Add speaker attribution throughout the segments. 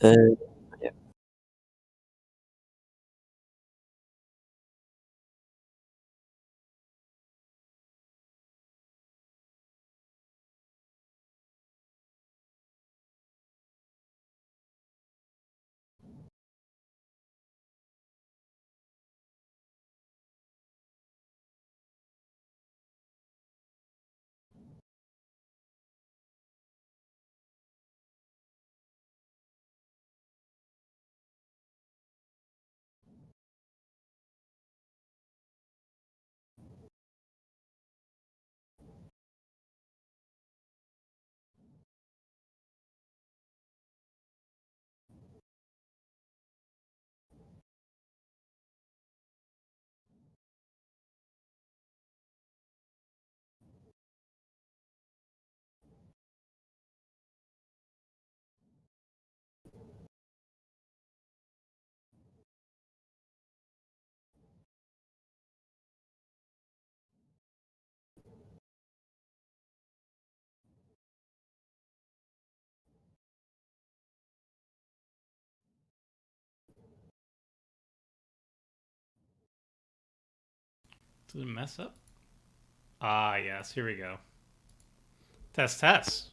Speaker 1: Uh, yeah.
Speaker 2: Did it mess up? Ah, yes. Here we go. Test, test.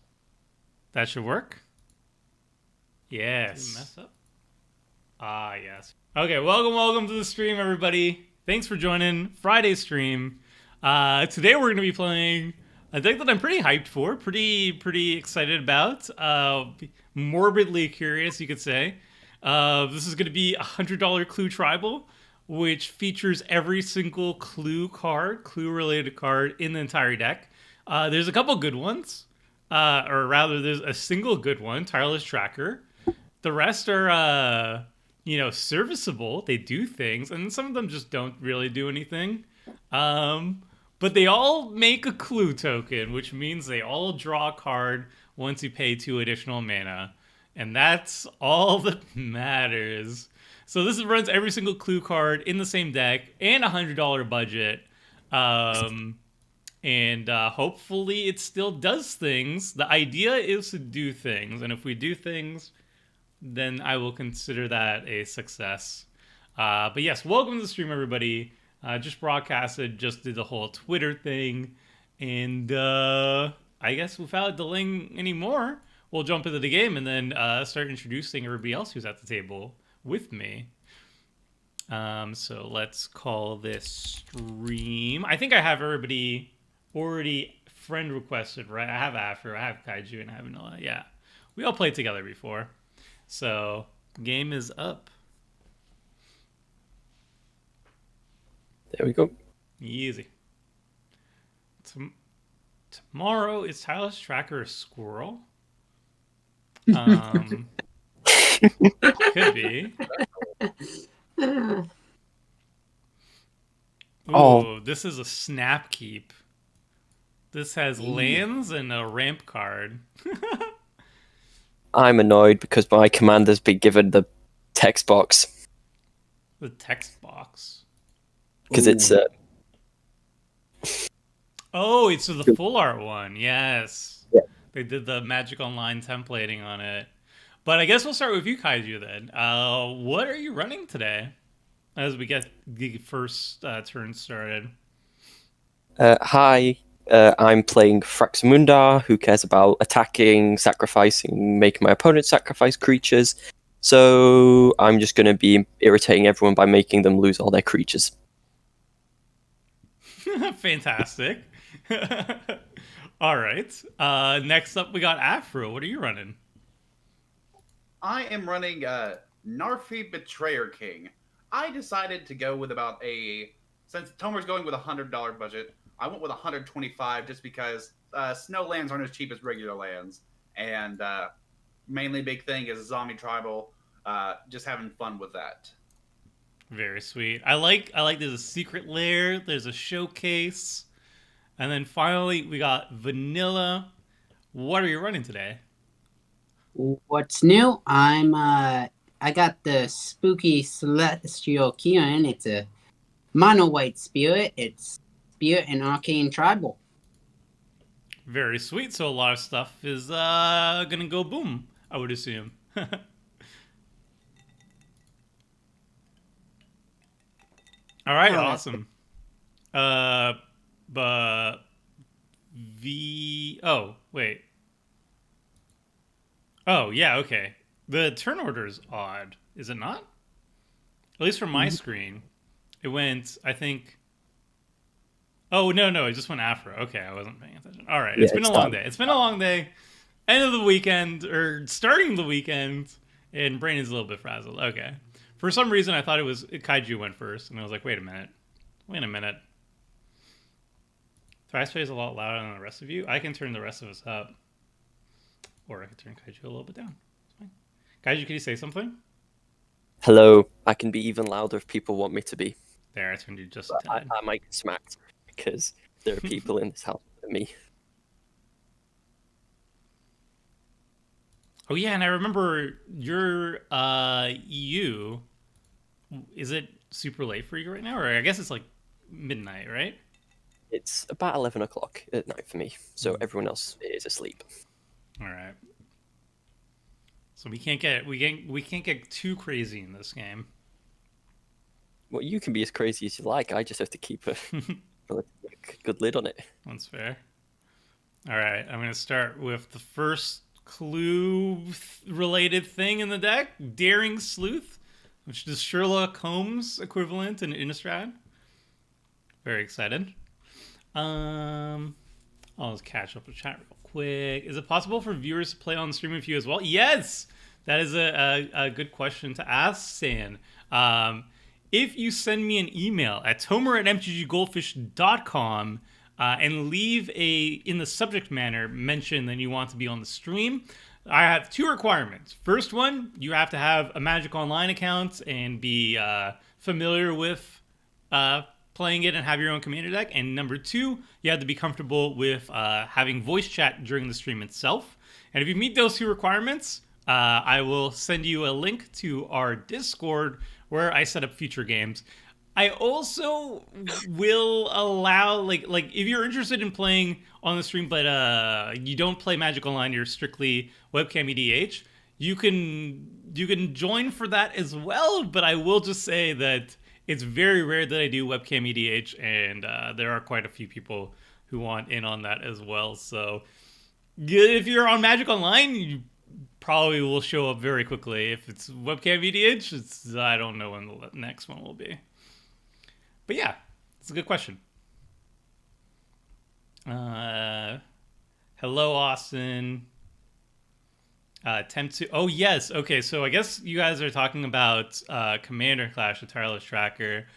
Speaker 2: That should work. Yes. Did it mess up? Ah, yes. Okay, welcome to the stream, everybody. Thanks for joining Friday's stream. Today we're going to be playing a deck that I'm pretty hyped for, pretty excited about. Morbidly curious, you could say. This is going to be $100 Clue Tribal, which features every single clue related card in the entire deck. There's a couple good ones, or rather, there's a single good one, Tireless Tracker. The rest are, serviceable. They do things, and some of them just don't really do anything. Um, but they all make a clue token, which means they all draw a card once you pay 2 additional mana. And that's all that matters. So this runs every single clue card in the same deck and $100 budget. Um, and hopefully it still does things. The idea is to do things. And if we do things, then I will consider that a success. But yes, welcome to the stream, everybody. Just broadcasted, just did the whole Twitter thing. And I guess without delaying anymore, we'll jump into the game and then start introducing everybody else who's at the table with me. So let's call this stream. I think I have everybody already friend requested, right? I have Afro, I have Kaiju, and I have Vanilla. Yeah. We all played together before. So, game is up.
Speaker 1: There we go.
Speaker 2: Easy. Tomorrow is Tyler's Tracker a squirrel? Could be. Ooh,
Speaker 1: Oh,
Speaker 2: this is a snap keep. This has lands and a ramp card.
Speaker 1: I'm annoyed because my commander's been given the text box
Speaker 2: The text box.
Speaker 1: because it's
Speaker 2: Oh, it's the full art one. Yes.
Speaker 1: yeah.
Speaker 2: They did the Magic Online templating on it. But I guess we'll start with you, Kaiju, then. What are you running today as we get the first turn started?
Speaker 1: Hi. I'm playing Fraxamundar, who cares about attacking, sacrificing, making my opponent sacrifice creatures. So I'm just going to be irritating everyone by making them lose all their creatures.
Speaker 2: Fantastic. All right. Next up, we got Afro. What are you running?
Speaker 3: I am running Narfi Betrayer King. I decided to go with since Tomer's going with $100 budget, I went with 125 just because snow lands aren't as cheap as regular lands, and mainly big thing is zombie tribal. Just having fun with that.
Speaker 2: Very sweet. I like. There's a secret lair. There's a showcase, and then finally we got vanilla. What are you running today?
Speaker 4: What's new? I got the spooky celestial Kieran. It's a mono white spirit. It's spirit and arcane tribal.
Speaker 2: Very sweet. So a lot of stuff is gonna go boom, I would assume. All right,
Speaker 4: Oh,
Speaker 2: awesome. But oh, wait. Oh, yeah, okay. The turn order is odd, is it not? At least from my screen. It went, I think. Oh, no, it just went Afro. Okay, I wasn't paying attention. All right,
Speaker 1: Yeah,
Speaker 2: it's been a
Speaker 1: it's
Speaker 2: long
Speaker 1: done.
Speaker 2: day. It's been a long day. End of the weekend, or starting the weekend, and brain is a little bit frazzled. Okay. For some reason, I thought it was Kaiju went first, and I was like, wait a minute. Wait a minute. Thrice plays a lot louder than the rest of you. I can turn the rest of us up. Or I can turn Kaiju a little bit down. It's fine. Kaiju, can you say something?
Speaker 1: Hello, I can be even louder if people want me to be.
Speaker 2: There, I turned you just a
Speaker 1: But
Speaker 2: tad.
Speaker 1: I might get smacked because there are people in this house than me.
Speaker 2: Oh yeah, and I remember your EU. Is it super late for you right now, or I guess it's like midnight, right?
Speaker 1: It's about 11 o'clock at night for me, so everyone else is asleep.
Speaker 2: All right. So we can't get too crazy in this game.
Speaker 1: Well, you can be as crazy as you like. I just have to keep a relatively good lid on it.
Speaker 2: That's fair. All right, I'm gonna start with the first clue-related thing in the deck: Daring Sleuth, which is Sherlock Holmes equivalent in Innistrad. Very excited. I'll just catch up with chat real quick. Is it possible for viewers to play on the stream with you as well? Yes! That is a good question to ask, San. If you send me an email at tomer@mtggoldfish.com and leave in the subject matter, mention that you want to be on the stream, I have two requirements. First one, you have to have a Magic Online account and be familiar with playing it and have your own commander deck. And number two, you have to be comfortable with having voice chat during the stream itself. And if you meet those two requirements, I will send you a link to our Discord where I set up future games. I also will allow like if you're interested in playing on the stream, but you don't play Magic Online, you're strictly webcam EDH. You can join for that as well. But I will just say that it's very rare that I do webcam EDH, and there are quite a few people who want in on that as well. So if you're on Magic Online, you probably will show up very quickly. If it's webcam EDH, I don't know when the next one will be. But yeah, it's a good question. Hello, Austin. Attempt to. Oh yes. Okay. So I guess you guys are talking about Commander Clash with Tireless Tracker.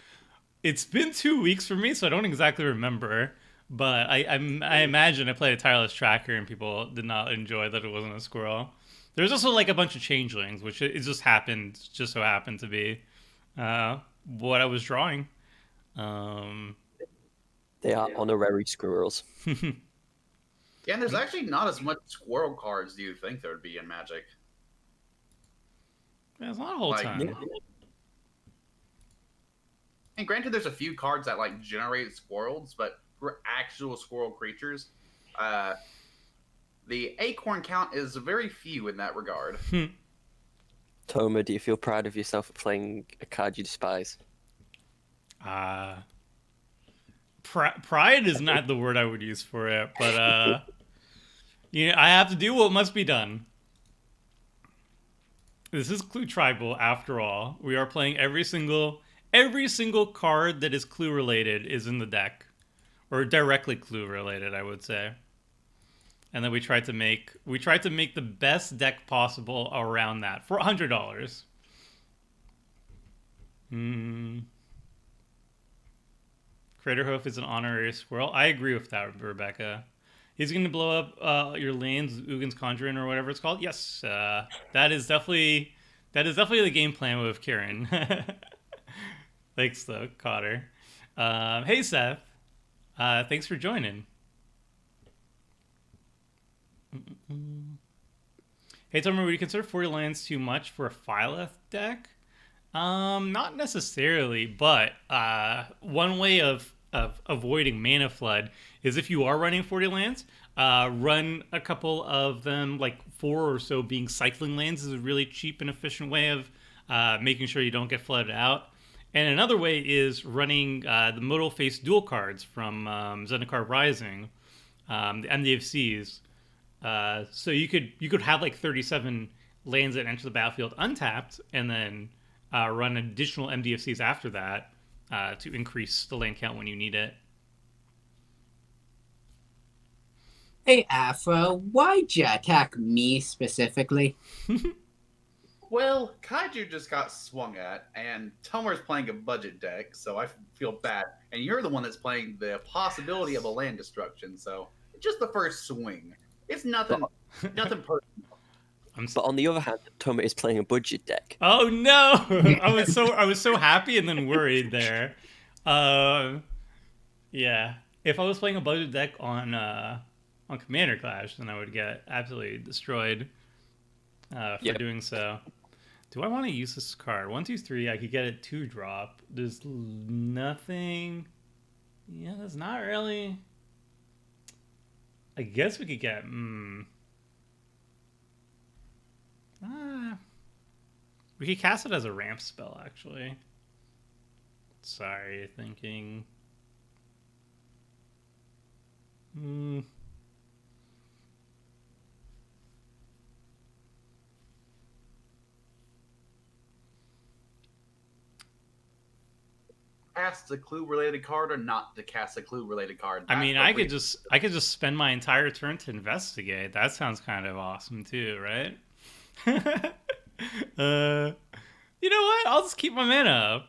Speaker 2: It's been 2 weeks for me, so I don't exactly remember. But I imagine I played a Tireless Tracker and people did not enjoy that it wasn't a squirrel. There's also like a bunch of changelings, which it just so happened to be what I was drawing.
Speaker 1: They are honorary squirrels.
Speaker 3: Yeah, and there's actually not as much squirrel cards as you think there would be in Magic.
Speaker 2: Yeah, it's not a whole ton.
Speaker 3: And granted, there's a few cards that like generate squirrels, but for actual squirrel creatures, the acorn count is very few in that regard.
Speaker 1: Toma, do you feel proud of yourself for playing a card you despise?
Speaker 2: Pride is not the word I would use for it, but I have to do what must be done. This is Clue Tribal, after all. We are playing every single card that is Clue related is in the deck, or directly Clue related, I would say. And then we tried to make the best deck possible around that for $100. Craterhoof is an honorary squirrel. I agree with that, Rebecca. He's going to blow up your lanes, Ugin's Conjuring or whatever it's called. Yes, that is definitely the game plan with Kieran. Thanks, though, Cotter. Hey, Seth. Thanks for joining. Hey, Tomer, would you consider 40 lands too much for a Phyleth deck? Not necessarily, but one way of avoiding mana flood is if you are running 40 lands, run a couple of them, like 4 or so being cycling lands is a really cheap and efficient way of making sure you don't get flooded out. And another way is running the modal face dual cards from Zendikar Rising, the MDFCs. So you could have like 37 lands that enter the battlefield untapped, and then run additional MDFCs after that to increase the land count when you need it.
Speaker 4: Hey, Afro, why'd you attack me specifically?
Speaker 3: Well, Kaiju just got swung at, and Tomer's playing a budget deck, so I feel bad. And you're the one that's playing the possibility of a land destruction, so it's just the first swing. It's nothing, nothing personal.
Speaker 1: But on the other hand, Tomer is playing a budget deck.
Speaker 2: Oh no! I was so happy and then worried there. Yeah, if I was playing a budget deck on Commander Clash, then I would get absolutely destroyed for doing so. Do I want to use this card? 1, 2, 3. I could get it 2-drop. There's nothing. Yeah, that's not really. I guess we could get. We could cast it as a ramp spell, actually. Sorry, thinking.
Speaker 3: Cast a clue related card or not to cast a clue related card.
Speaker 2: I mean, I could just spend my entire turn to investigate. That sounds kind of awesome too, right? You know what? I'll just keep my mana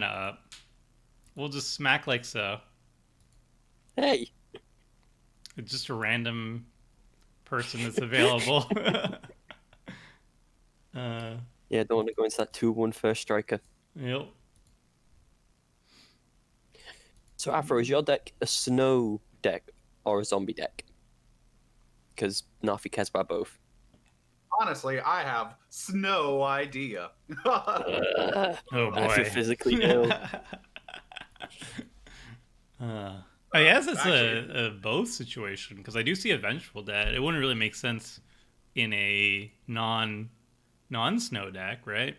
Speaker 2: up. We'll just smack like so.
Speaker 1: Hey!
Speaker 2: It's just a random person that's available.
Speaker 1: Yeah, don't want to go into that 2-1 first striker.
Speaker 2: Yep.
Speaker 1: So, Afro, is your deck a snow deck or a zombie deck? Because Nafi cares about both.
Speaker 3: Honestly, I have no idea.
Speaker 2: Oh boy.
Speaker 1: I feel physically ill.
Speaker 2: I guess it's a both situation, because I do see a Vengeful Dead. It wouldn't really make sense in a non-snow deck, right?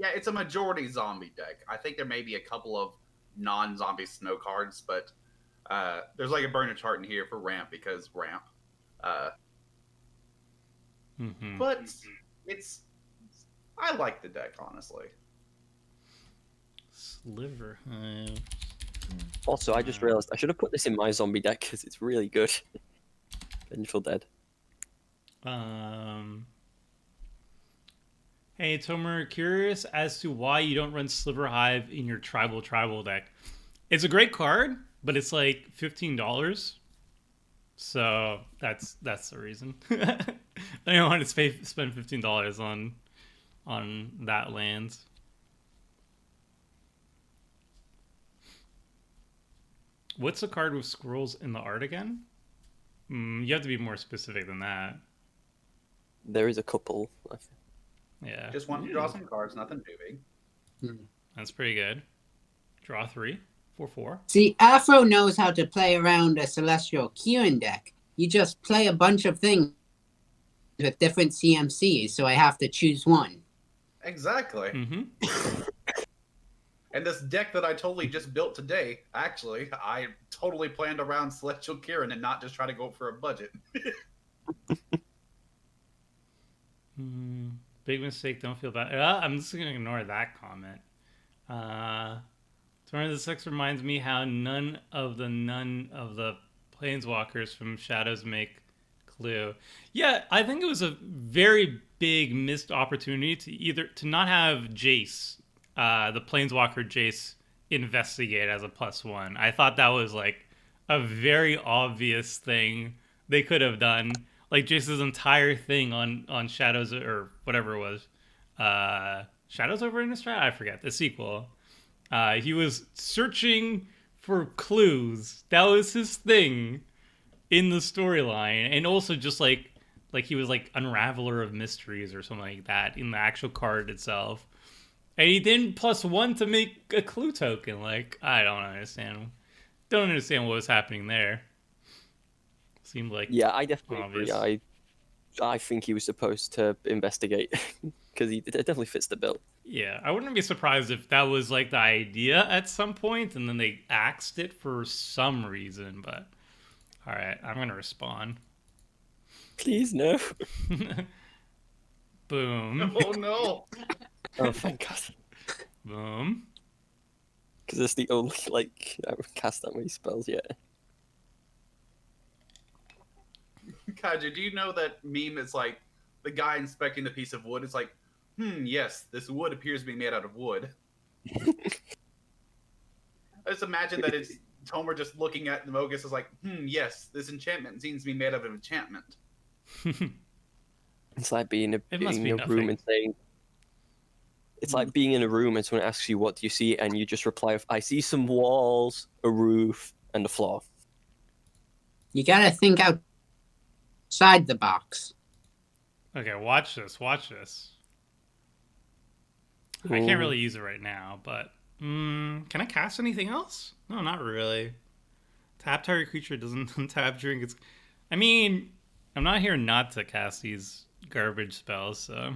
Speaker 3: Yeah, it's a majority zombie deck. I think there may be a couple of non-zombie snow cards, but there's like a burner chart in here for ramp because ramp. But it's I like the deck, honestly.
Speaker 2: Sliver Hive.
Speaker 1: Also, I just realized I should have put this in my zombie deck because it's really good. Vengeful Dead.
Speaker 2: Hey, Tomer, curious as to why you don't run Sliver Hive in your tribal deck. It's a great card, but it's like $15. So that's the reason. I don't want to spend $15 on that land. What's the card with squirrels in the art again? You have to be more specific than that.
Speaker 1: There is a couple.
Speaker 2: Yeah.
Speaker 3: Just want to draw some cards, nothing too big.
Speaker 2: That's pretty good. Draw 3, 4/4.
Speaker 4: See, Afro knows how to play around a Celestial Kieran deck. You just play a bunch of things with different CMCs, so I have to choose one.
Speaker 3: Exactly. And this deck that I totally just built today, actually, I totally planned around Celestial Kieran and not just try to go for a budget.
Speaker 2: Big mistake, don't feel bad. I'm just going to ignore that comment. Torrent of the Sex reminds me how none of the planeswalkers from Shadows make clue. Yeah, I think it was a very big missed opportunity to not have Jace, the planeswalker Jace, investigate as a +1. I thought that was like a very obvious thing they could have done. Like Jace's entire thing on Shadows or whatever it was, Shadows over Innistrad? I forget, the sequel. He was searching for clues. That was his thing in the storyline, and also just like he was like Unraveler of Mysteries or something like that in the actual card itself. And he didn't +1 to make a clue token. Like, I don't understand. Don't understand what was happening there. Seemed like
Speaker 1: I definitely
Speaker 2: obvious.
Speaker 1: agree. I think he was supposed to investigate because it definitely fits the bill.
Speaker 2: Yeah, I wouldn't be surprised if that was like the idea at some point, and then they axed it for some reason. But all right, I'm gonna respond.
Speaker 1: Please no.
Speaker 2: Boom.
Speaker 3: Oh no!
Speaker 1: Oh, thank God.
Speaker 2: Boom.
Speaker 1: Because it's the only like I haven't cast that many spells yet.
Speaker 3: Kaiju, do you know that meme is like the guy inspecting the piece of wood? It's like, yes, this wood appears to be made out of wood. I just imagine that it's Tomer just looking at the Mogus is like, yes, this enchantment seems to be made out of enchantment.
Speaker 1: It's like being
Speaker 2: It
Speaker 1: in
Speaker 2: must be
Speaker 1: a
Speaker 2: nothing.
Speaker 1: room and saying. It's like being in a room and someone asks you, "What do you see?" and you just reply with, "I see some walls, a roof, and a floor."
Speaker 4: You gotta think outside the box.
Speaker 2: Okay, watch this. Watch this. I can't really use it right now, but can I cast anything else? No, not really. Tap target creature doesn't untap during its. I mean, I'm not here not to cast these garbage spells, so.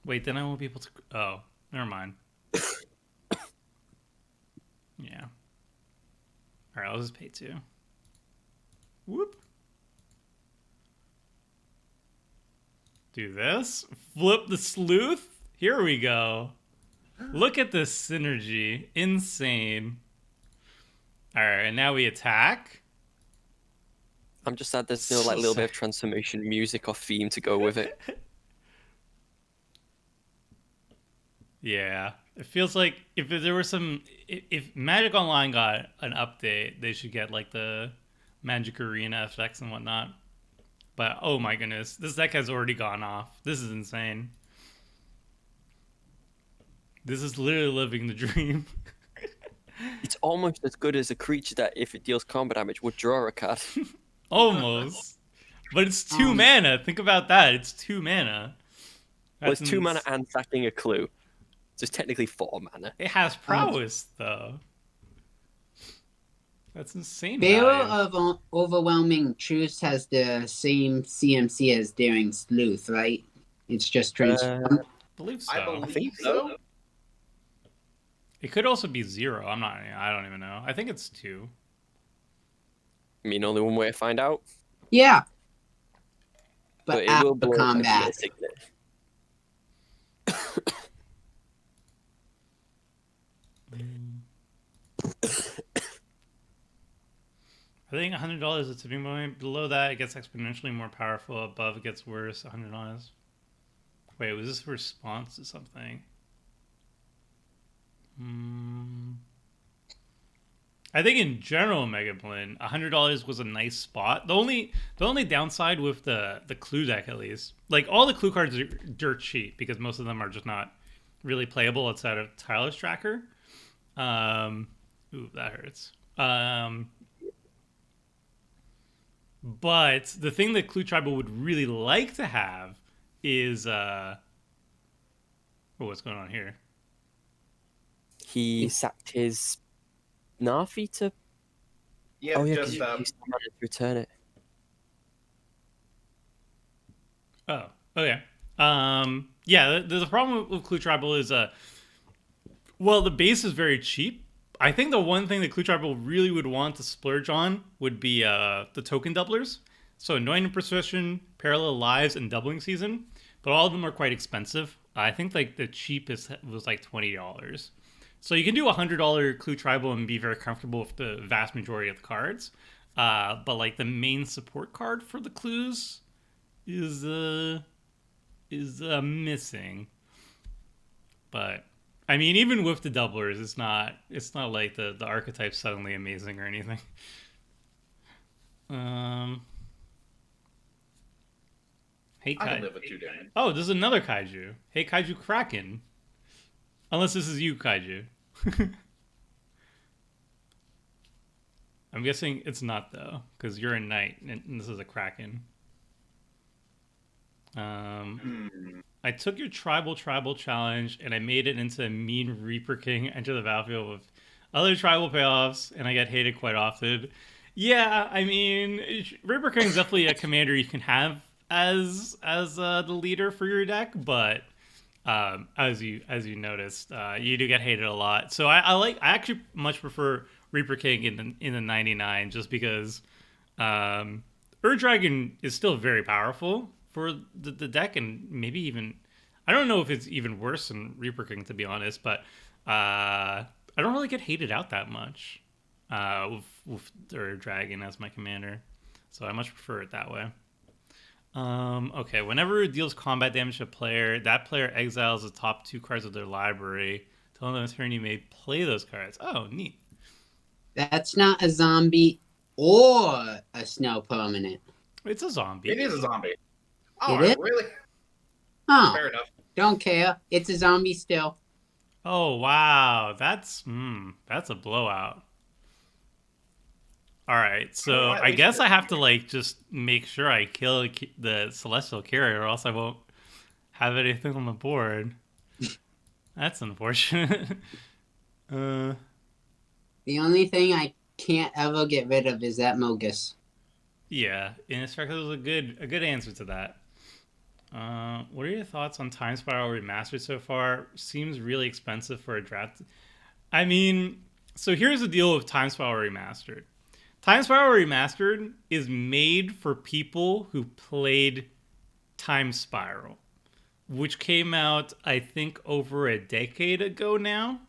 Speaker 2: Wait, then I won't be able to. Oh, never mind. Yeah. All right, I'll just pay 2. Whoop. Do this. Flip the sleuth. Here we go. Look at this synergy. Insane. All right, and now we attack.
Speaker 1: I'm just sad there's no like little bit of transformation music or theme to go with it.
Speaker 2: Yeah, it feels like if there were some, if Magic Online got an update, they should get like the Magic Arena effects and whatnot. But oh my goodness, this deck has already gone off. This is insane. This is literally living the dream.
Speaker 1: It's almost as good as a creature that, if it deals combat damage, would draw a card.
Speaker 2: Almost. But it's 2 mana. Think about that. It's 2 mana.
Speaker 1: Well, it's 2 mana
Speaker 2: ins-
Speaker 1: and sacking a clue. So it's technically 4 mana.
Speaker 2: It has prowess, though. That's insane.
Speaker 4: Barrel
Speaker 2: value.
Speaker 4: of Overwhelming Truth has the same CMC as Daring Sleuth, right? It's just transformed.
Speaker 2: I believe so.
Speaker 3: I believe
Speaker 1: think
Speaker 3: so.
Speaker 2: It could also be 0. I don't even know. I think it's 2.
Speaker 1: I mean, only one way to find out.
Speaker 4: Yeah.
Speaker 1: But
Speaker 4: But
Speaker 1: it will
Speaker 4: after
Speaker 1: blow up
Speaker 4: combat.
Speaker 1: as a signet.
Speaker 2: I think $100 is a tipping point. Below that, it gets exponentially more powerful. Above, it gets worse. $100. Wait, was this a response to something? I think in general, Megaplane, $100 was a nice spot. The only downside with the clue deck, at least, like all the clue cards are dirt cheap because most of them are just not really playable outside of Tireless Tracker. Ooh, that hurts. But the thing that Clue Tribal would really like to have is what's going on here?
Speaker 1: He sacked his Narfi to.
Speaker 3: Yeah,
Speaker 1: Oh yeah,
Speaker 3: just
Speaker 1: because he's not to return it.
Speaker 2: Oh, okay. Yeah, the problem with Clue Tribal is well, the base is very cheap. I think the one thing that Clue Tribal really would want to splurge on would be the token doublers. So Anointing Precision, Parallel Lives, and Doubling Season. But all of them are quite expensive. I think like the cheapest was like $20. So you can do $100 Clue Tribal and be very comfortable with the vast majority of the cards. But like the main support card for the clues is missing. But I mean, even with the doublers, it's not like the archetype's suddenly amazing or anything. Hey,
Speaker 3: I can live with 2 damage.
Speaker 2: Oh, there's another kaiju. Hey, Kaiju Kraken. Unless this is you, Kaiju. I'm guessing it's not, though, because you're a knight, and this is a Kraken. I took your tribal challenge, and I made it into a mean Reaper King. Enter the battlefield with other tribal payoffs, and I get hated quite often. Yeah, I mean, Reaper King's definitely a commander you can have as the leader for your deck, but as you noticed, you do get hated a lot. So I actually much prefer Reaper King in the 99 just because Ur Dragon is still very powerful for the deck, and maybe even I don't know if it's even worse than Reaper King, to be honest, but I don't really get hated out that much with Ur Dragon as my commander, so I much prefer it that way. Okay, whenever it deals combat damage to a player, that player exiles the top 2 cards of their library. Tell them in turn you may play those cards. Oh, neat.
Speaker 4: That's not a zombie or a snow permanent.
Speaker 2: It's a zombie.
Speaker 3: It is a zombie. All
Speaker 4: It
Speaker 3: right,
Speaker 4: is?
Speaker 3: really?
Speaker 4: Oh,
Speaker 3: Fair enough.
Speaker 4: don't care. It's a zombie still.
Speaker 2: Oh wow, that's a blowout. All right, so
Speaker 3: Alright, at
Speaker 2: I
Speaker 3: least
Speaker 2: guess
Speaker 3: you're
Speaker 2: I have to
Speaker 3: here.
Speaker 2: just make sure I kill the celestial carrier, or else I won't have anything on the board. That's unfortunate. uh,
Speaker 4: The only thing I can't ever get rid of is that Mogus.
Speaker 2: yeah, Innistrad was a good answer to that. What are your thoughts on Time Spiral Remastered so far? Seems really expensive for a draft. I mean, so here's the deal with Time Spiral Remastered. Time Spiral Remastered is made for people who played Time Spiral, which came out, I think, over a decade ago now.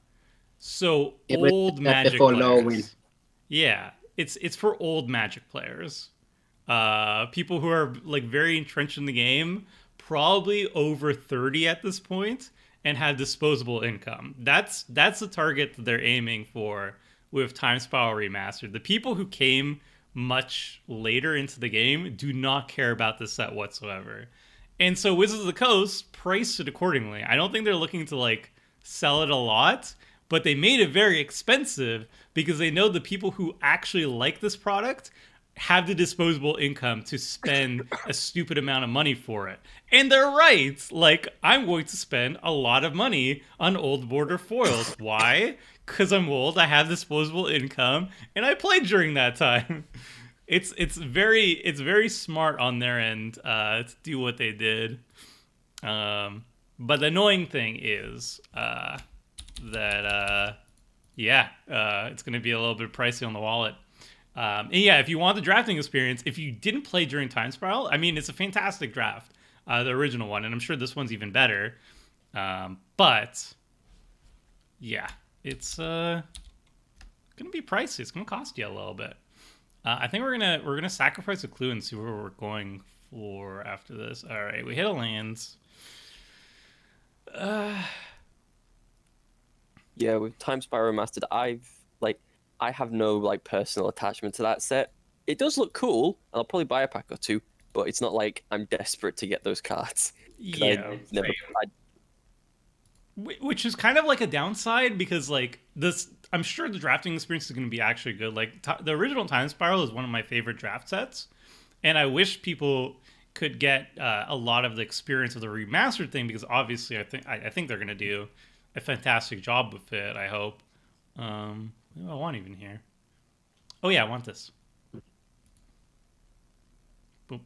Speaker 2: So
Speaker 4: It was
Speaker 2: old
Speaker 4: just
Speaker 2: Magic
Speaker 4: before
Speaker 2: players.
Speaker 4: Lowin.
Speaker 2: Yeah, it's for old Magic players. People who are like very entrenched in the game, probably over 30 at this point, and have disposable income. That's the target that they're aiming for with Time Spiral Remastered. The people who came much later into the game do not care about this set whatsoever. And so Wizards of the Coast priced it accordingly. I don't think they're looking to like sell it a lot, but they made it very expensive because they know the people who actually like this product have the disposable income to spend a stupid amount of money for it. And they're right. Like, I'm going to spend a lot of money on old border foils. Why? Because I'm old, I have disposable income, and I played during that time. It's very smart on their end to do what they did. But the annoying thing is that it's going to be a little bit pricey on the wallet. And yeah, if you want the drafting experience, if you didn't play during Time Spiral, I mean, it's a fantastic draft, the original one, and I'm sure this one's even better. But yeah, it's gonna be pricey. It's gonna cost you a little bit. I think we're gonna sacrifice a clue and see where we're going for after this. All right, we hit a lands.
Speaker 1: Yeah, with Time Spiral Remastered, I have no like personal attachment to that set. It does look cool, and I'll probably buy a pack or two, but it's not like I'm desperate to get those cards. 'Cause
Speaker 2: Yeah,
Speaker 1: I never,
Speaker 2: which is kind of like a downside because like this, I'm sure the drafting experience is going to be actually good. Like the original Time Spiral is one of my favorite draft sets, and I wish people could get a lot of the experience of the remastered thing because obviously I think they're going to do a fantastic job with it. I hope. What do I want even here? Oh yeah, I want this. Boop.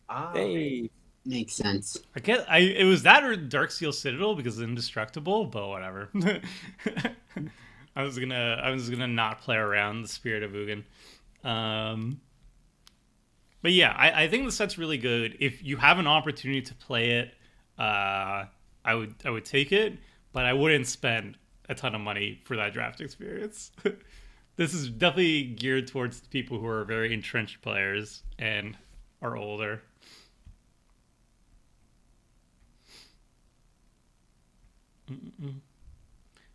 Speaker 3: Ah,
Speaker 1: hey,
Speaker 4: Makes sense.
Speaker 2: It was that or Darksteel Citadel because it's indestructible, but whatever. I was gonna not play around the Spirit of Ugin. But yeah, I think the set's really good. If you have an opportunity to play it, I would take it, but I wouldn't spend a ton of money for that draft experience. This is definitely geared towards people who are very entrenched players and are older.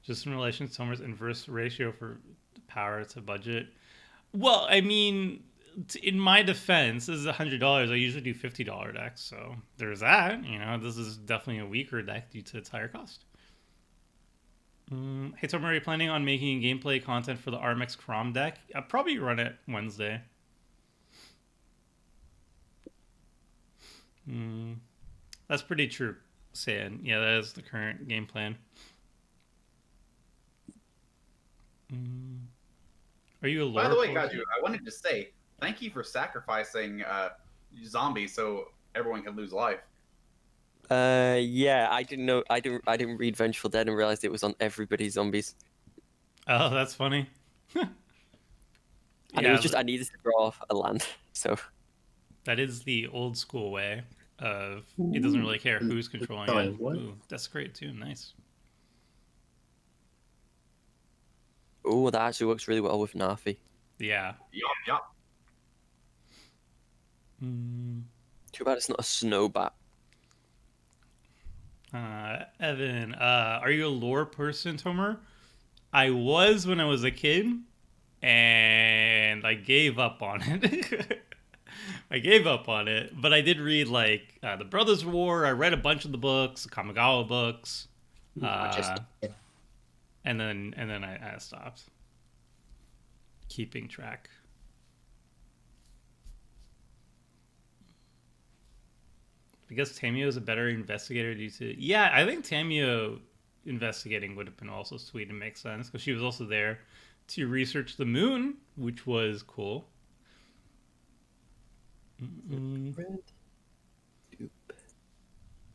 Speaker 2: Just in relation to Summer's inverse ratio for power to budget. Well, I mean, in my defense, this is $100. I usually do $50 decks, so there's that. You know, this is definitely a weaker deck due to its higher cost. Hey, Tom, are you planning on making gameplay content for the Armex Crom deck? I'll probably run it Wednesday. That's pretty true, San. Yeah, that is the current game plan. Are you a lore
Speaker 3: By the way,
Speaker 2: person?
Speaker 3: Gaju, I wanted to say thank you for sacrificing zombies so everyone can lose life.
Speaker 1: Yeah, I didn't know. I didn't read Vengeful Dead and realized it was on everybody's zombies.
Speaker 2: Oh, that's funny.
Speaker 1: And it was
Speaker 2: Yeah,
Speaker 1: just I needed to draw a land, so
Speaker 2: that is the old school way of it doesn't really care who's controlling
Speaker 4: Sorry,
Speaker 2: it.
Speaker 4: what?
Speaker 2: Ooh, that's great too. Nice.
Speaker 1: oh, that actually works really well with Nafi.
Speaker 2: Yeah.
Speaker 3: Yup, yup.
Speaker 2: Mm,
Speaker 1: Too bad it's not a snowbat.
Speaker 2: Evan, are you a lore person, Tomer? I was when I was a kid, and I gave up on it. I gave up on it, but I did read like the Brothers War. I read a bunch of the books, the Kamigawa books,
Speaker 4: Just
Speaker 2: and then I stopped keeping track. I guess Tamio is a better investigator due to yeah. I think Tamio investigating would have been also sweet and make sense because she was also there to research the moon, which was cool.
Speaker 1: Red. Oop.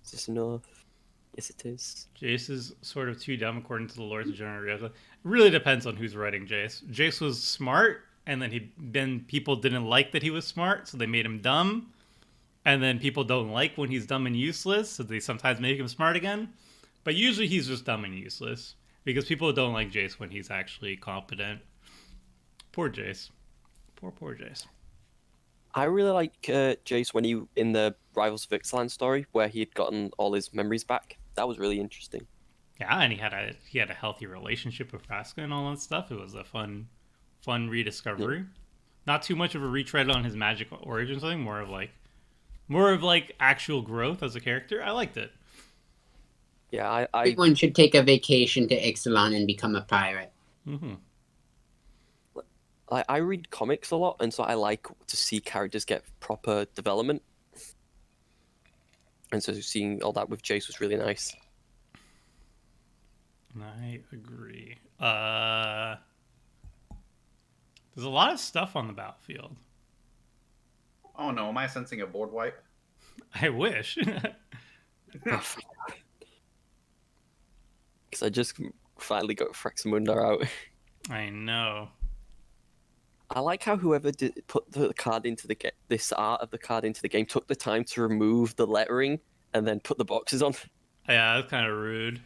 Speaker 1: Is this enough? Yes, it is.
Speaker 2: Jace is sort of too dumb according to the Lords of General Reality. It really depends on who's writing Jace. Jace was smart, and then people didn't like that he was smart, so they made him dumb. And then people don't like when he's dumb and useless, so they sometimes make him smart again. But usually he's just dumb and useless because people don't like Jace when he's actually competent. Poor Jace. Poor Jace.
Speaker 1: I really like Jace when he in the Rivals of Ixalan story where he had gotten all his memories back. That was really interesting.
Speaker 2: Yeah, and he had a healthy relationship with Vraska and all that stuff. It was a fun rediscovery. Yeah. Not too much of a retread on his magic origins, I think more of like actual growth as a character. I liked it.
Speaker 1: Yeah,
Speaker 4: everyone should take a vacation to Ixalan and become a pirate.
Speaker 2: Mm-hmm.
Speaker 1: I read comics a lot, and so I like to see characters get proper development. And so seeing all that with Jace was really nice.
Speaker 2: I agree. There's a lot of stuff on the battlefield.
Speaker 3: Oh no, am I sensing a board wipe?
Speaker 2: I wish.
Speaker 1: Because I just finally got Fraxamundar out.
Speaker 2: I know.
Speaker 1: I like how whoever put the card into this art of the card into the game took the time to remove the lettering and then put the boxes on.
Speaker 2: Yeah, that's kind of rude.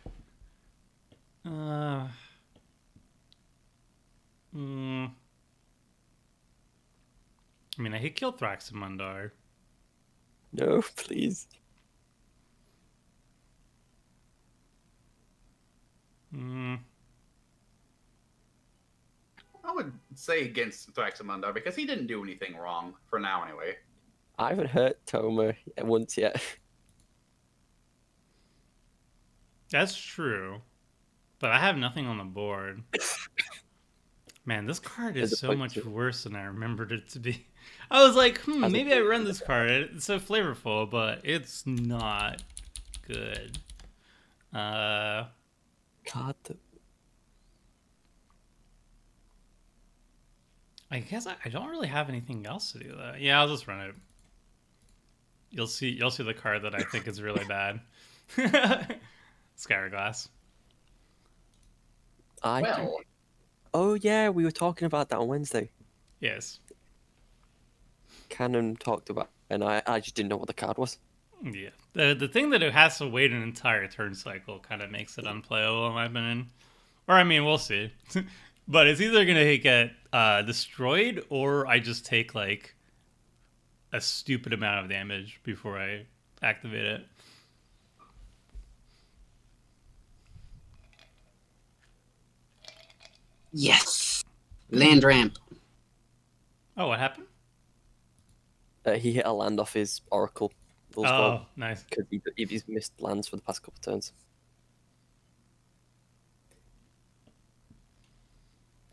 Speaker 2: I mean, I hate kill Thraxamundar.
Speaker 1: No, please.
Speaker 3: I would say against Thraxamundar because he didn't do anything wrong for now, anyway.
Speaker 1: I haven't hurt Toma once yet.
Speaker 2: That's true, but I have nothing on the board. Man, this card is so much worse than I remembered it to be. I was like, maybe I run this card. It's so flavorful, but it's not good.
Speaker 1: God.
Speaker 2: I guess I don't really have anything else to do though. Yeah, I'll just run it. You'll see the card that I think is really bad. Skyrglass.
Speaker 1: Oh yeah, we were talking about that on Wednesday.
Speaker 2: Yes.
Speaker 1: Canon talked about, and I just didn't know what the card was.
Speaker 2: Yeah. The thing that it has to wait an entire turn cycle kind of makes it unplayable in my opinion. Or I mean, we'll see. But it's either gonna get destroyed or I just take like a stupid amount of damage before I activate it.
Speaker 4: Yes! Land ramp.
Speaker 2: Oh, what happened?
Speaker 1: He hit a land off his Oracle.
Speaker 2: Oh, nice.
Speaker 1: Because he's missed lands for the past couple of turns.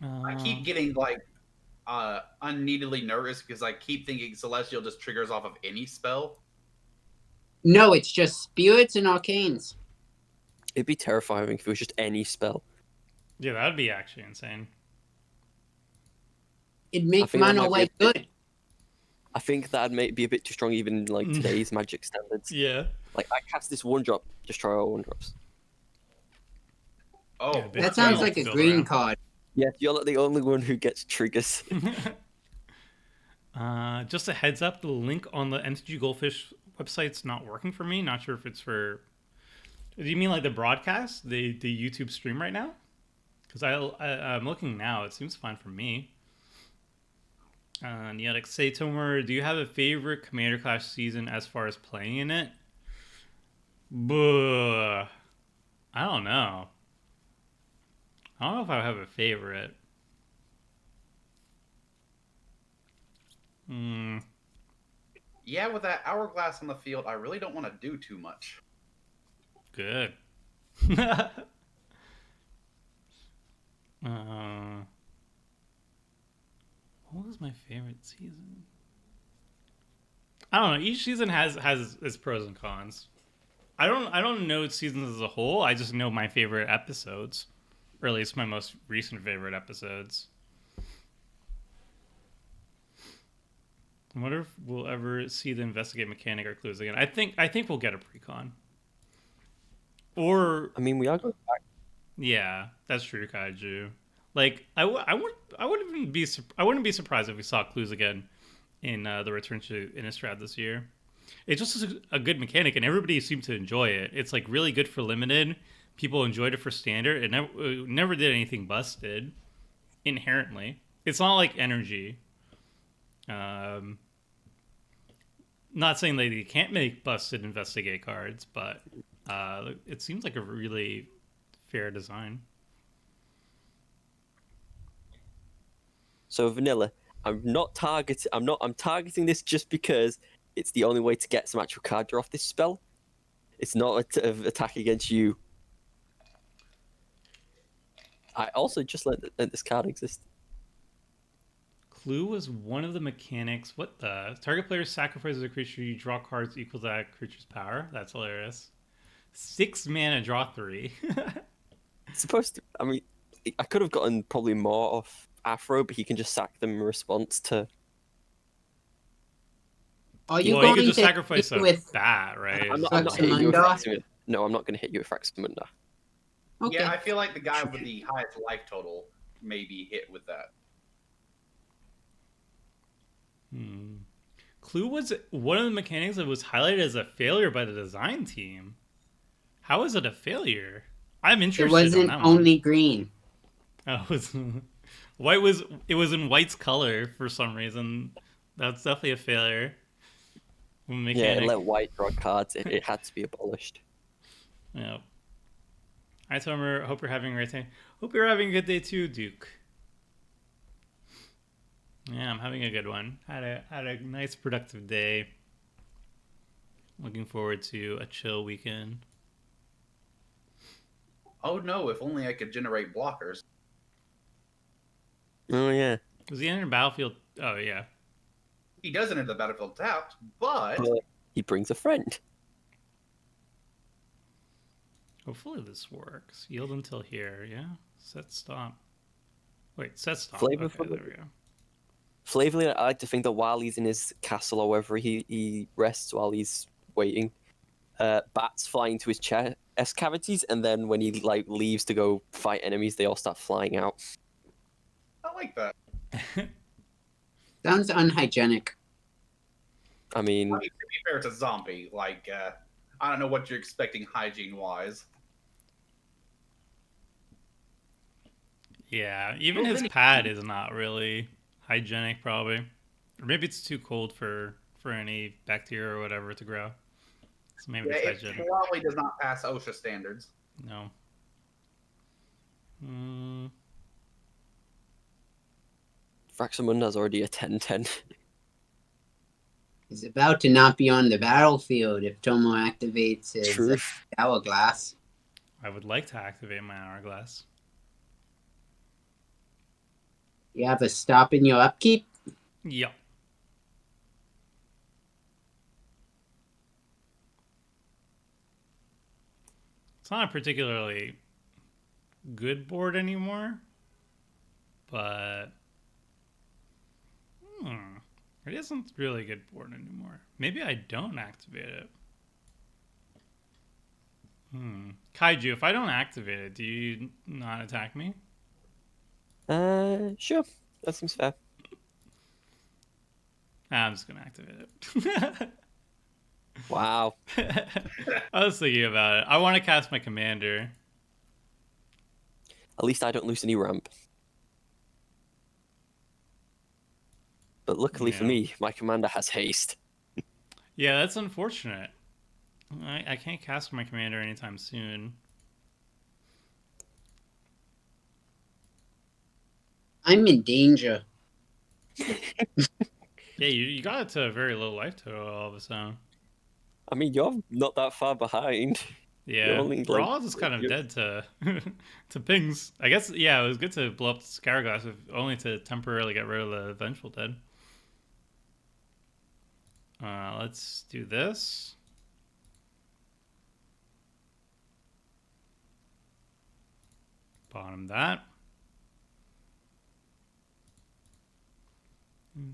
Speaker 3: I keep getting like unneededly nervous because I keep thinking Celestial just triggers off of any spell.
Speaker 4: No, it's just spirits and arcanes.
Speaker 1: It'd be terrifying if it was just any spell.
Speaker 2: Yeah, that'd be actually insane.
Speaker 4: It'd
Speaker 1: I
Speaker 4: make
Speaker 1: think that
Speaker 4: mono
Speaker 1: might be a
Speaker 4: white
Speaker 1: bit-
Speaker 4: good.
Speaker 1: I think that'd be a bit too strong even in like today's Magic standards.
Speaker 2: Yeah.
Speaker 1: Like I cast this 1-drop, destroy all 1-drops.
Speaker 3: Oh,
Speaker 2: Yeah,
Speaker 4: That
Speaker 2: It's
Speaker 4: sounds
Speaker 2: easy
Speaker 4: like
Speaker 2: to
Speaker 4: a
Speaker 2: build
Speaker 4: green
Speaker 2: around.
Speaker 4: card.
Speaker 1: Yeah, you're like the only one who gets triggers.
Speaker 2: Just a heads up, the link on the MTG Goldfish website's not working for me. Not sure if it's for. Do you mean like the broadcast, the YouTube stream right now? Because I'm looking now. It seems fine for me. Neotic say, Tomer, do you have a favorite Commander Clash season as far as playing in it? Buh. I don't know. I don't know if I have a favorite.
Speaker 3: yeah, with that hourglass on the field, I really don't want to do too much.
Speaker 2: Good. What was my favorite season? I don't know. Each season has its pros and cons. I don't know seasons as a whole. I just know my favorite episodes, or at least my most recent favorite episodes. I wonder if we'll ever see the investigate mechanic or clues again. I think we'll get a precon. Or
Speaker 1: I mean, we are going back.
Speaker 2: yeah, that's true, Kaiju. Like I wouldn't be surprised if we saw clues again in the Return to Innistrad this year. It's just a good mechanic, and everybody seemed to enjoy it. It's like really good for limited. People enjoyed it for standard. It never did anything busted inherently. It's not like energy. Not saying that you can't make busted investigate cards, but it seems like a really fair design.
Speaker 1: So vanilla, I'm targeting this just because it's the only way to get some actual card draw off this spell. It's not an attack against you. I also just let this card exist.
Speaker 2: Clue was one of the mechanics. What the? Target player sacrifices a creature, you draw cards equal to that creature's power. That's hilarious. 6 mana, draw 3.
Speaker 1: It's supposed to. I mean, I could have gotten probably more off Afro, but he can just sack them in response to.
Speaker 4: Are you
Speaker 2: Well, you
Speaker 4: going
Speaker 2: could just
Speaker 4: to
Speaker 2: sacrifice
Speaker 4: hit
Speaker 2: a
Speaker 4: with?
Speaker 2: bat, right?
Speaker 1: I'm not hitting you with
Speaker 4: Fraxamunda?
Speaker 1: Fraxamunda. No, I'm not going to hit you with Fraxamunda.
Speaker 4: Okay.
Speaker 3: Yeah, I feel like the guy with the highest life total may be hit with that.
Speaker 2: Clue was one of the mechanics that was highlighted as a failure by the design team. How is it a failure? I'm
Speaker 4: It
Speaker 2: interested
Speaker 4: wasn't
Speaker 2: on that one.
Speaker 4: only green.
Speaker 2: Oh, it was in White's color for some reason. That's definitely a failure.
Speaker 1: Yeah,
Speaker 2: Mechanic.
Speaker 1: let white draw cards. It had to be abolished.
Speaker 2: Yeah. Hi, Tomer. Hope you're having a great day. Hope you're having a good day too, Duke. Yeah, I'm having a good one. Had a nice productive day. Looking forward to a chill weekend.
Speaker 3: Oh no, if only I could generate blockers.
Speaker 1: Oh yeah.
Speaker 2: Was he in the battlefield? Oh yeah.
Speaker 3: He doesn't enter the battlefield tapped, but
Speaker 1: He brings a friend.
Speaker 2: Hopefully this works. Yield until here, yeah? Set stop. Wait, set stop.
Speaker 1: Flavor
Speaker 2: Okay,
Speaker 1: for the-
Speaker 2: there we go.
Speaker 1: Flavorly, I like to think that while he's in his castle or wherever he rests while he's waiting, bats fly into his chest cavities, and then when he like leaves to go fight enemies, they all start flying out.
Speaker 3: I like that.
Speaker 4: Sounds unhygienic.
Speaker 1: I mean,
Speaker 3: To be fair, it's a zombie. Like, I don't know what you're expecting hygiene-wise.
Speaker 2: Yeah, even his pad is not really hygienic, probably. Or maybe it's too cold for any bacteria or whatever to grow. So maybe
Speaker 3: Yeah,
Speaker 2: it's
Speaker 3: it
Speaker 2: hygienic.
Speaker 3: probably does not pass OSHA standards.
Speaker 2: No.
Speaker 1: Fraxamunda's already a 10-10.
Speaker 4: He's about to not be on the battlefield if Tomo activates his
Speaker 1: Truth.
Speaker 4: hourglass.
Speaker 2: I would like to activate my hourglass.
Speaker 4: You have a stop in your upkeep?
Speaker 2: Yep. It's not a particularly good board anymore, but It isn't really a good board anymore. Maybe I don't activate it. Kaiju, if I don't activate it, do you not attack me?
Speaker 1: Sure. That seems fair.
Speaker 2: I'm just gonna activate it.
Speaker 1: Wow.
Speaker 2: I was thinking about it. I want to cast my commander.
Speaker 1: At least I don't lose any ramp. But luckily for
Speaker 2: Yeah.
Speaker 1: me, my commander has haste.
Speaker 2: Yeah, that's unfortunate. I can't cast my commander anytime soon.
Speaker 4: I'm in danger.
Speaker 2: Yeah, you got it to a very low life total all of a sudden.
Speaker 1: I mean, you're not that far behind. You're
Speaker 2: Yeah,
Speaker 1: only, like,
Speaker 2: Raw is kind of
Speaker 1: you're-
Speaker 2: dead to to pings. I guess, yeah, it was good to blow up the Scaraglass, if only to temporarily get rid of the Vengeful Dead. Let's do this. Bottom that.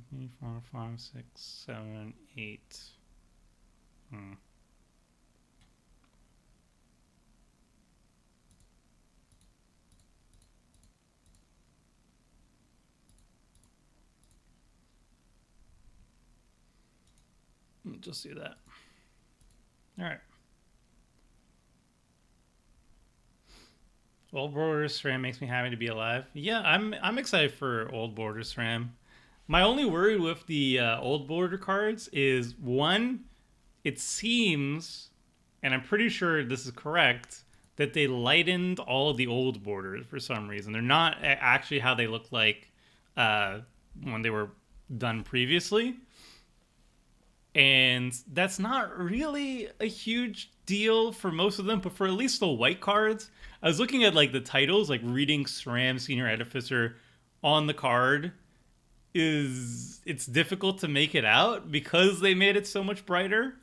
Speaker 2: 3, 4, 5, 6, 7, 8. Just do that. All right. Old Border SRAM makes me happy to be alive. Yeah, I'm excited for Old Border SRAM. My only worry with the Old Border cards is, one, it seems, and I'm pretty sure this is correct, that they lightened all of the old borders for some reason. They're not actually how they look like when they were done previously. And that's not really a huge deal for most of them, but for at least the white cards, I was looking at like the titles, like reading SRAM Senior Edificer on the card it's difficult to make it out because they made it so much brighter.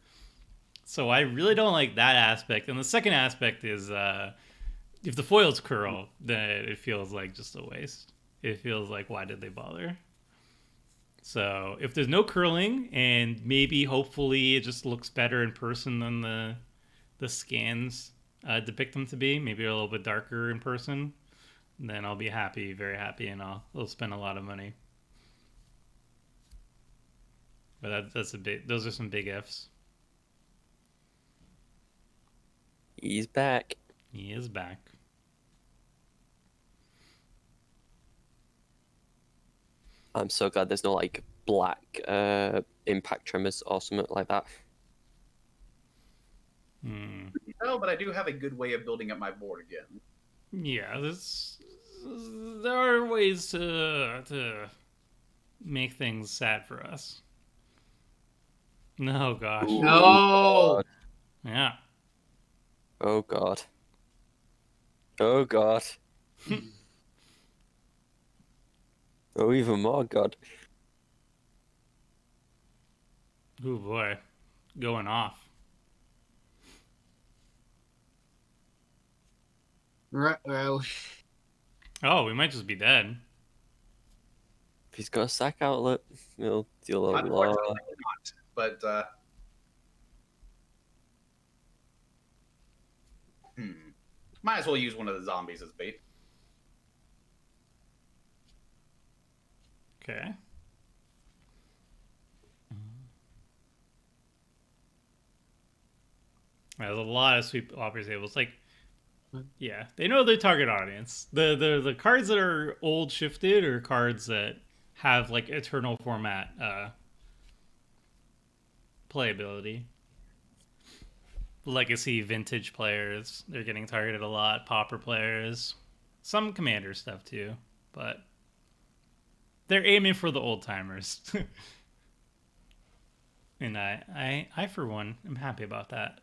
Speaker 2: So I really don't like that aspect. And the second aspect is if the foils curl, then it feels like just a waste. It feels like, why did they bother? So if there's no curling, and maybe hopefully it just looks better in person than the scans depict them to be, maybe a little bit darker in person, then I'll be happy, very happy, and I'll spend a lot of money. But that's a big. Those are some big ifs.
Speaker 1: He's back.
Speaker 2: He is back.
Speaker 1: I'm so glad there's no like black impact trimmers or something like that.
Speaker 3: No, but I do have a good way of building up my board again.
Speaker 2: Yeah, there are ways to make things sad for us. No, gosh.
Speaker 1: Ooh,
Speaker 4: No.
Speaker 1: God.
Speaker 2: Yeah.
Speaker 1: Oh god. Oh god. Oh, even more god.
Speaker 2: Oh boy, going off.
Speaker 4: Ruh-roh.
Speaker 2: Oh, we might just be dead.
Speaker 1: If he's got a sack outlet, he'll deal a lot.
Speaker 3: Unfortunately not. But might as well use one of the zombies as bait.
Speaker 2: Okay. There's a lot of sweep opera tables. Like, yeah, they know their target audience. The cards that are old shifted are cards that have like eternal format playability. Legacy vintage players, they're getting targeted a lot. Pauper players, some commander stuff too, but they're aiming for the old timers. And I for one am happy about that.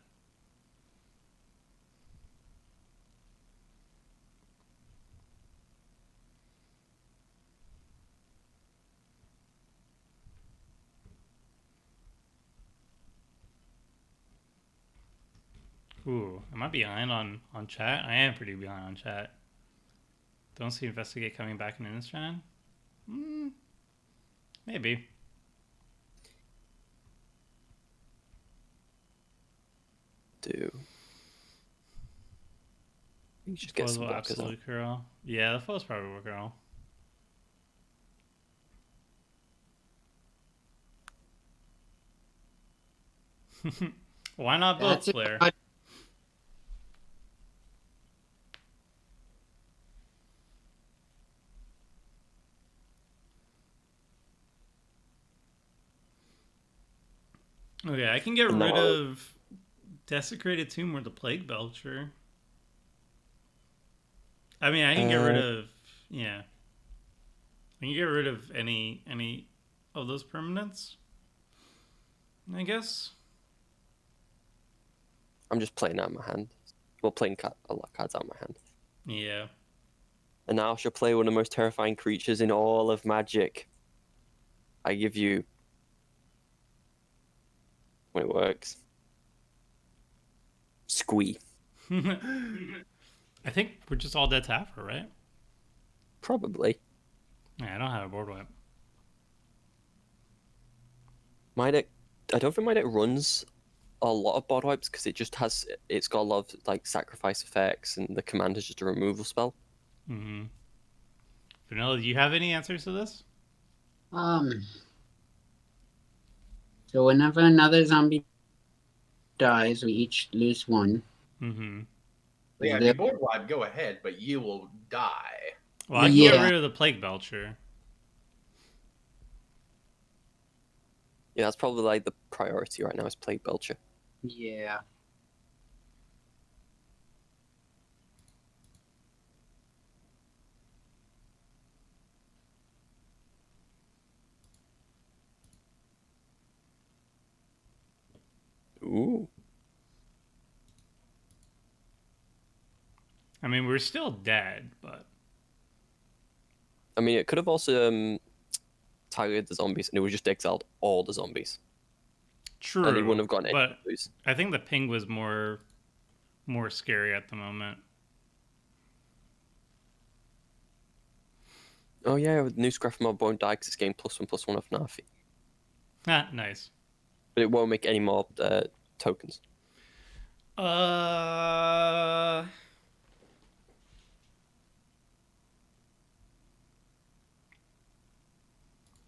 Speaker 2: Ooh, am I behind on chat? I am pretty behind on chat. Don't see Investigate coming back in Innistrad? Maybe.
Speaker 1: do? You just get
Speaker 2: Foes
Speaker 1: some
Speaker 2: will
Speaker 1: blockers out.
Speaker 2: absolutely curl. Yeah, the foes probably will curl. Why not both,
Speaker 4: That's a
Speaker 2: Flair?
Speaker 4: good-
Speaker 2: Okay, I can get
Speaker 1: No.
Speaker 2: rid of Desecrated Tomb or the Plague Belcher. I mean, I can get rid of yeah. I can get rid of any of those permanents. I guess.
Speaker 1: I'm just playing out of my hand. Well, playing a lot of cards out of my hand.
Speaker 2: Yeah.
Speaker 1: And now I shall play one of the most terrifying creatures in all of Magic. I give you... when it works. Squee.
Speaker 2: I think we're just all dead to Afro, right?
Speaker 1: Probably.
Speaker 2: Yeah, I don't have a board wipe.
Speaker 1: My deck... I don't think my deck runs a lot of board wipes because it just has... It's got a lot of like sacrifice effects and the command is just a removal spell.
Speaker 2: Mm-hmm. Vanilla, do you have any answers to this?
Speaker 4: So whenever another zombie dies, we each lose one.
Speaker 2: Mm-hmm.
Speaker 3: Yeah, if you board wipe, go ahead, but you will die.
Speaker 2: Well, I can get
Speaker 4: Yeah.
Speaker 2: rid of the Plague Belcher.
Speaker 1: Yeah, that's probably like the priority right now is Plague Belcher.
Speaker 4: Yeah.
Speaker 1: Ooh.
Speaker 2: I mean, we're still dead, but
Speaker 1: I mean, it could have also targeted the zombies and it would just exiled all the zombies.
Speaker 2: true.
Speaker 1: And he wouldn't have gotten any
Speaker 2: but
Speaker 1: boost.
Speaker 2: I think the ping was more scary at the moment.
Speaker 1: Oh yeah, with new Scrap Mob won't die because it's getting +1/+1 off Nafi.
Speaker 2: Ah, nice.
Speaker 1: But it won't make any more tokens.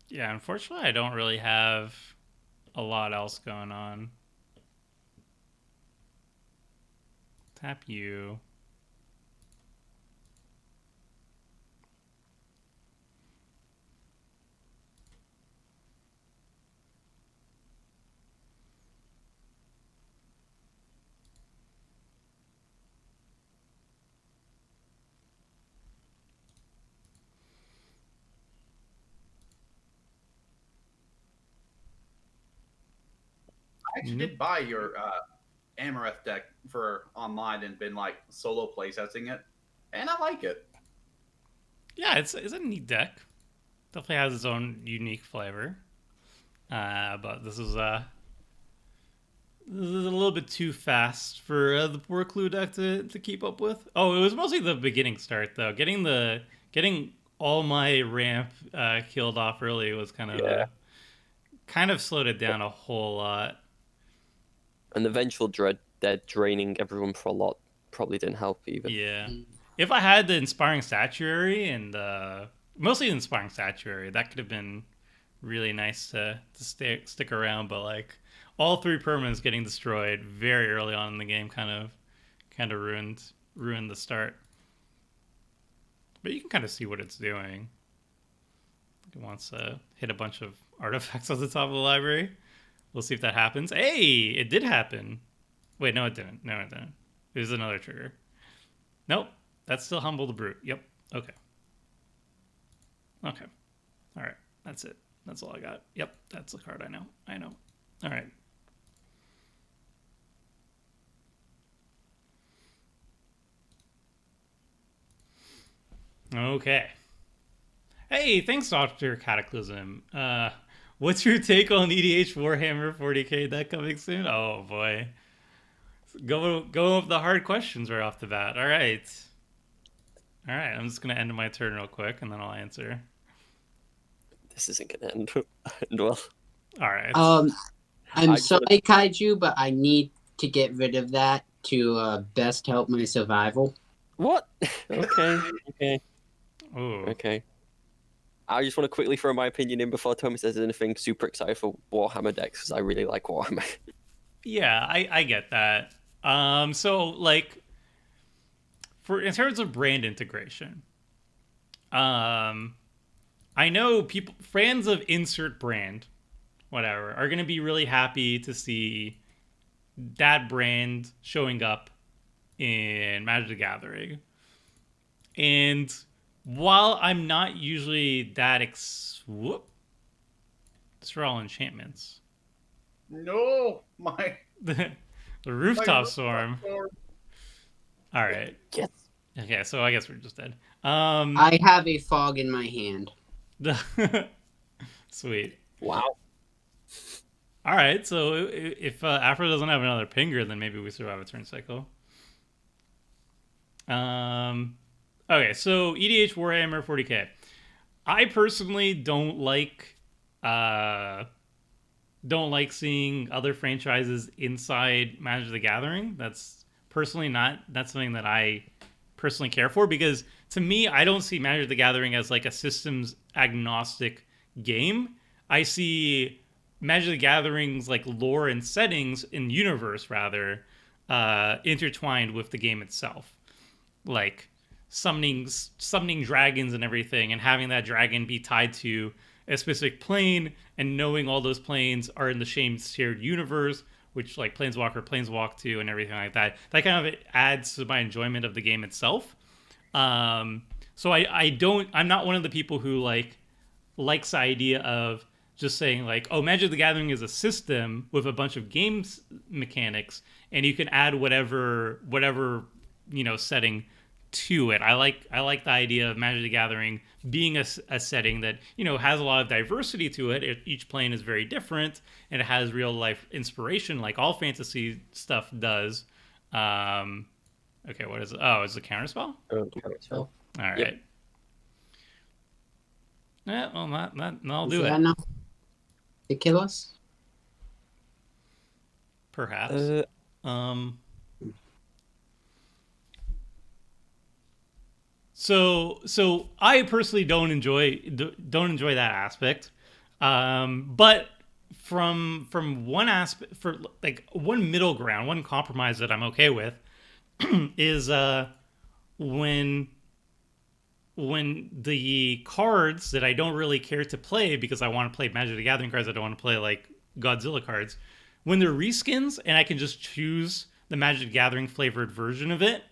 Speaker 2: Yeah, unfortunately, I don't really have a lot else going on. Tap you.
Speaker 3: I actually did buy your Amareth deck for online and been like solo playtesting it, and I like it.
Speaker 2: Yeah, it's a neat deck. Definitely has its own unique flavor. But this is a little bit too fast for the poor Clue deck to keep up with. Oh, it was mostly the beginning start though. Getting all my ramp killed off early was kind of slowed it down a whole lot.
Speaker 1: And the Vengeful Dread, they're draining everyone for a lot. Probably didn't help either.
Speaker 2: Yeah. If I had the Inspiring Statuary and mostly the Inspiring Statuary, that could have been really nice to stick around. But like all three permanents getting destroyed very early on in the game kind of ruined the start. But you can kind of see what it's doing. It wants to hit a bunch of artifacts on the top of the library. We'll see if that happens. Hey, it did happen. Wait, no, it didn't. No, it didn't. It was another trigger. Nope. That's still Humble the Brute. Yep. Okay. Okay. All right. That's it. That's all I got. Yep. That's the card I know. All right. Okay. Hey, thanks, Dr. Cataclysm. What's your take on EDH Warhammer 40k deck coming soon? Oh boy. Go with the hard questions right off the bat. All right, I'm just gonna end my turn real quick and then I'll answer.
Speaker 1: This isn't gonna end well.
Speaker 2: All right.
Speaker 4: I'm sorry, Kaiju, but I need to get rid of that to best help my survival.
Speaker 1: What? Okay.
Speaker 2: Ooh.
Speaker 1: Okay. I just want to quickly throw my opinion in before Tommy says anything. Super excited for Warhammer decks because I really like Warhammer.
Speaker 2: Yeah, I get that. So like for in terms of brand integration, I know people fans of insert brand, whatever, are gonna be really happy to see that brand showing up in Magic the Gathering. And while I'm not usually that whoop, these are all enchantments.
Speaker 3: No, my
Speaker 2: The
Speaker 3: my
Speaker 2: rooftop storm.
Speaker 3: storm.
Speaker 2: All right.
Speaker 1: Yes.
Speaker 2: Okay, so I guess we're just dead.
Speaker 4: I have a fog in my hand.
Speaker 2: Sweet.
Speaker 1: Wow.
Speaker 2: All right, so if Afro doesn't have another pinger, then maybe we survive a turn cycle. Okay, so EDH Warhammer 40k. I personally don't like seeing other franchises inside Magic the Gathering. That's personally not something that I personally care for, because to me, I don't see Magic the Gathering as like a systems agnostic game. I see Magic the Gathering's like lore and settings in universe rather intertwined with the game itself, like summoning dragons and everything, and having that dragon be tied to a specific plane, and knowing all those planes are in the same shared universe, which like Planeswalker planeswalk to and everything like that. That kind of adds to my enjoyment of the game itself. So I'm not one of the people who likes the idea of just saying like, oh, Magic the Gathering is a system with a bunch of games mechanics, and you can add whatever setting to it. I like the idea of Magic the Gathering being a setting that has a lot of diversity to it. Each plane is very different, and it has real life inspiration, like all fantasy stuff does. Okay, what is it? Oh, it's a counterspell.
Speaker 1: Counterspell.
Speaker 2: All right.
Speaker 1: Yep.
Speaker 2: Yeah, well, I'll
Speaker 4: Is
Speaker 2: do
Speaker 4: that
Speaker 2: it.
Speaker 4: enough to kill us?
Speaker 2: Perhaps. So I personally don't enjoy that aspect, but from one aspect, for like one middle ground, one compromise that I'm okay with is when the cards that I don't really care to play because I want to play Magic the Gathering cards, I don't want to play like Godzilla cards, when they're reskins and I can just choose the Magic the Gathering flavored version of it,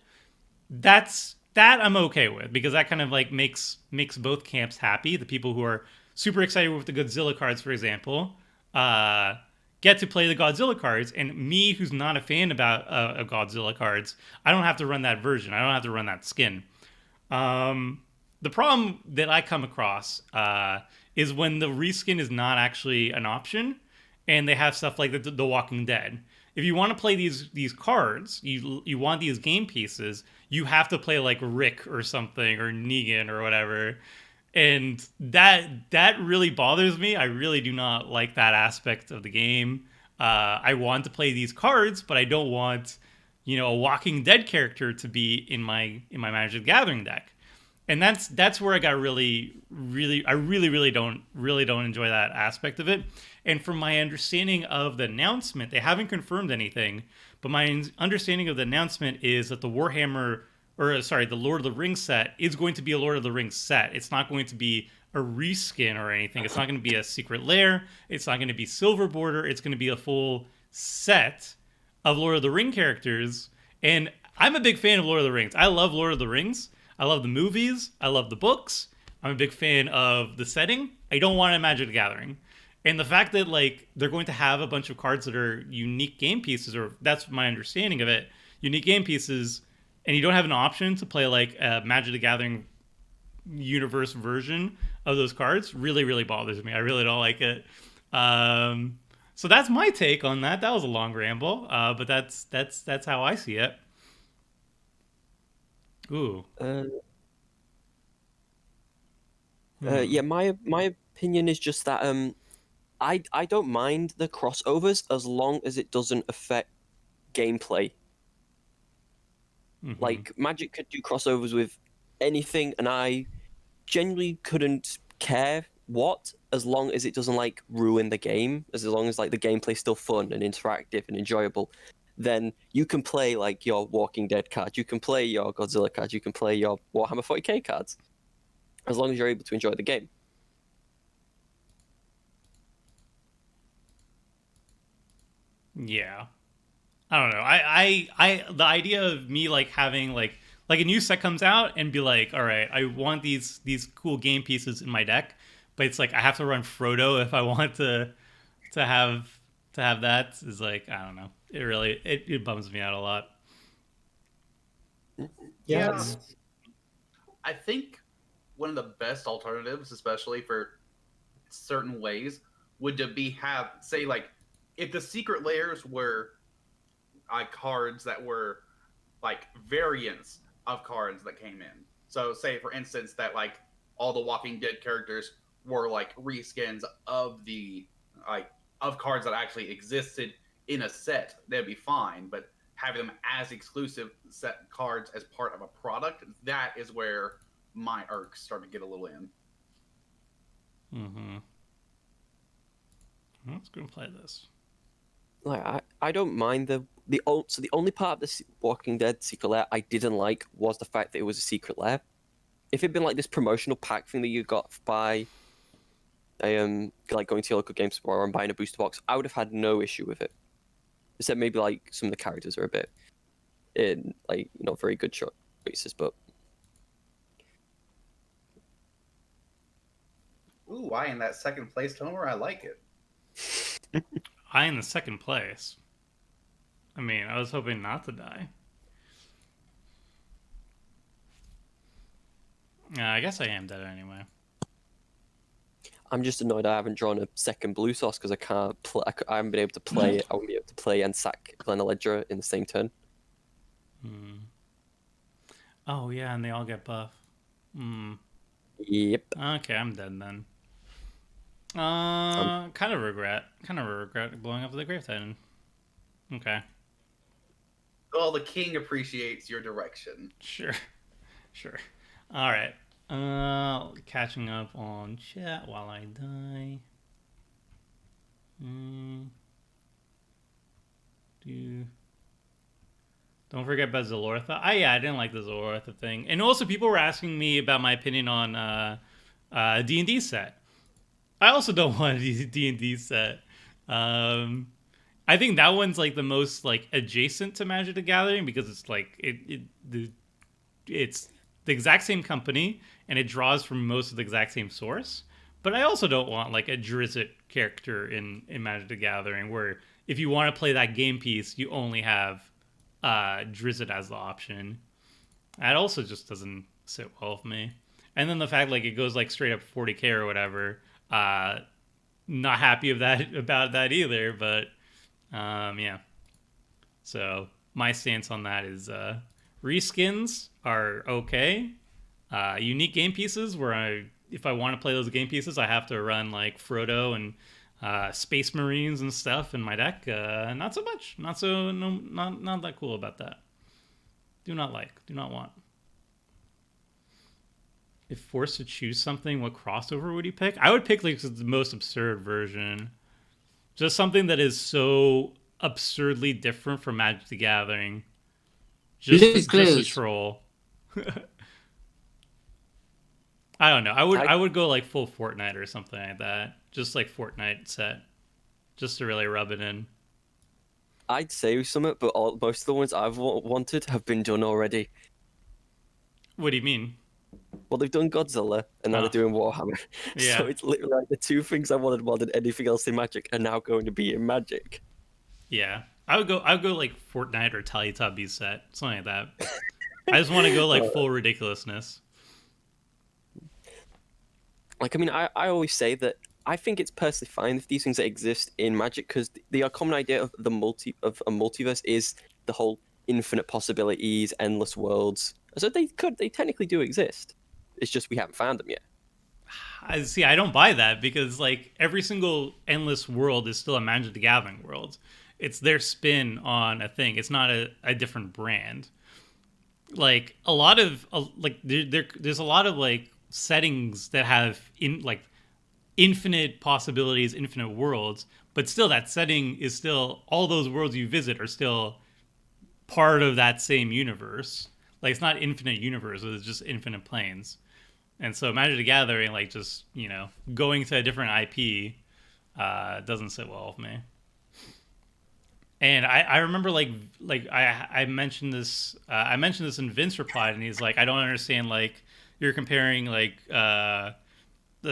Speaker 2: that I'm okay with, because that kind of like makes both camps happy. The people who are super excited with the Godzilla cards, for example, get to play the Godzilla cards, and me, who's not a fan about Godzilla cards, I don't have to run that version. I don't have to run that skin. The problem that I come across is when the reskin is not actually an option, and they have stuff like the Walking Dead. If you want to play these cards, you want these game pieces, you have to play like Rick or something, or Negan or whatever. And that really bothers me. I really do not like that aspect of the game. I want to play these cards, but I don't want, a Walking Dead character to be in my Magic the Gathering deck. And that's where I got really don't enjoy that aspect of it. And from my understanding of the announcement, they haven't confirmed anything, but my understanding of the announcement is that the the Lord of the Rings set is going to be a Lord of the Rings set. It's not going to be a reskin or anything. It's not going to be a secret lair. It's not going to be silver border. It's going to be a full set of Lord of the Ring characters. And I'm a big fan of Lord of the Rings. I love Lord of the Rings. I love the movies. I love the books. I'm a big fan of the setting. I don't want a Magic the Gathering. And the fact that like they're going to have a bunch of cards that are unique game pieces, or that's my understanding of it, unique game pieces, and you don't have an option to play like a Magic the Gathering universe version of those cards, really bothers me. I really don't like it. So that's my take on that. That was a long ramble, but that's how I see it. Ooh.
Speaker 1: Yeah, my opinion is just that I don't mind the crossovers as long as it doesn't affect gameplay.
Speaker 2: Mhm.
Speaker 1: Like, Magic could do crossovers with anything, and I genuinely couldn't care what, as long as it doesn't like ruin the game, as long as like the gameplay's still fun and interactive and enjoyable. Then you can play like your Walking Dead cards, you can play your Godzilla cards, you can play your Warhammer 40k cards, as long as you're able to enjoy the game.
Speaker 2: Yeah. I don't know. The idea of me like having like a new set comes out and be like, all right, I want these cool game pieces in my deck, but it's like I have to run Frodo if I want to have to have that is like I don't know. It bums me out a lot.
Speaker 3: Yeah, I think one of the best alternatives, especially for certain ways, would to be have say like if the secret layers were cards that were like variants of cards that came in. So say for instance that like all the Walking Dead characters were like reskins of the like of cards that actually existed in a set, that'd be fine. But having them as exclusive set cards as part of a product, that is where my irks start to get a little in.
Speaker 2: Mm-hmm. Let's go play this.
Speaker 1: Like I don't mind so the only part of the Walking Dead secret lair I didn't like was the fact that it was a secret lair. If it'd been like this promotional pack thing that you got by like going to your local game store and buying a booster box, I would have had no issue with it. Except maybe like some of the characters are a bit in like not very good choices, but
Speaker 3: Ooh, I in that second place, Tomer. I like it.
Speaker 2: I in the second place. I mean, I was hoping not to die. I guess I am dead anyway.
Speaker 1: I'm just annoyed I haven't drawn a second blue source because I can't I haven't been able to play it. I won't be able to play and sack Glenna Ledger in the same turn.
Speaker 2: Oh yeah, and they all get buff.
Speaker 1: Yep.
Speaker 2: Okay, I'm dead then. Kind of regret blowing up the Grave Titan. Okay.
Speaker 3: Well, the king appreciates your direction.
Speaker 2: Sure. All right. Catching up on chat while I die. Don't forget about Zalortha. I didn't like the Zalortha thing. And also, people were asking me about my opinion on D&D set. I also don't want a D&D set. I think that one's like the most like adjacent to Magic the Gathering because it's like it's the exact same company and it draws from most of the exact same source. But I also don't want like a Drizzt character in Magic the Gathering where if you want to play that game piece, you only have Drizzt as the option. That also just doesn't sit well with me. And then the fact like it goes like straight up 40k or whatever. Not happy about that either, but yeah. So my stance on that is reskins are okay. Unique game pieces where if I want to play those game pieces, I have to run like Frodo and Space Marines and stuff in my deck. Not so much. Not that cool about that. Do not want. If forced to choose something, what crossover would you pick? I would pick like the most absurd version. Just something that is so absurdly different from Magic the Gathering. Just a troll. I don't know. I would go like full Fortnite or something like that. Just like Fortnite set. Just to really rub it in.
Speaker 1: I'd say something, but most of the ones I've wanted have been done already.
Speaker 2: What do you mean?
Speaker 1: Well, they've done Godzilla, and now they're doing Warhammer.
Speaker 2: Yeah.
Speaker 1: So it's literally like the two things I wanted more than anything else in Magic are now going to be in Magic.
Speaker 2: Yeah. I would go like Fortnite or Teletubbies set. Something like that. I just want to go like full ridiculousness.
Speaker 1: Like, I mean, I always say that I think it's personally fine if these things that exist in Magic, because the common idea of a multiverse is the whole infinite possibilities, endless worlds. So they technically do exist. It's just we haven't found them yet.
Speaker 2: I don't buy that because like every single endless world is still a Magic the Gathering world. it's their spin on a thing. It's not a different brand. Like a lot of there's a lot of like settings that have infinite possibilities, infinite worlds, but still that setting is still all those worlds you visit are still part of that same universe. Like it's not infinite universe, it's just infinite planes. And so Magic the Gathering, like just, going to a different IP doesn't sit well with me. And I remember I mentioned this in Vince replied, and he's like, I don't understand, like you're comparing the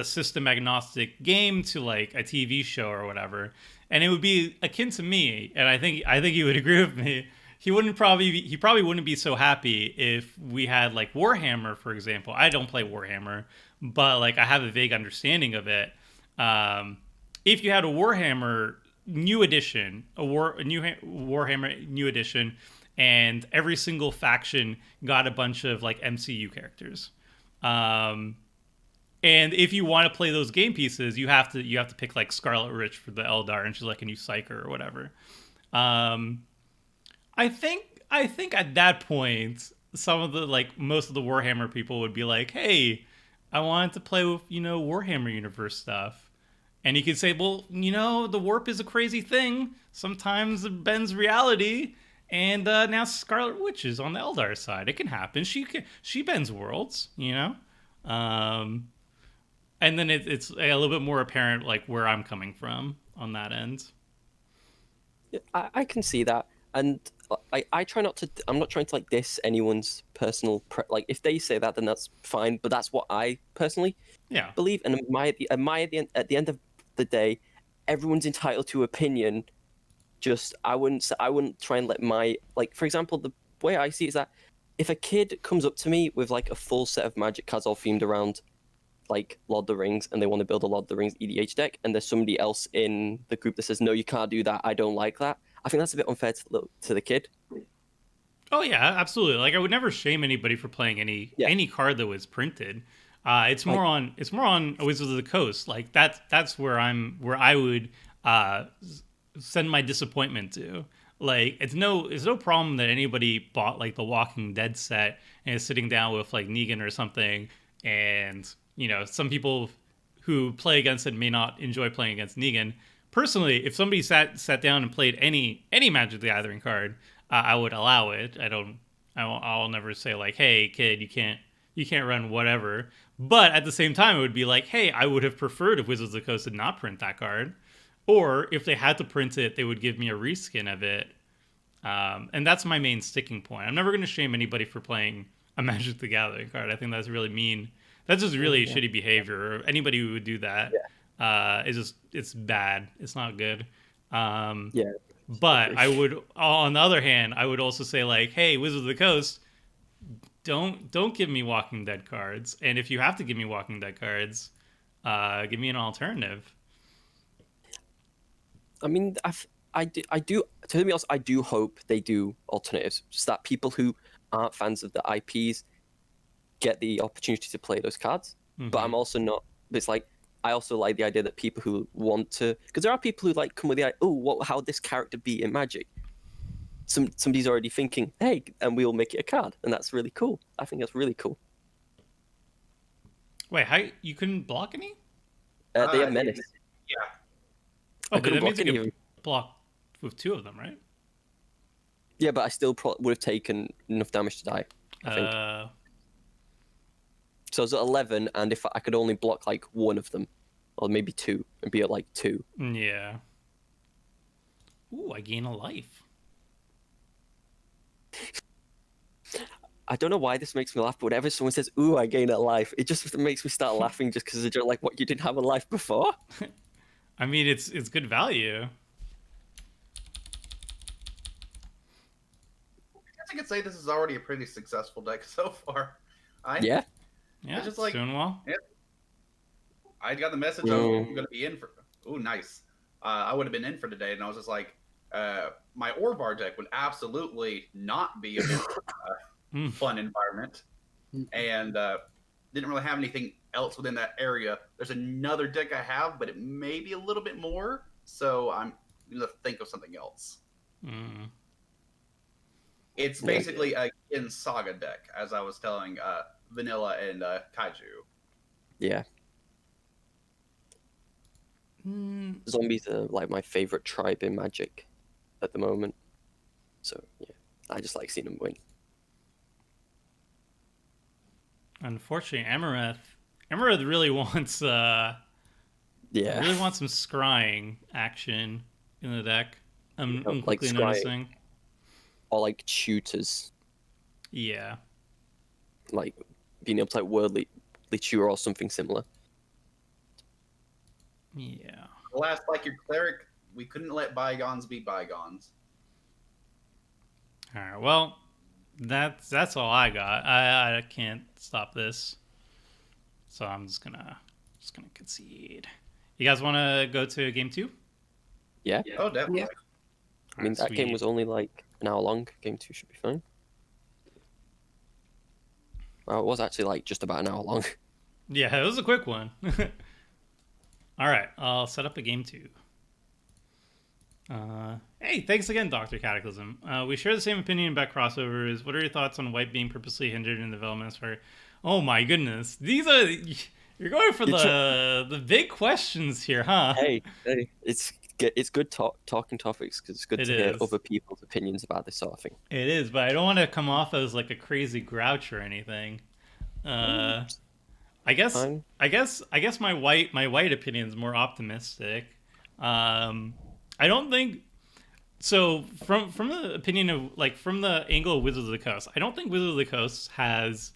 Speaker 2: system agnostic game to like a TV show or whatever, and it would be akin to me. And I think he would agree with me. He probably wouldn't be so happy if we had like Warhammer, for example. I don't play Warhammer, but like I have a vague understanding of it. If you had a Warhammer new edition, a new Warhammer new edition, and every single faction got a bunch of like MCU characters. And if you want to play those game pieces, you have to pick like Scarlet Witch for the Eldar, and she's like a new Psyker or whatever. I think at that point, some of the most of the Warhammer people would be like, "Hey, I wanted to play with Warhammer Universe stuff," and you could say, "Well, the warp is a crazy thing. Sometimes it bends reality." And now Scarlet Witch is on the Eldar side. It can happen. She bends worlds, and then it's a little bit more apparent like where I'm coming from on that end.
Speaker 1: I can see that, and I try not to. I'm not trying to like diss anyone's personal like if they say that, then that's fine. But that's what I personally believe, and at the end of the day, everyone's entitled to opinion. Just I wouldn't try and let my for example, the way I see it is that if a kid comes up to me with like a full set of Magic cards all themed around like Lord of the Rings, and they want to build a Lord of the Rings EDH deck, and there's somebody else in the group that says, no, you can't do that, I don't like that, I think that's a bit unfair to the kid.
Speaker 2: Oh yeah, absolutely. Like I would never shame anybody for playing any card that was printed. It's more on Wizards of the Coast. Like that's where I would send my disappointment to. Like it's no problem that anybody bought like the Walking Dead set and is sitting down with like Negan or something, and some people who play against it may not enjoy playing against Negan. Personally, if somebody sat down and played any Magic the Gathering card, I would allow it. I'll never say like, hey kid, you can't run whatever. But at the same time, it would be like, hey, I would have preferred if Wizards of the Coast did not print that card, or if they had to print it, they would give me a reskin of it. And that's my main sticking point. I'm never going to shame anybody for playing a Magic the Gathering card. I think that's really mean. That's just really shitty behavior. Anybody who would do that it's bad. It's not good. But I would, on the other hand, I would also say like, hey, Wizards of the Coast, don't give me Walking Dead cards. And if you have to give me Walking Dead cards, give me an alternative.
Speaker 1: I mean, I do. To be honest, I do hope they do alternatives, just that people who aren't fans of the IPs get the opportunity to play those cards. Mm-hmm. But I'm also not. It's like I also like the idea that people who want to, because there are people who like come with the idea, how would this character be in Magic? Somebody's already thinking, hey, and we'll make it a card, and that's really cool. I think that's really cool.
Speaker 2: Wait, how you couldn't block any?
Speaker 1: They have menace.
Speaker 3: Yeah.
Speaker 2: Okay, that means you can block with two of them, right?
Speaker 1: Yeah, but I still would have taken enough damage to die, I think. So I was at 11, and if I could only block like one of them, or maybe two, and be at like 2.
Speaker 2: Yeah. Ooh, I gain a life.
Speaker 1: I don't know why this makes me laugh, but whenever someone says, ooh, I gain a life, it just makes me start laughing just because they're like, what, you didn't have a life before?
Speaker 2: I mean, it's good value.
Speaker 3: I guess I could say this is already a pretty successful deck so far.
Speaker 1: Yeah.
Speaker 2: Yeah,
Speaker 3: it's just like
Speaker 2: doing well.
Speaker 3: Yeah, I got the message I'm going to be in for. Ooh, nice. I would have been in for today, and I was just like, my Orvar deck would absolutely not be a fun environment, and didn't really have anything else within that area. There's another deck I have, but it may be a little bit more. So I'm You have to think of something else.
Speaker 2: Mm.
Speaker 3: It's basically a in Saga deck, as I was telling Vanilla and Kaiju.
Speaker 1: Yeah,
Speaker 2: Mm.
Speaker 1: zombies are like my favorite tribe in Magic at the moment. So yeah, I just like seeing them win.
Speaker 2: Unfortunately, Amareth really wants
Speaker 1: Yeah,
Speaker 2: really wants some scrying action in the deck. I'm
Speaker 1: like
Speaker 2: quickly
Speaker 1: Scry
Speaker 2: noticing.
Speaker 1: or like shooters,
Speaker 2: Yeah.
Speaker 1: like being able to like worldly chew or something similar.
Speaker 2: Yeah.
Speaker 3: Alas, like your cleric, we couldn't let bygones be bygones.
Speaker 2: All right. Well, that's all I got. I can't stop this, so I'm just gonna concede. You guys want to go to game 2?
Speaker 1: Yeah,
Speaker 3: Oh, definitely.
Speaker 4: Yeah.
Speaker 1: I mean that game was only like an hour long. Game 2 should be fine. Well, it was actually like just about an hour long.
Speaker 2: Yeah, it was a quick one. All right, I'll set up a game 2. Hey, thanks again, Dr. Cataclysm. We share the same opinion about crossovers. What are your thoughts on white being purposely hindered in development? Oh my goodness, these are you're going for the big questions here, huh?
Speaker 1: Hey, it's good talking topics because it's good
Speaker 2: It
Speaker 1: to hear
Speaker 2: is.
Speaker 1: other people's opinions about this sort of thing.
Speaker 2: It is, but I don't want to come off as like a crazy grouch or anything. I guess
Speaker 1: Fine.
Speaker 2: I guess my white opinion is more optimistic. I don't think so. From the opinion of like from the angle of Wizards of the Coast, I don't think Wizards of the Coast has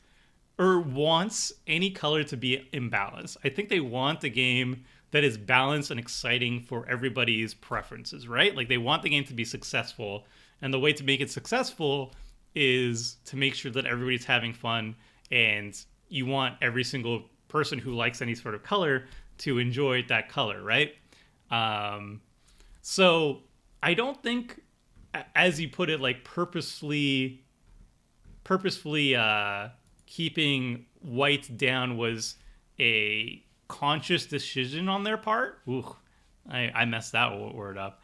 Speaker 2: or wants any color to be imbalanced. I think they want a game that is balanced and exciting for everybody's preferences, right? Like they want the game to be successful, and the way to make it successful is to make sure that everybody's having fun, and you want every single person who likes any sort of color to enjoy that color, right? So I don't think, as you put it, like purposefully keeping white down was a conscious decision on their part. Ooh, I messed that word up.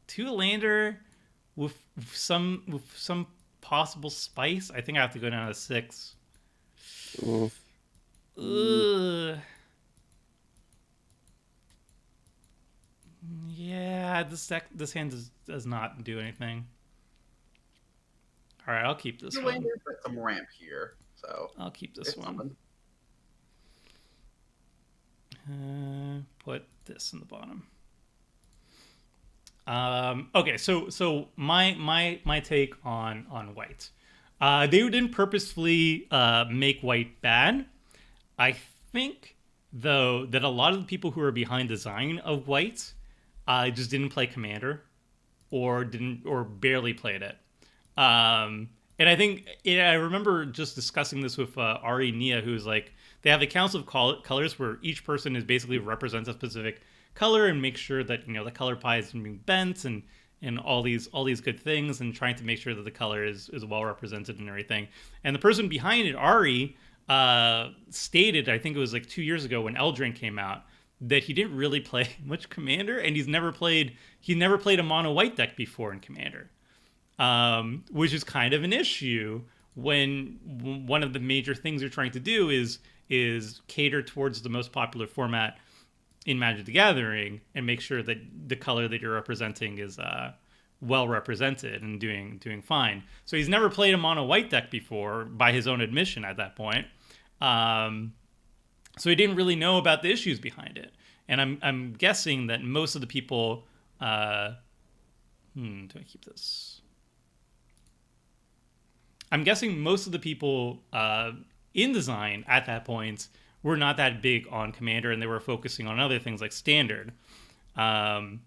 Speaker 2: Two lander with some possible spice. I think I have to go down to 6.
Speaker 1: Mm.
Speaker 2: Ugh. Yeah, this hand does not do anything. All right, I'll keep this one.
Speaker 3: Put some ramp here, so
Speaker 2: I'll keep this
Speaker 3: it's
Speaker 2: one.
Speaker 3: something.
Speaker 2: Put this in the bottom. Okay, so my take on white. They didn't purposefully make white bad. I think though that a lot of the people who are behind design of white just didn't play Commander or barely played it. And I think I remember just discussing this with Ari Nia, who's like, they have the council of colors where each person is basically represents a specific color and make sure that the color pie is being bent and all these good things, and trying to make sure that the color is well represented and everything. And the person behind it, Ari, stated, I think it was like 2 years ago when Eldraine came out, that he didn't really play much Commander, and he never played a mono white deck before in Commander. Which is kind of an issue when one of the major things you're trying to do is cater towards the most popular format in Magic the Gathering and make sure that the color that you're representing is well represented and doing fine. So he's never played a mono white deck before, by his own admission at that point. So he didn't really know about the issues behind it. And I'm guessing that most of the people do I keep this? I'm guessing most of the people in design at that point were not that big on Commander, and they were focusing on other things like Standard. And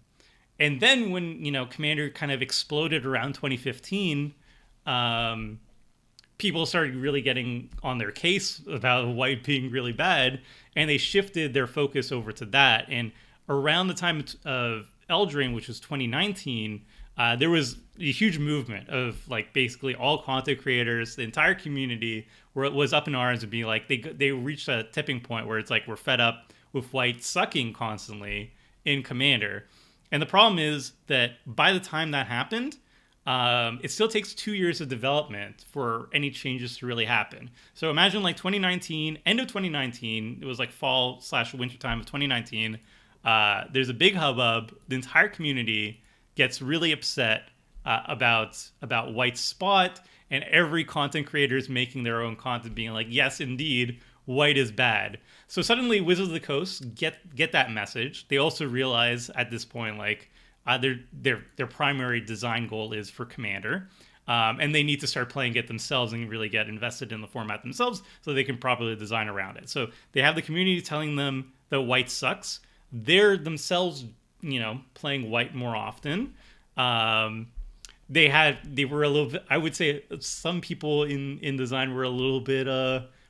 Speaker 2: then when Commander kind of exploded around 2015, people started really getting on their case about white being really bad, and they shifted their focus over to that. And around the time of Eldraine, which was 2019, there was a huge movement of like basically all content creators, the entire community, where it was up in arms and being like they reached a tipping point where it's like we're fed up with white sucking constantly in Commander. And the problem is that by the time that happened, it still takes 2 years of development for any changes to really happen. So imagine like 2019, end of 2019, it was like fall/winter time of 2019. There's a big hubbub. The entire community gets really upset about White's spot, and every content creator is making their own content, being like, yes, indeed, White is bad. So suddenly, Wizards of the Coast get that message. They also realize at this point, like, their primary design goal is for Commander, and they need to start playing it themselves and really get invested in the format themselves so they can properly design around it. So they have the community telling them that White sucks. They're themselves, playing White more often. They were a little bit, I would say some people in design were a little bit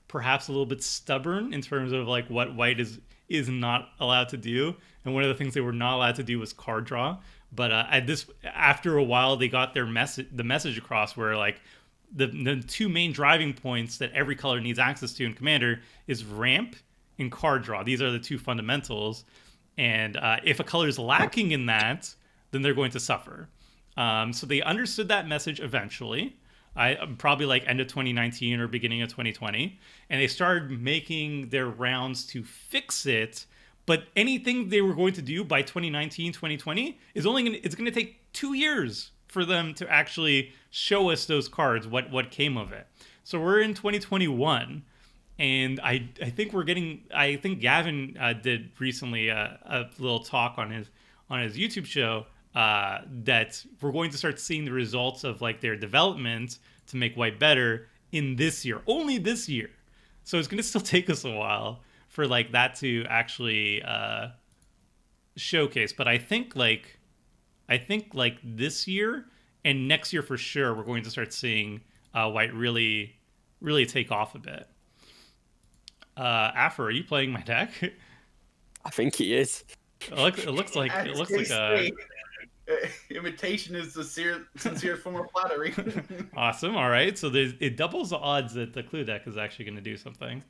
Speaker 2: perhaps a little bit stubborn in terms of like what White is not allowed to do. And one of the things they were not allowed to do was card draw. But after a while, they got the message across where like the two main driving points that every color needs access to in Commander is ramp and card draw. These are the two fundamentals. And if a color is lacking in that, then they're going to suffer. So they understood that message eventually. Probably like end of 2019 or beginning of 2020, and they started making their rounds to fix it. But anything they were going to do by 2019, 2020 is it's going to take 2 years for them to actually show us those cards, what came of it. So we're in 2021, and I think I think Gavin did recently a little talk on his YouTube show. That we're going to start seeing the results of like their development to make White better in this year, only this year. So it's going to still take us a while for like that to actually showcase. But I think like this year and next year for sure, we're going to start seeing White really, really take off a bit. Afro, are you playing my deck?
Speaker 1: I think he is.
Speaker 2: It looks like a.
Speaker 3: Imitation is the sincere form of flattery.
Speaker 2: Awesome. All right. So it doubles the odds that the clue deck is actually going to do something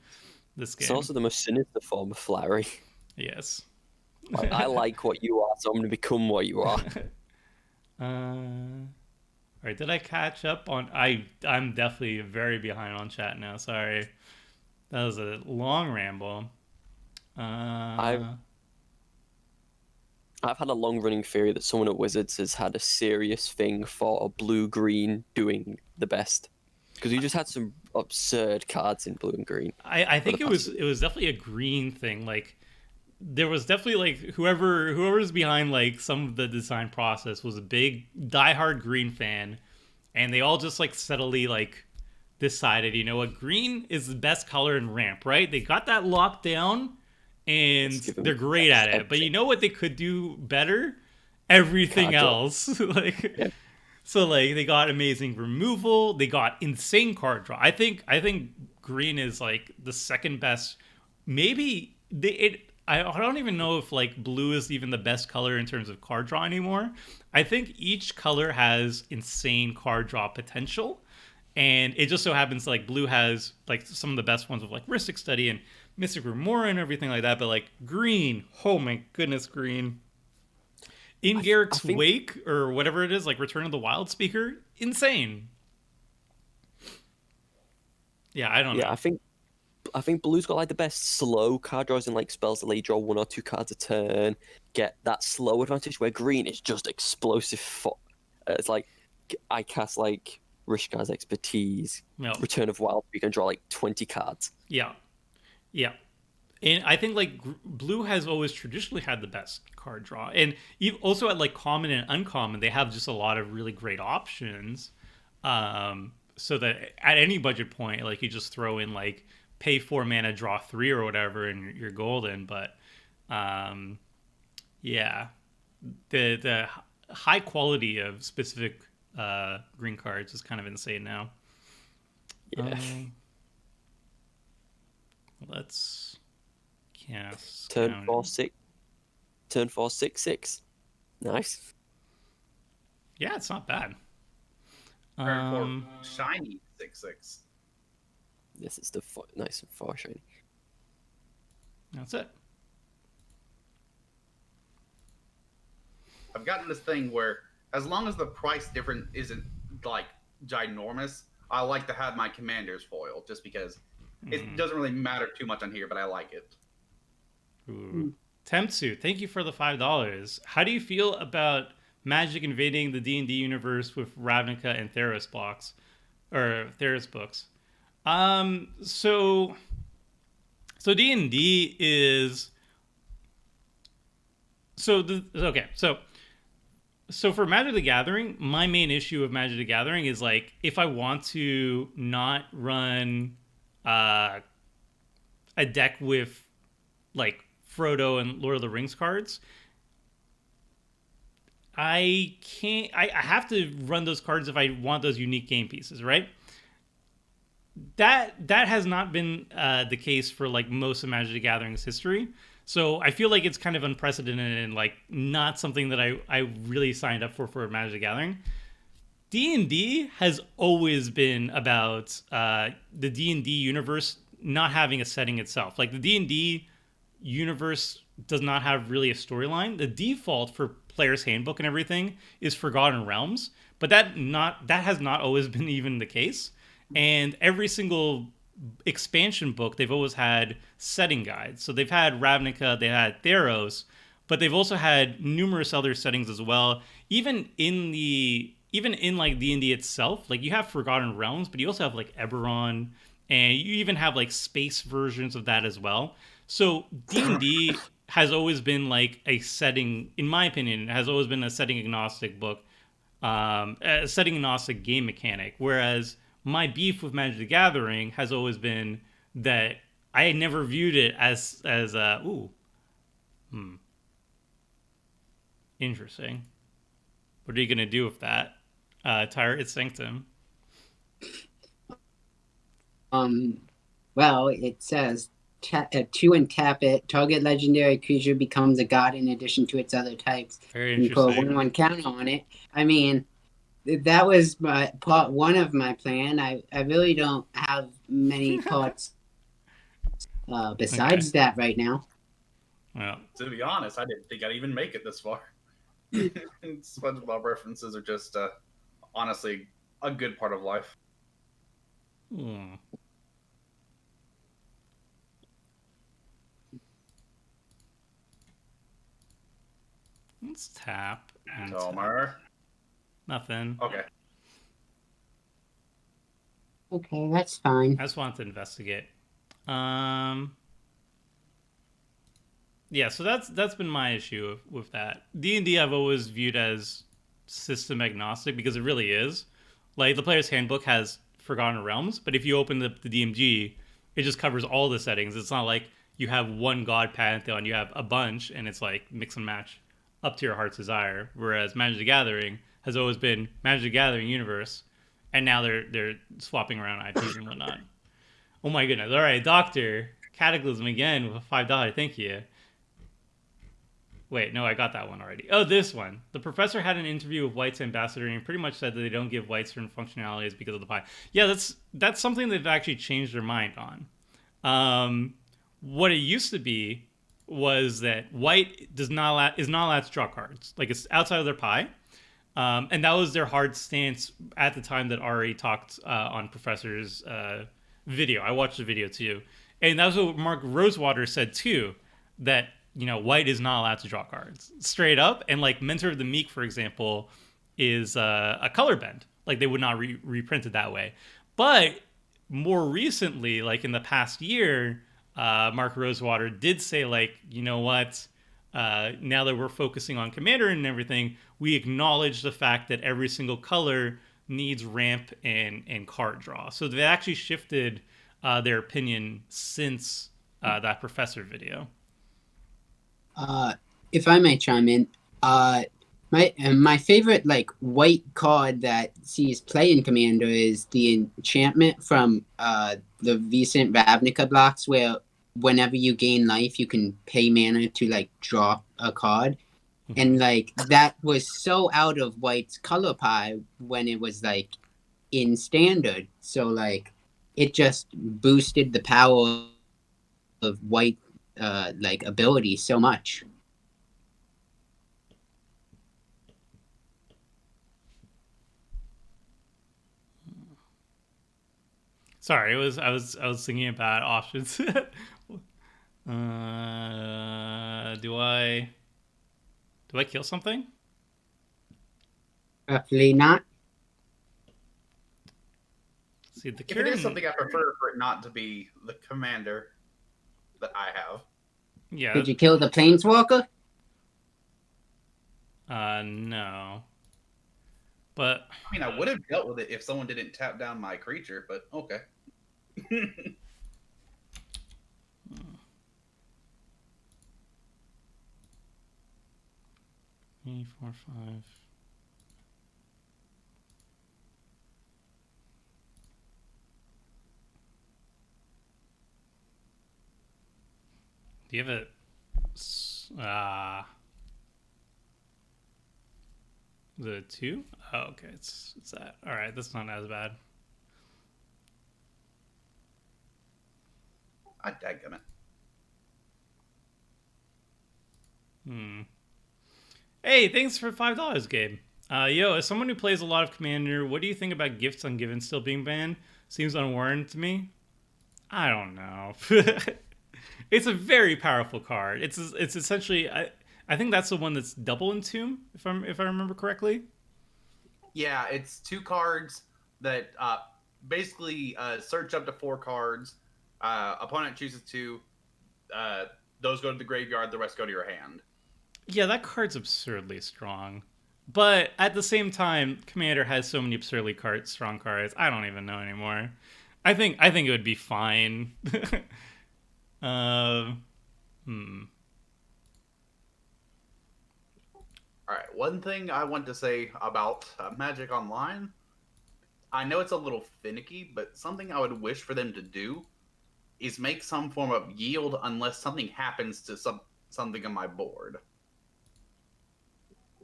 Speaker 2: this game.
Speaker 1: It's also the most sinister form of flattery.
Speaker 2: Yes.
Speaker 1: Like, I like what you are, so I'm going to become what you are.
Speaker 2: All right. Did I catch up on? I'm definitely very behind on chat now. Sorry. That was a long ramble.
Speaker 1: I've had a long-running theory that someone at Wizards has had a serious thing for blue-green doing the best. Because you just had some absurd cards in blue and green.
Speaker 2: I think it was definitely a green thing. Like there was definitely like whoever's behind like some of the design process was a big diehard green fan, and they all just like steadily like decided, you know what, green is the best color in ramp, right? They got that locked down. And they're great at it. But you know what they could do better? Everything else. So like they got amazing removal, they got insane card draw. I think green is like the second best. Maybe I don't even know if like blue is even the best color in terms of card draw anymore. I think each color has insane card draw potential. And it just so happens like blue has like some of the best ones of like Ristic Study and Mystic Remora and everything like that, but like green, oh my goodness, green. In Garrick's Wake or whatever it is, like Return of the Wild Speaker, insane. Yeah, I don't know.
Speaker 1: Yeah, I think blue's got like the best slow card draws in like spells that let you draw 1 or 2 cards a turn, get that slow advantage. Where green is just explosive. It's like I cast like Rishkar's Expertise, Return of Wild, you can draw like 20 cards.
Speaker 2: Yeah. And I think like blue has always traditionally had the best card draw, and also at like common and uncommon, they have just a lot of really great options. So that at any budget point, like you just throw in like pay 4 mana, draw 3 or whatever, and you're golden. But yeah, the high quality of specific green cards is kind of insane now.
Speaker 1: Yeah.
Speaker 2: Let's cast
Speaker 1: turn 4/6. Turn 4/6/6. Nice.
Speaker 2: Yeah, it's not bad.
Speaker 3: Turn 4 shiny 6/6.
Speaker 1: Yes, it's the nice and 4 shiny.
Speaker 2: That's it.
Speaker 3: I've gotten this thing where as long as the price difference isn't like ginormous, I like to have my commanders foiled just because it doesn't really matter too much on here, but I like it.
Speaker 2: Ooh. Tempsu, thank you for the $5. How do you feel about Magic invading the D&D universe with Ravnica and Theros blocks or Theros books? So D&D is so for Magic the Gathering, my main issue of Magic the Gathering is like if I want to not run a deck with like Frodo and Lord of the Rings cards, I can't. I have to run those cards if I want those unique game pieces, right? That has not been the case for like most of Magic the Gathering's history. So I feel like it's kind of unprecedented and like not something that I really signed up for Magic the Gathering. D&D has always been about the D&D universe not having a setting itself. Like the D&D universe does not have really a storyline. The default for Player's Handbook and everything is Forgotten Realms, but that has not always been even the case. And every single expansion book, they've always had setting guides. So they've had Ravnica, they had Theros, but they've also had numerous other settings as well. Even in like D&D itself, like you have Forgotten Realms, but you also have like Eberron, and you even have like space versions of that as well. So D&D has always been like a setting, in my opinion, has always been a setting agnostic book, a setting agnostic game mechanic. Whereas my beef with Magic the Gathering has always been that I never viewed it as interesting. What are you gonna do with that? Tire its sanctum.
Speaker 4: Well, it says 2 and tap it. Target legendary creature becomes a god in addition to its other types.
Speaker 2: Very
Speaker 4: And you put a
Speaker 2: interesting.
Speaker 4: 1/1 counter on it. I mean, that was part one of my plan. I really don't have many parts besides that right now.
Speaker 2: Well,
Speaker 3: To be honest, I didn't think I'd even make it this far. SpongeBob references are just honestly a good part of life.
Speaker 2: let's tap. And
Speaker 3: Tomer.
Speaker 2: Nothing.
Speaker 3: Okay.
Speaker 4: Okay, that's fine.
Speaker 2: I just wanted to investigate. Yeah, so that's been my issue with that. D&D I've always viewed as system agnostic because it really is. Like the Player's Handbook has Forgotten Realms, but if you open the DMG, it just covers all the settings. It's not like you have one god pantheon, you have a bunch, and it's like mix and match up to your heart's desire. Whereas Magic the Gathering has always been Magic the Gathering universe, and now they're swapping around IPs and whatnot. Oh my goodness! All right, Doctor Cataclysm again with a $5. Thank you. Wait, no, I got that one already. Oh, this one. The professor had an interview with White's ambassador and pretty much said that they don't give White certain functionalities because of the pie. Yeah, that's something they've actually changed their mind on. What it used to be was that White is not allowed to draw cards. Like it's outside of their pie. And that was their hard stance at the time that Ari talked on Professor's video. I watched the video too. And that was what Mark Rosewater said too, that White is not allowed to draw cards straight up. And like Mentor of the Meek, for example, is a color bend. Like they would not reprint it that way. But more recently, like in the past year, Mark Rosewater did say like, you know what? Now that we're focusing on Commander and everything, we acknowledge the fact that every single color needs ramp and card draw. So they actually shifted their opinion since that Professor video.
Speaker 4: If I may chime in, my favorite like white card that sees play in Commander is the enchantment from the recent Ravnica blocks, where whenever you gain life, you can pay mana to like draw a card, and like that was so out of White's color pie when it was like in Standard. So like it just boosted the power of White like ability so much.
Speaker 2: Sorry, I was thinking about options. Do I kill something?
Speaker 4: Roughly not.
Speaker 2: See the
Speaker 3: If it is
Speaker 2: Kieran.
Speaker 3: something, I prefer for it not to be the commander that I have.
Speaker 2: Yeah.
Speaker 4: Did you kill the planeswalker?
Speaker 2: No. But
Speaker 3: I mean, I would have dealt with it if someone didn't tap down my creature, but okay.
Speaker 2: 3, 4, 5. Do you have a? The 2? Oh, okay. It's that. All right, that's not as bad.
Speaker 3: I daggum it.
Speaker 2: Hey, thanks for $5, Gabe. Yo, as someone who plays a lot of Commander, what do you think about gifts on Given still being banned? Seems unwarranted to me. I don't know. It's a very powerful card. It's essentially I think that's the one that's double Entomb, if I remember correctly.
Speaker 3: Yeah, it's 2 cards that basically search up to 4 cards. Opponent chooses 2. Those go to the graveyard. The rest go to your hand.
Speaker 2: Yeah, that card's absurdly strong. But at the same time, Commander has so many absurdly strong cards. I don't even know anymore. I think it would be fine.
Speaker 3: All right. One thing I want to say about Magic Online, I know it's a little finicky, but something I would wish for them to do is make some form of yield unless something happens to something on my board.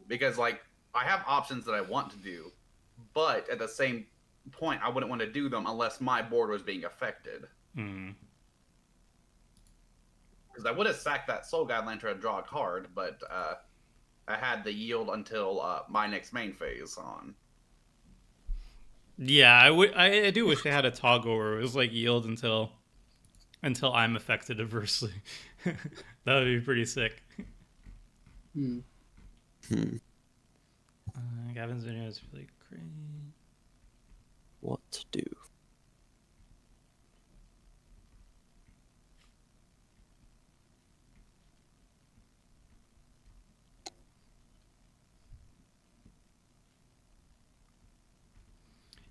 Speaker 3: Because like I have options that I want to do, but at the same point I wouldn't want to do them unless my board was being affected. Because I would have sacked that Soul Guide Lantern to draw a card, but I had the yield until my next main phase on.
Speaker 2: Yeah, I do wish they had a toggle where it was like yield until I'm affected adversely. That would be pretty sick. Gavin's video is really great.
Speaker 1: What to do?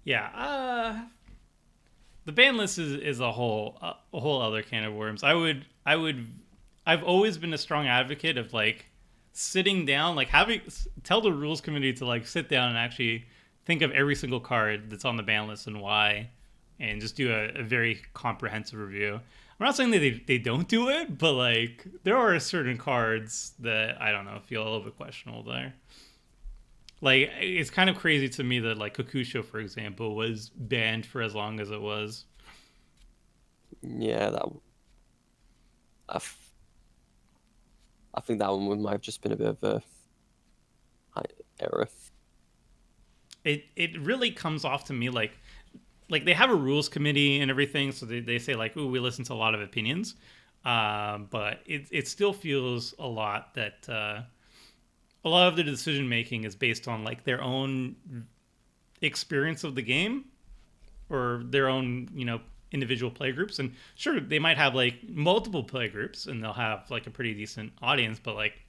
Speaker 2: Yeah, the ban list is a whole other can of worms. I've always been a strong advocate of like sitting down, like tell the rules committee to like sit down and actually think of every single card that's on the ban list and why, and just do a very comprehensive review. I'm not saying that they don't do it, but like there are certain cards that I don't know feel a little bit questionable there. Like, it's kind of crazy to me that, like, Kokusho, for example, was banned for as long as it was.
Speaker 1: Yeah, I think that one might have just been a bit of a error.
Speaker 2: It really comes off to me like they have a rules committee and everything, so they say, like, ooh, we listen to a lot of opinions. But it still feels a lot that... a lot of their decision making is based on like their own experience of the game or their own, individual play groups. And sure, they might have like multiple play groups and they'll have like a pretty decent audience, but like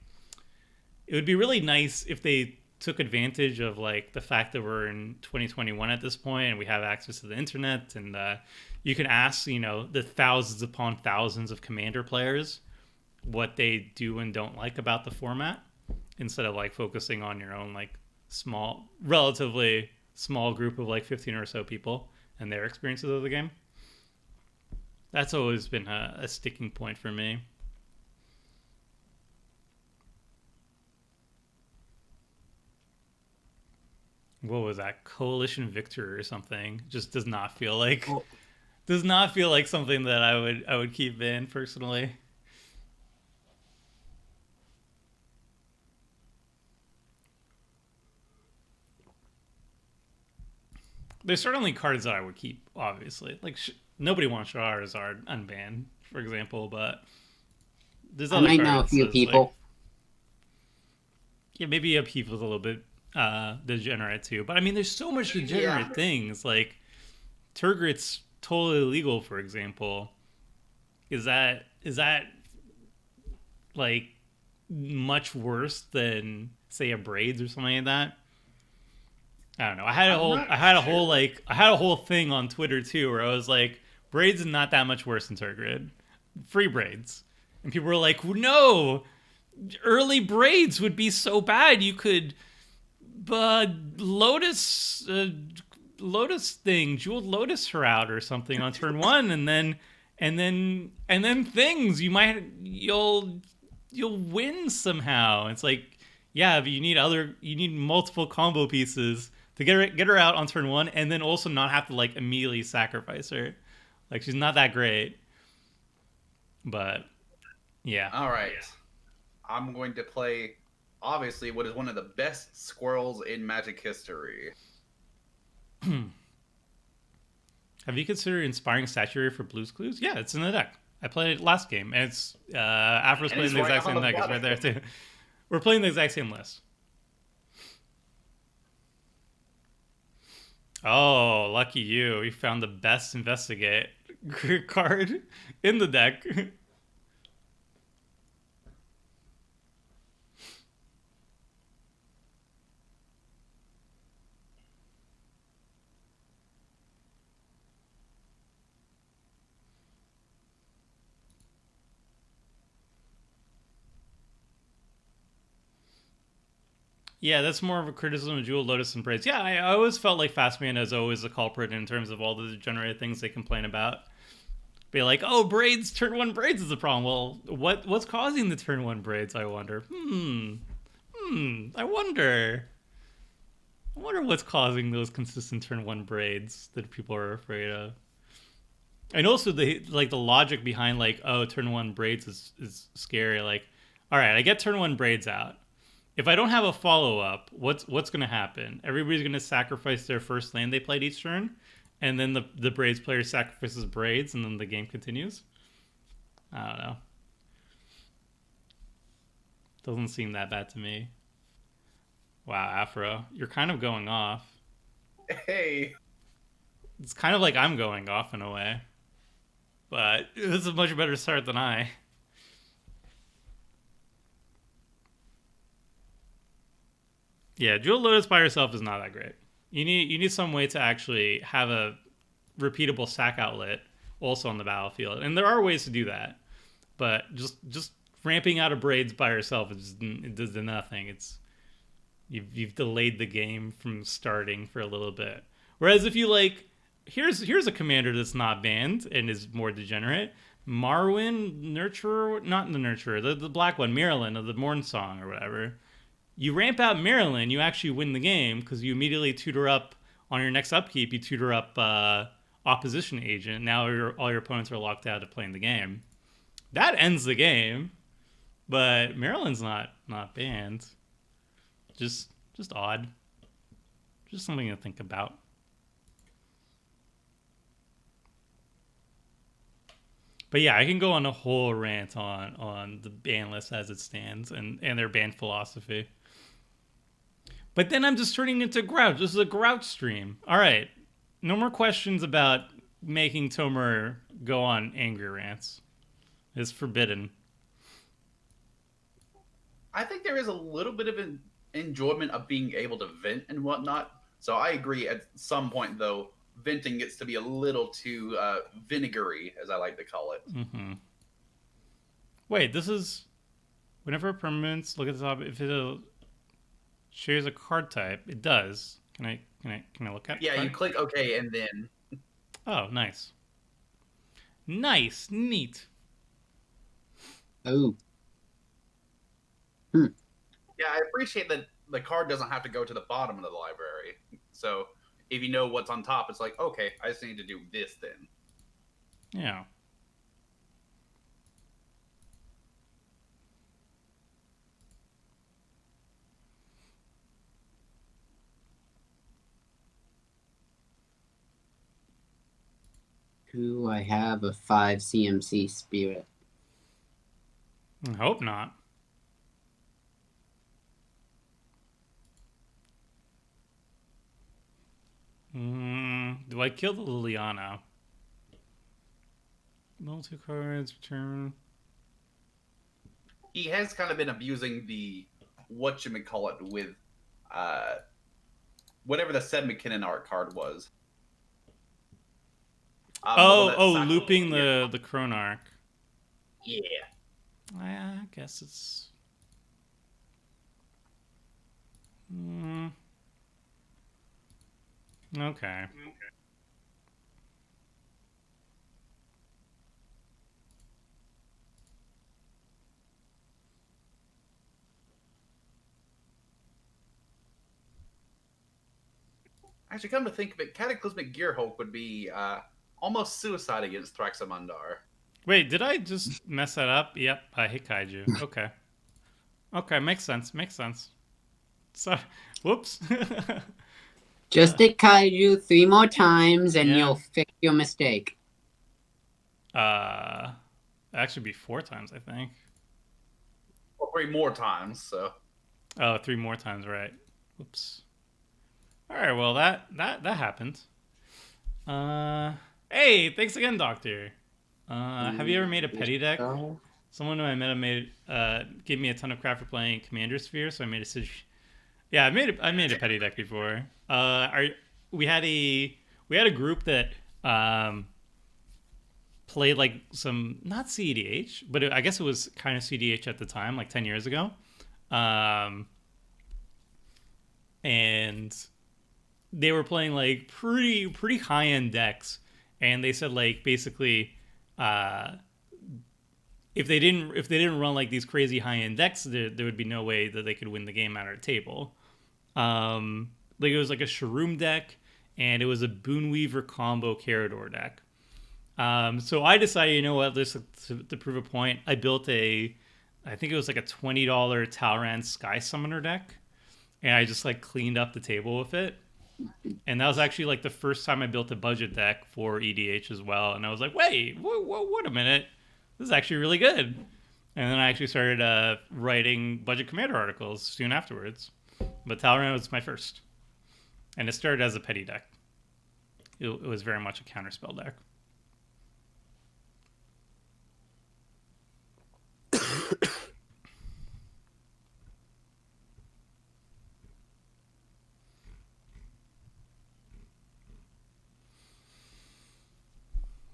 Speaker 2: it would be really nice if they took advantage of like the fact that we're in 2021 at this point and we have access to the internet and you can ask, the thousands upon thousands of Commander players what they do and don't like about the format, instead of like focusing on your own like relatively small group of like 15 or so people and their experiences of the game. That's always been a sticking point for me. What was that? Coalition Victor or something? Just does not feel like something that I would keep in personally. There's certainly cards that I would keep, obviously. Like, nobody wants Charizard unbanned, for example, but there's
Speaker 4: I
Speaker 2: other
Speaker 4: might
Speaker 2: cards
Speaker 4: know a
Speaker 2: that
Speaker 4: few
Speaker 2: says,
Speaker 4: people.
Speaker 2: like, yeah, maybe Upheaval's a little bit degenerate too. But I mean, there's so much degenerate things. Like, Turgrid's totally illegal, for example. Is that like much worse than, say, a Braids or something like that? I don't know. I had a whole thing on Twitter too, where I was like, Braids is not that much worse than Turgrid. Free Braids, and people were like, no, early Braids would be so bad. You could, Lotus, Lotus thing, Jeweled Lotus her out or something on turn one, and then things you'll win somehow. It's like, yeah, but you need multiple combo pieces to get her out on turn one, and then also not have to like immediately sacrifice her. Like, she's not that great. But yeah.
Speaker 3: All right. I'm going to play, obviously, what is one of the best squirrels in Magic history.
Speaker 2: Have you considered inspiring Statuary for Blue's Clues? Yeah, it's in the deck. I played it last game, and it's Afro's playing the exact same deck. It's right there too. We're playing the exact same list. Oh, lucky you! You found the best investigate card in the deck. Yeah, that's more of a criticism of Jewel, Lotus, and Braids. Yeah, I always felt like Fast Mana is always a culprit in terms of all the degenerate things they complain about. Be like, oh, Braids, turn one Braids is the problem. Well, what's causing the turn one Braids, I wonder? I wonder what's causing those consistent turn one Braids that people are afraid of. And also the logic behind, like, oh, turn one Braids is scary. Like, all right, I get turn one Braids out. If I don't have a follow-up, what's going to happen? Everybody's going to sacrifice their first land they played each turn, and then the Braids player sacrifices Braids, and then the game continues? I don't know. Doesn't seem that bad to me. Wow, Afro, you're kind of going off.
Speaker 3: Hey.
Speaker 2: It's kind of like I'm going off in a way. But this is a much better start than I. Yeah, Jewel Lotus by herself is not that great. You need some way to actually have a repeatable sack outlet also on the battlefield, and there are ways to do that. But just ramping out of Braids by herself it does nothing. It's you've delayed the game from starting for a little bit. Whereas if you like, here's a commander that's not banned and is more degenerate. Marwyn, Nurturer, not the Nurturer, the black one, Marilyn of the Morn Song or whatever. You ramp out Marilyn, you actually win the game because you immediately tutor up on your next upkeep. You tutor up Opposition Agent. Now all your opponents are locked out of playing the game. That ends the game, but Marilyn's not banned. Just odd. Just something to think about. But yeah, I can go on a whole rant on the ban list as it stands and their ban philosophy. But then I'm just turning into Grouch. This is a Grouch stream. All right. No more questions about making Tomer go on angry rants. It's forbidden.
Speaker 3: I think there is a little bit of an enjoyment of being able to vent and whatnot. So I agree at some point, though, venting gets to be a little too vinegary, as I like to call it.
Speaker 2: Mm-hmm. Wait, this is... Whenever permanents, look at the top. If it shares a card type, it does. Can I look at it?
Speaker 3: Yeah, you click OK and then...
Speaker 2: Oh, nice. Nice. Neat.
Speaker 4: Oh.
Speaker 3: Yeah, I appreciate that the card doesn't have to go to the bottom of the library. So if you know what's on top, it's like, okay, I just need to do this then.
Speaker 2: Yeah.
Speaker 4: Do I have a 5 CMC spirit?
Speaker 2: I hope not. Do I kill the Liliana? Multi cards, return.
Speaker 3: He has kind of been abusing the whatchamacallit with whatever the Sed McKinnon art card was. The one that
Speaker 2: Looping the Chronarch.
Speaker 3: Yeah.
Speaker 2: I guess it's. Okay.
Speaker 3: Actually, come to think of it, Cataclysmic Gearhulk would be almost suicide against Thraxamundar.
Speaker 2: Wait, did I just mess that up? Yep, I hit Kaiju. Okay. Okay, makes sense. Makes sense. So, whoops.
Speaker 4: Just hit Kaiju 3 more times and
Speaker 2: Yeah.
Speaker 4: you'll fix your mistake.
Speaker 2: Actually be 4 times, I think.
Speaker 3: Or 3 more times, so.
Speaker 2: Oh, 3 more times, right. Whoops. Alright, well that happened. Hey, thanks again, Doctor. Have you ever made a petty deck? Someone who I met gave me a ton of crap for playing Commander Sphere, so I made a yeah, I made a petty deck before. We had a group that played like some not CEDH, but I guess it was kind of CEDH at the time, like 10 years ago. And they were playing like pretty high end decks, and they said like basically if they didn't run like these crazy high end decks, there would be no way that they could win the game at our table. Like it was like a Shroom deck, and it was a Boonweaver combo Carador deck. So I decided, you know what, just to prove a point, I built I think it was like a $20 Talran Sky Summoner deck, and I just like cleaned up the table with it. And that was actually like the first time I built a budget deck for EDH as well. And I was like, wait a minute, this is actually really good. And then I actually started writing budget commander articles soon afterwards. But Talran was my first, and it started as a petty deck. It was very much a counterspell deck.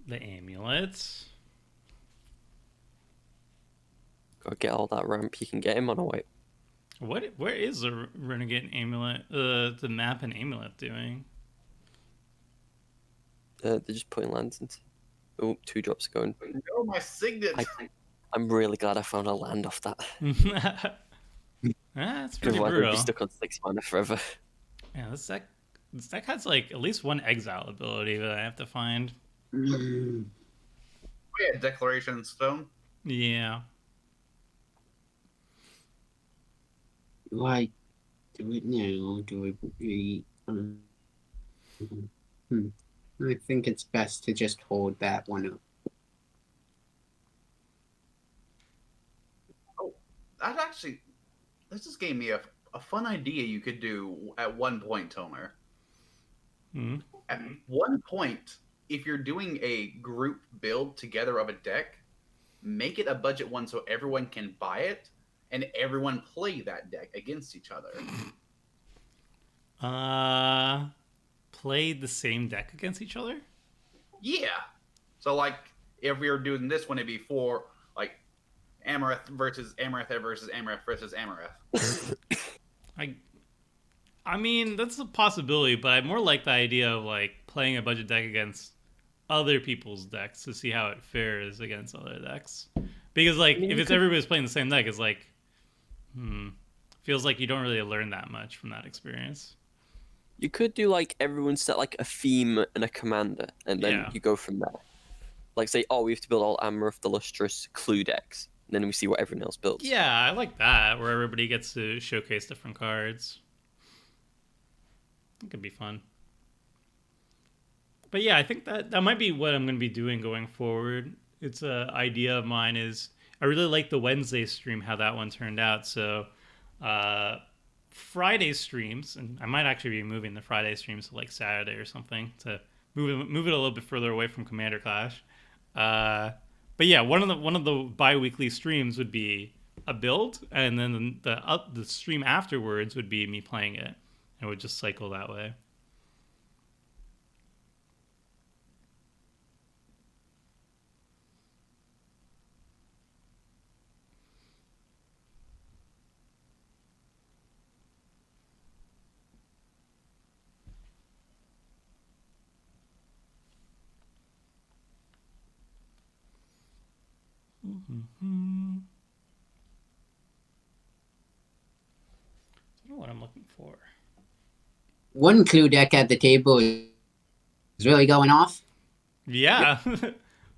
Speaker 2: The amulets.
Speaker 1: Go get all that ramp you can get him on a white.
Speaker 2: Where is the Renegade amulet? The map and amulet doing?
Speaker 1: They're just putting lands into. Oh, 2 drops are going.
Speaker 3: Oh, my signet!
Speaker 1: I'm really glad I found a land off that.
Speaker 2: That's pretty
Speaker 1: Otherwise, I'd
Speaker 2: brutal.
Speaker 1: be stuck on 6 mana forever.
Speaker 2: Yeah, this deck has like at least one exile ability that I have to find.
Speaker 3: Oh, yeah, Declaration Stone.
Speaker 2: Yeah.
Speaker 4: Do I do it now? Do I wait? I think it's best to just hold that one up.
Speaker 3: Oh, this just gave me a fun idea you could do at one point, Tomer.
Speaker 2: Mm-hmm.
Speaker 3: At one point, if you're doing a group build together of a deck, make it a budget one so everyone can buy it, and everyone play that deck against each other.
Speaker 2: Play the same deck against each other?
Speaker 3: Yeah. So, like, if we were doing this one, it'd be for, like, Amareth versus Amareth versus Amareth versus Amareth.
Speaker 2: I mean, that's a possibility, but I more like the idea of, like, playing a budget deck against other people's decks to see how it fares against other decks. Because, like, if it's everybody's playing the same deck, it's like, feels like you don't really learn that much from that experience.
Speaker 1: You could do like everyone set like a theme and a commander, and then you go from there. Like say, we have to build all Amareth the Lustrous Clue decks, and then we see what everyone else builds.
Speaker 2: Yeah, I like that, where everybody gets to showcase different cards. It could be fun. But yeah, I think that might be what I'm going to be doing going forward. It's a idea of mine. Is I really like the Wednesday stream, how that one turned out. So uh, Friday streams, and I might actually be moving the Friday streams to like Saturday or something to move it a little bit further away from Commander Clash. Uh, but yeah, one of the bi-weekly streams would be a build, and then the stream afterwards would be me playing it, and it would just cycle that way. Mm-hmm. I don't know what I'm looking for.
Speaker 4: One clue deck at the table is really going off.
Speaker 2: Yeah.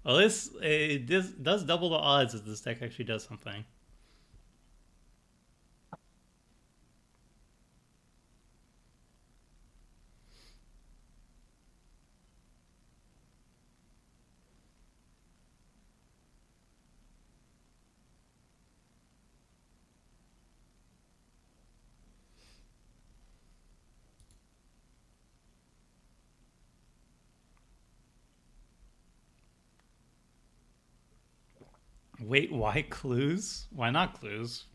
Speaker 2: Well, this does double the odds if this deck actually does something. Wait, why clues? Why not clues?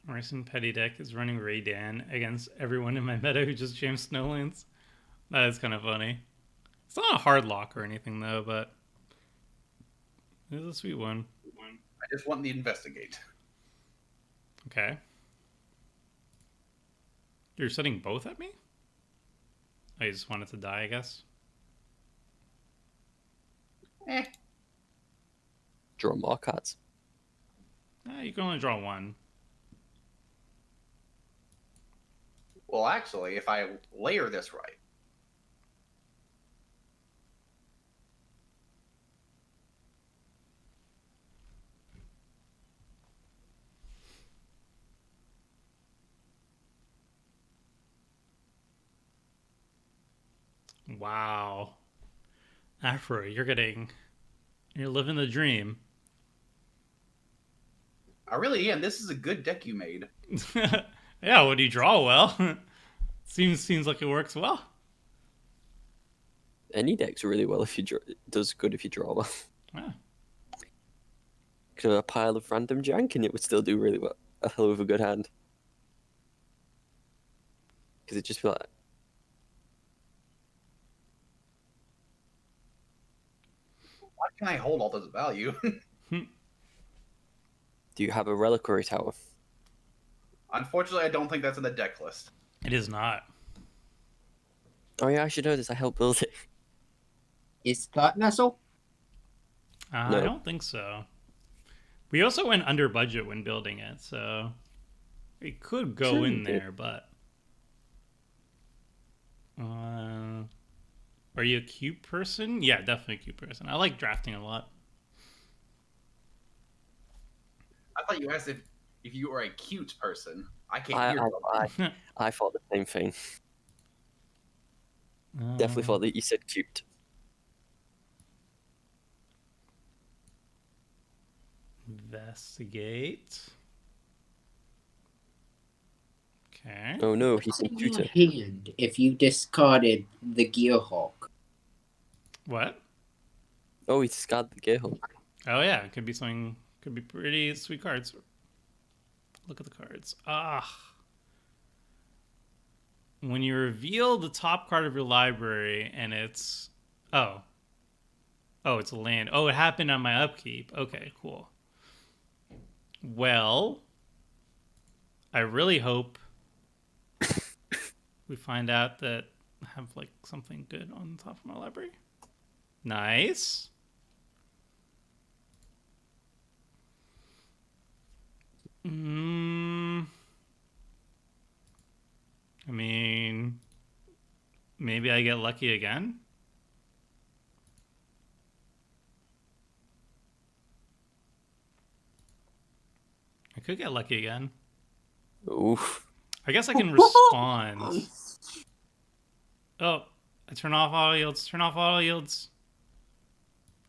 Speaker 2: Marson Petty deck is running Raydan against everyone in my meta who just jammed Snowlands. That is kind of funny. It's not a hard lock or anything though, but it is a sweet one.
Speaker 3: I just want the investigate.
Speaker 2: Okay. You're setting both at me? I just wanted to die, I guess.
Speaker 3: Eh.
Speaker 1: Draw more cards.
Speaker 2: You can only draw one.
Speaker 3: Well, actually, if I layer this right.
Speaker 2: Wow. Afro, you're living the dream.
Speaker 3: I really am. This is a good deck you made.
Speaker 2: Yeah, when you draw well. seems like it works well.
Speaker 1: Any deck's really well if you does good if you draw well.
Speaker 2: Yeah.
Speaker 1: Could have a pile of random jank and it would still do really well. A hell of a good hand. Because it just be like,
Speaker 3: Why can I hold all this value?
Speaker 1: do you have a reliquary tower?
Speaker 3: Unfortunately, I don't think that's in the deck list.
Speaker 2: It is not.
Speaker 1: Oh yeah, I should know this. I helped build it.
Speaker 4: Is Thought Vessel?
Speaker 2: I don't think so. We also went under budget when building it, so it could go in there, but are you a cute person? Yeah, definitely a cute person. I like drafting a lot.
Speaker 3: I thought you asked if you were a cute person. I can't hear.
Speaker 1: I thought the same thing. Definitely thought that you said cute.
Speaker 2: Investigate. Okay.
Speaker 1: Oh no, he
Speaker 4: What's
Speaker 1: said
Speaker 4: in your
Speaker 1: cuter.
Speaker 4: hand if you discarded the Gearhawk?
Speaker 2: What?
Speaker 1: Oh, he discarded the Gearhawk.
Speaker 2: Oh yeah, it could be something. Could be pretty sweet cards. Look at the cards. When you reveal the top card of your library and it's it's a land. Oh, it happened on my upkeep. Okay, cool. Well, I really hope we find out that I have like something good on the top of my library. Nice. I mean, maybe I get lucky again? I could get lucky again.
Speaker 1: Oof.
Speaker 2: I guess I can respond. Oh, I turn off auto yields. Turn off auto yields.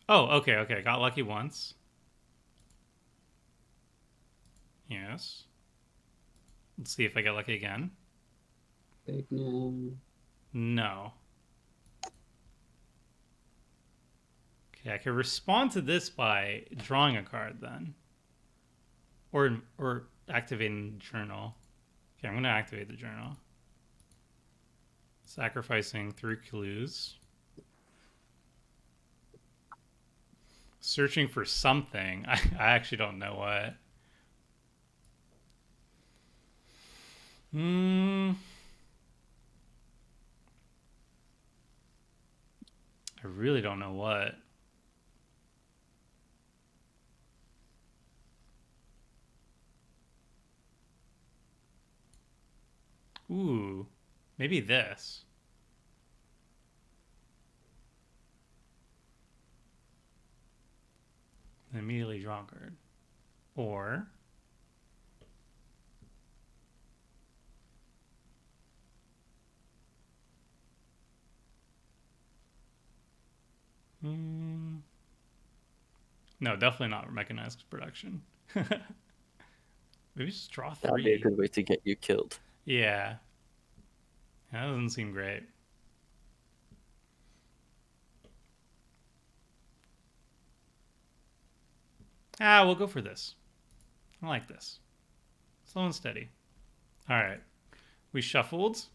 Speaker 2: Oh, okay. Got lucky once. Yes. Let's see if I get lucky again. No. Okay, I can respond to this by drawing a card then. Or activating the journal. Okay, I'm going to activate the journal. Sacrificing 3 clues. Searching for something. I actually don't know what. I really don't know what. Ooh, maybe this. And immediately draw a card. Or no, definitely not mechanized production. Maybe just draw 3.
Speaker 1: That'd be a good way to get you killed.
Speaker 2: Yeah. That doesn't seem great. We'll go for this. I like this. Slow and steady. All right. We shuffled.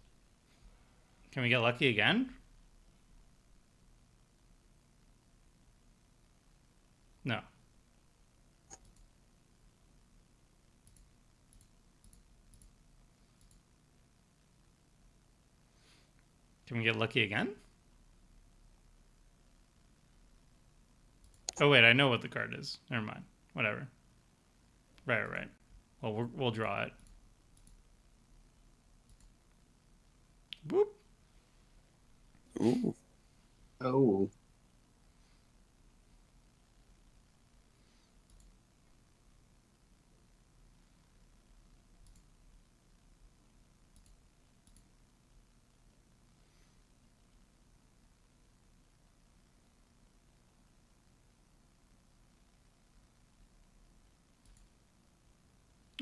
Speaker 2: Can we get lucky again? No. Can we get lucky again? Oh, wait, I know what the card is. Never mind. Whatever. Right. Well, we'll draw it. Boop.
Speaker 1: Ooh.
Speaker 4: Oh.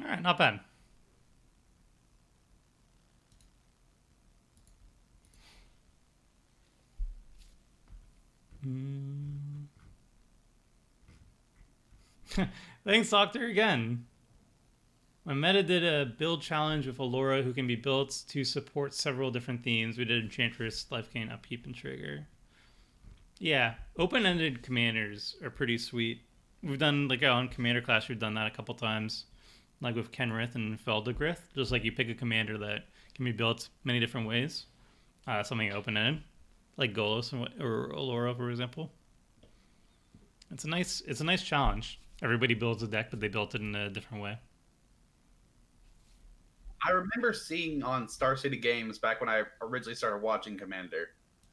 Speaker 2: All right, not bad. Thanks, Doctor, again. My meta did a build challenge with Allura who can be built to support several different themes. We did Enchantress, Life Gain, Upkeep, and Trigger. Yeah, open-ended commanders are pretty sweet. We've done, like, on Commander Clash, we've done that a couple times. Like with Kenrith and Feldegrith. Just like you pick a commander that can be built many different ways. Something open-ended. Like Golos or Allura, for example. It's a nice challenge. Everybody builds a deck, but they built it in a different way.
Speaker 3: I remember seeing on Star City Games back when I originally started watching Commander.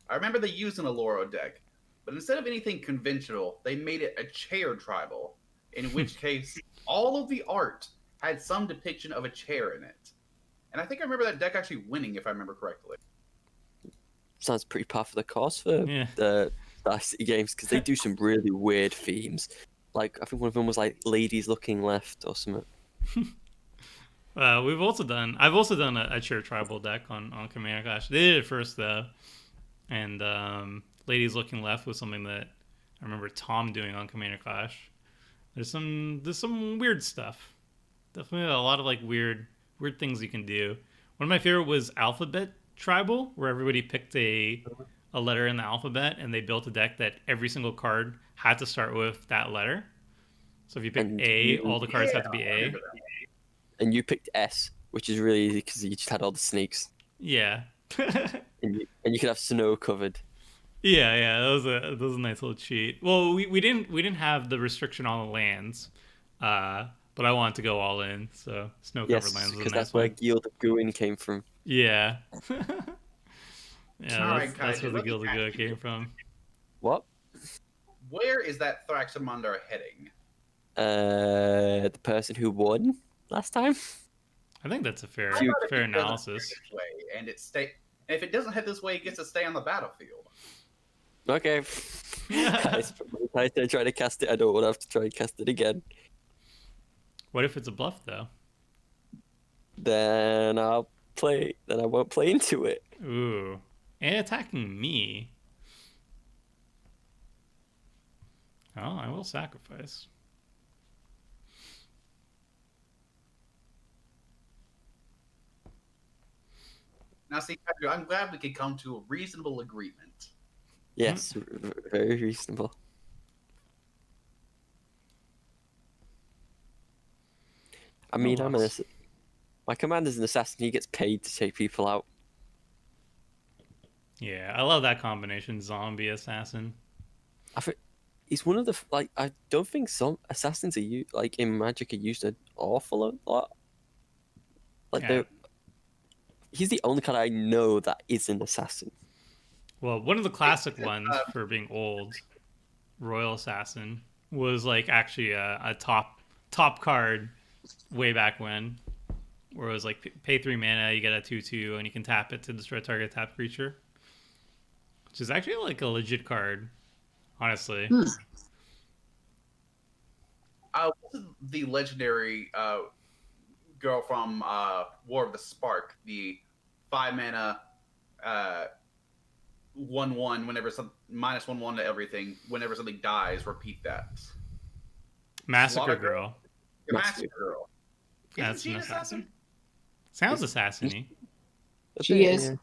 Speaker 3: I remember they used an Allura deck, but instead of anything conventional, they made it a chair tribal, in which case all of the art had some depiction of a chair in it. And I think I remember that deck actually winning, if I remember correctly.
Speaker 1: Sounds pretty par for the course for the Star City Games, because they do some really weird themes. Like, I think one of them was like ladies looking left or something.
Speaker 2: I've also done a chair tribal deck on Commander Clash. They did it first though, and ladies looking left was something that I remember Tom doing on Commander Clash. There's some weird stuff. Definitely a lot of like weird things you can do. One of my favorite was Alphabet Tribal, where everybody picked a letter in the alphabet and they built a deck that every single card had to start with that letter. So if you pick A, all the cards have to be A.
Speaker 1: And you picked S, which is really easy because you just had all the snakes.
Speaker 2: Yeah.
Speaker 1: and you could have snow covered.
Speaker 2: Yeah, that was a nice little cheat. Well, we didn't have the restriction on the lands, but but I wanted to go all in, so snow-covered
Speaker 1: Yes,
Speaker 2: lands was a
Speaker 1: because
Speaker 2: nice
Speaker 1: that's where
Speaker 2: one.
Speaker 1: Guild of Guin came from.
Speaker 2: Yeah. Yeah,
Speaker 3: All right,
Speaker 2: that's where
Speaker 3: Kaiju,
Speaker 2: the
Speaker 3: let me
Speaker 2: Guild of
Speaker 3: ask
Speaker 2: Good
Speaker 3: you
Speaker 2: came
Speaker 3: this.
Speaker 2: from.
Speaker 1: What?
Speaker 3: Where is that Thraxamundar heading?
Speaker 1: The person who won last time.
Speaker 2: I think that's a
Speaker 3: How
Speaker 2: fair
Speaker 1: Few-
Speaker 3: about if
Speaker 2: fair
Speaker 3: it doesn't head
Speaker 2: analysis.
Speaker 3: this way and if it doesn't head this way, it gets to stay on the battlefield.
Speaker 1: Okay. I tried to try to cast it. I don't want to have to try and cast it again.
Speaker 2: What if it's a bluff though?
Speaker 1: Then I'll play. Then I won't play into it.
Speaker 2: Ooh. And attacking me. Oh, I will sacrifice.
Speaker 3: Now, see, Kaiju, I'm glad we could come to a reasonable agreement.
Speaker 1: Yes, very reasonable. I
Speaker 2: No
Speaker 1: mean,
Speaker 2: loss.
Speaker 1: my commander's an assassin. He gets paid to take people out.
Speaker 2: Yeah, I love that combination, zombie assassin.
Speaker 1: I think he's one of the like. I don't think some assassins are like in Magic are used an awful lot. Like
Speaker 2: Yeah.
Speaker 1: he's the only card I know that is an assassin.
Speaker 2: Well, one of the classic ones for being old, Royal Assassin, was like actually a top card way back when, where it was like pay 3 mana, you get a 2/2, and you can tap it to destroy target tap creature, which is actually like a legit card, honestly.
Speaker 3: Wasn't the legendary girl from War of the Spark, the 5 mana 1/1 whenever some -1/1 to everything, whenever something dies, repeat that.
Speaker 2: Massacre
Speaker 3: Slaughter
Speaker 2: Girl.
Speaker 3: The
Speaker 1: Massive.
Speaker 3: Massacre Girl.
Speaker 2: That's
Speaker 3: Isn't she
Speaker 2: an
Speaker 3: an
Speaker 2: assassin.
Speaker 3: assassin?
Speaker 2: Sounds assassin-y.
Speaker 4: She is.
Speaker 1: Yeah.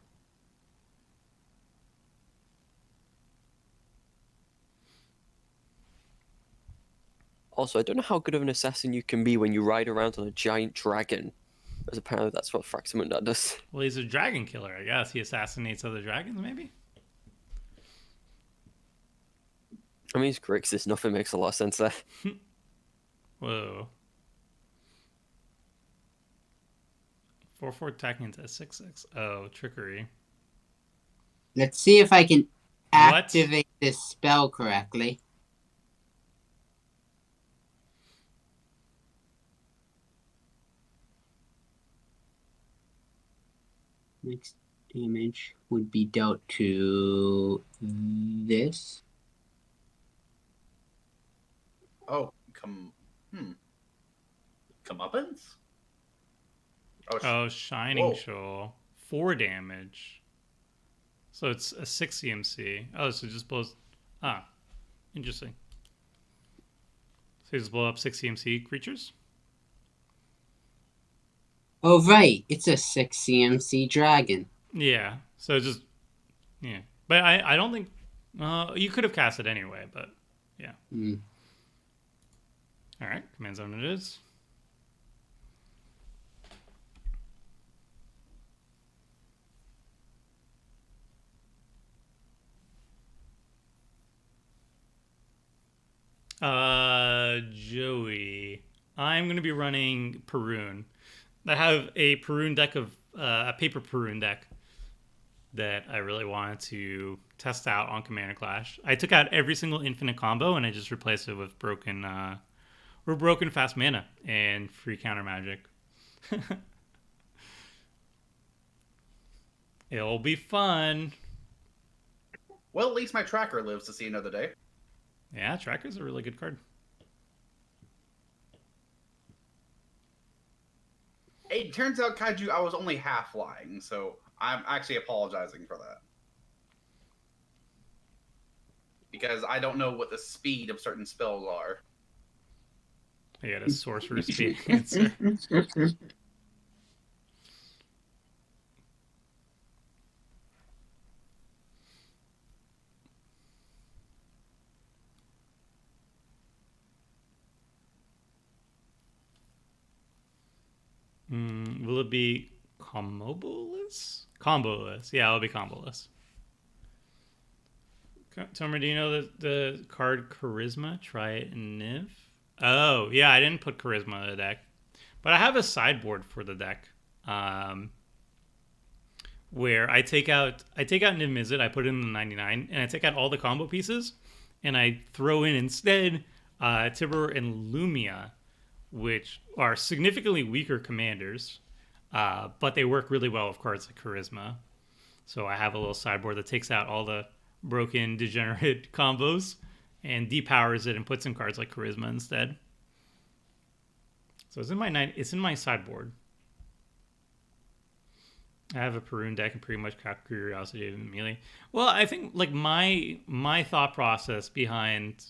Speaker 1: Also, I don't know how good of an assassin you can be when you ride around on a giant dragon. As apparently that's what Fraxamunda does.
Speaker 2: Well, he's a dragon killer, I guess. He assassinates other dragons, maybe?
Speaker 1: I mean, it's Grixis. Nothing makes a lot of sense there.
Speaker 2: Whoa. 4/4 attacking into 6/6. Oh, trickery.
Speaker 4: Let's see if I can
Speaker 2: What?
Speaker 4: activate this spell correctly. Next damage would be dealt to this.
Speaker 3: Oh, comeuppance?
Speaker 2: Oh, Shining
Speaker 3: Whoa.
Speaker 2: Shoal. 4 damage. So it's a 6 CMC. Oh, so it just blows. Ah, interesting. So you just blow up 6 CMC creatures?
Speaker 4: Oh, right. It's a 6 CMC dragon.
Speaker 2: Yeah. So just. Yeah. But I don't think. You could have cast it anyway, but yeah.
Speaker 4: Mm.
Speaker 2: Alright, command zone it is. Joey. I'm going to be running Perun. I have a Perun deck of a paper Perun deck that I really wanted to test out on Commander Clash. I took out every single infinite combo and I just replaced it with broken fast mana and free counter magic. It'll be fun.
Speaker 3: Well, at least my tracker lives to see another day.
Speaker 2: Yeah, Tracker's a really good card.
Speaker 3: It turns out, Kaiju, I was only half lying, so I'm actually apologizing for that. Because I don't know what the speed of certain spells are.
Speaker 2: I got a sorcerer speed answer. Will it be combo-less? Combo-less. Yeah, it'll be combo-less. Tomer, do you know the card Charisma? Try it in Niv. Oh, yeah, I didn't put charisma in the deck. But I have a sideboard for the deck. Where I take out Niv Mizzet, I put it in the 99, and I take out all the combo pieces, and I throw in instead Tibur and Lumia, which are significantly weaker commanders, but they work really well with cards like Charisma. So I have a little sideboard that takes out all the broken, degenerate combos and depowers it and puts in cards like Charisma instead. So it's in my sideboard. I have a Perun deck and pretty much Curiosity and Melee. Well, I think like my thought process behind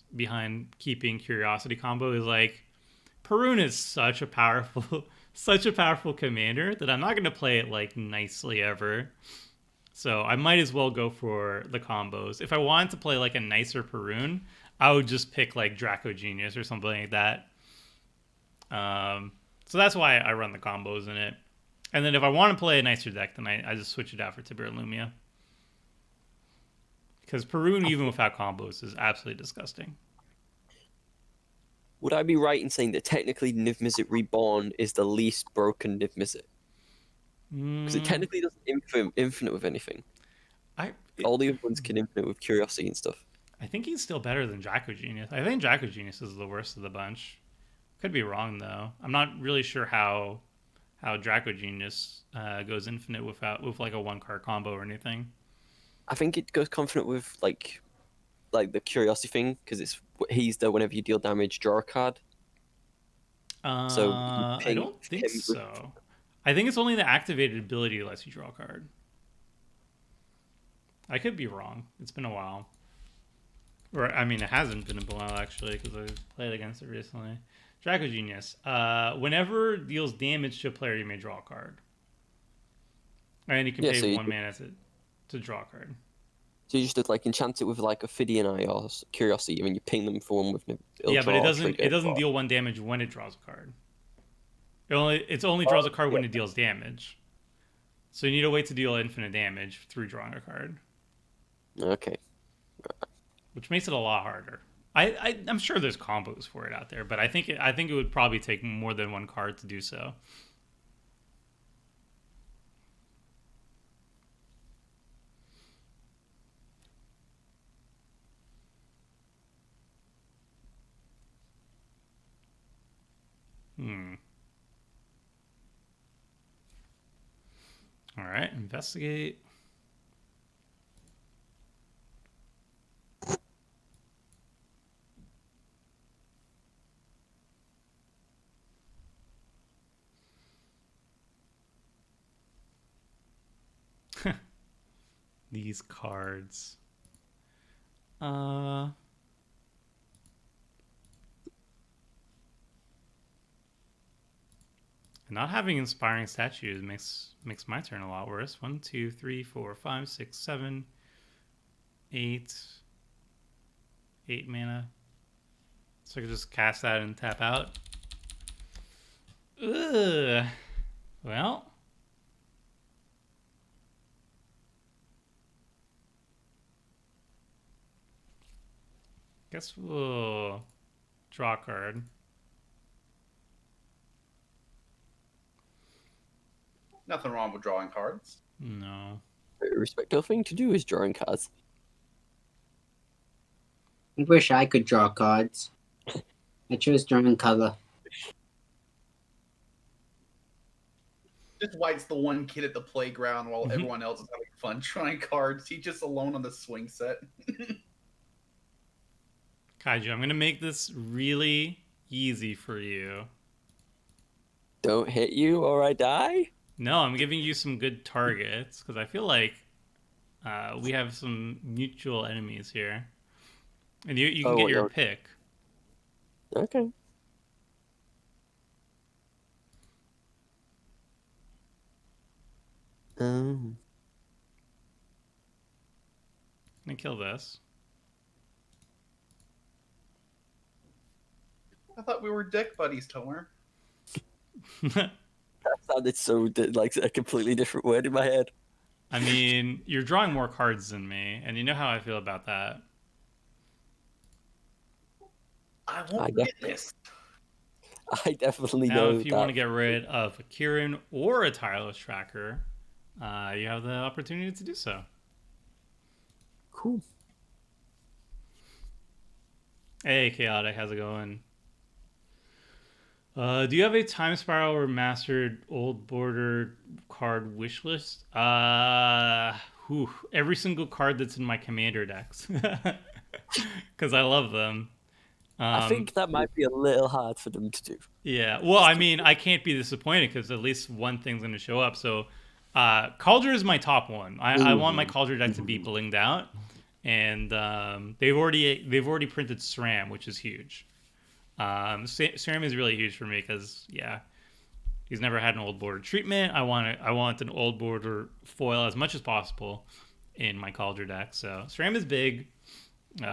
Speaker 2: keeping Curiosity combo is like Perun is such a powerful such a powerful commander that I'm not going to play it like nicely ever. So I might as well go for the combos. If I wanted to play like a nicer Perun, I would just pick like Draco Genius or something like that. So that's why I run the combos in it. And then if I want to play a nicer deck, then I just switch it out for Tibur and Lumia. Because Perun, even without combos, is absolutely disgusting.
Speaker 1: Would I be right in saying that technically Niv Mizzet Reborn is the least broken Niv Mizzet? Because it technically doesn't infinite with anything. All the other ones can infinite with Curiosity and stuff.
Speaker 2: I think he's still better than Draco Genius. I think Draco Genius is the worst of the bunch. Could be wrong, though. I'm not really sure how Draco Genius goes infinite with like a one-card combo or anything.
Speaker 1: I think it goes confident with like the Curiosity thing, because he's the whenever you deal damage, draw a card. So
Speaker 2: I don't think so. I think it's only the activated ability that lets you draw a card. I could be wrong. It's been a while. Or, I mean, it hasn't been a while, actually, because I've played against it recently. Draco Genius. Whenever it deals damage to a player, you may draw a card. And you can pay 1 mana to draw a card.
Speaker 1: So you just did, like, enchant it with like Ophidian Eye or Curiosity, I mean, you ping them for one with
Speaker 2: yeah, but it doesn't deal 1 damage when it draws a card. It only draws a card when it deals damage. So you need to wait to deal infinite damage through drawing a card.
Speaker 1: Okay.
Speaker 2: Which makes it a lot harder. I'm sure there's combos for it out there, but I think it would probably take more than 1 card to do so. All right, investigate. These cards. Not having inspiring statues makes my turn a lot worse. 1, 2, 3, 4, 5, 6, 7, 8. 8 mana. So I could just cast that and tap out. Ugh. Well. Guess we'll draw a card.
Speaker 3: Nothing wrong with drawing cards.
Speaker 2: No.
Speaker 1: A respectable thing to do is drawing cards.
Speaker 4: I wish I could draw cards. I chose drawing color.
Speaker 3: Just White's the one kid at the playground while everyone else is having fun drawing cards. He's just alone on the swing set.
Speaker 2: Kaiju, I'm going to make this really easy for you.
Speaker 1: Don't hit you or I die?
Speaker 2: No, I'm giving you some good targets because I feel like we have some mutual enemies here. And you can get your pick.
Speaker 1: Okay.
Speaker 2: I'm gonna kill this.
Speaker 3: I thought we were deck buddies, Tomer.
Speaker 1: That sounded so like a completely different word in my head.
Speaker 2: I mean, you're drawing more cards than me, and you know how I feel about that.
Speaker 3: I won't get this.
Speaker 1: I definitely
Speaker 2: Now,
Speaker 1: know
Speaker 2: if you
Speaker 1: that.
Speaker 2: want to get rid of a Kieran or a tireless tracker, you have the opportunity to do so.
Speaker 1: Cool.
Speaker 2: Hey, Chaotic, how's it going? Do you have a Time Spiral Remastered old border card wish list? Every single card that's in my commander decks. Because I love them.
Speaker 1: I think that might be a little hard for them to do.
Speaker 2: Yeah. Well, I mean, I can't be disappointed because at least one thing's going to show up. So, Kaldra is my top one. I want my Kaldra deck to be blinged out, and they've already printed SRAM, which is huge. SRAM is really huge for me because he's never had an old border treatment. I want an old border foil as much as possible in my Kaldra deck. So SRAM is big.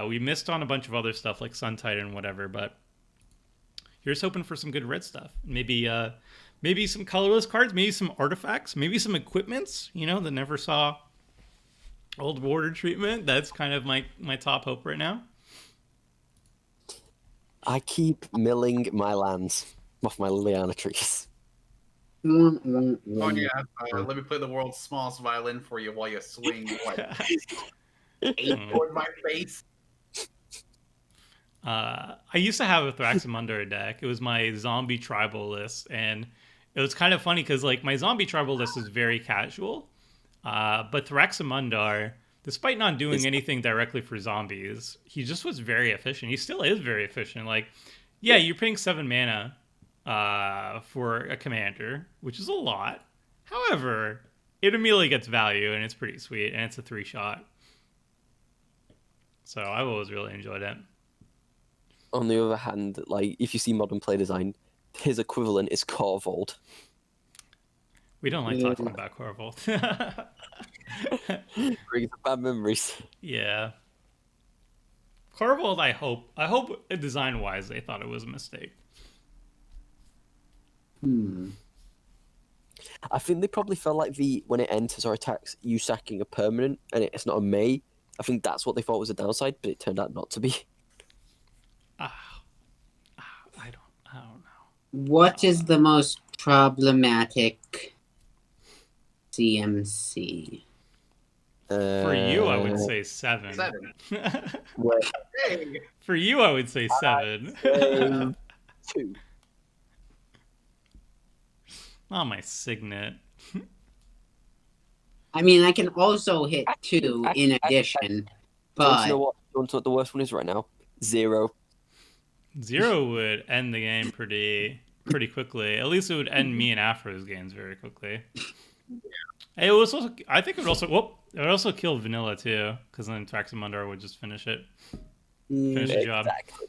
Speaker 2: We missed on a bunch of other stuff like Sun Titan and whatever, but here's hoping for some good red stuff. Maybe some colorless cards, maybe some artifacts, maybe some equipments, that never saw old border treatment. That's kind of my top hope right now.
Speaker 1: I keep milling my lands off my Liliana trees.
Speaker 3: Oh yeah, let me play the world's smallest violin for you while you swing like 8 toward my face.
Speaker 2: I used to have a Thraxamundar deck. It was my zombie tribal list, and it was kind of funny because like my zombie tribal list is very casual, but Thraxamundar, despite not doing anything directly for zombies, he just was very efficient. He still is very efficient. Like, yeah, you're paying 7 mana for a commander, which is a lot. However, it immediately gets value, and it's pretty sweet, and it's a 3-shot. So I've always really enjoyed it.
Speaker 1: On the other hand, like if you see modern play design, his equivalent is Corvold.
Speaker 2: We don't like talking about Corvold.
Speaker 1: Brings up bad memories.
Speaker 2: Yeah. Corvold, I hope design-wise they thought it was a mistake.
Speaker 1: I think they probably felt like when it enters or attacks, you sacking a permanent and it's not a May. I think that's what they thought was a downside, but it turned out not to be.
Speaker 2: I don't know.
Speaker 4: What is the most problematic CMC?
Speaker 2: For you, I would say 7.
Speaker 3: 7. Dang.
Speaker 2: For you, I would say 7.
Speaker 1: 2.
Speaker 2: Not my signet.
Speaker 4: I mean, I can also hit 2 in addition,
Speaker 1: Do you
Speaker 4: but
Speaker 1: know what the worst one is right now? 0.
Speaker 2: 0 would end the game pretty quickly. At least it would end me and Afro's games very quickly. It was also, I think it would also kill Vanilla too, because then Thraxamundar would just finish the job.
Speaker 1: Exactly.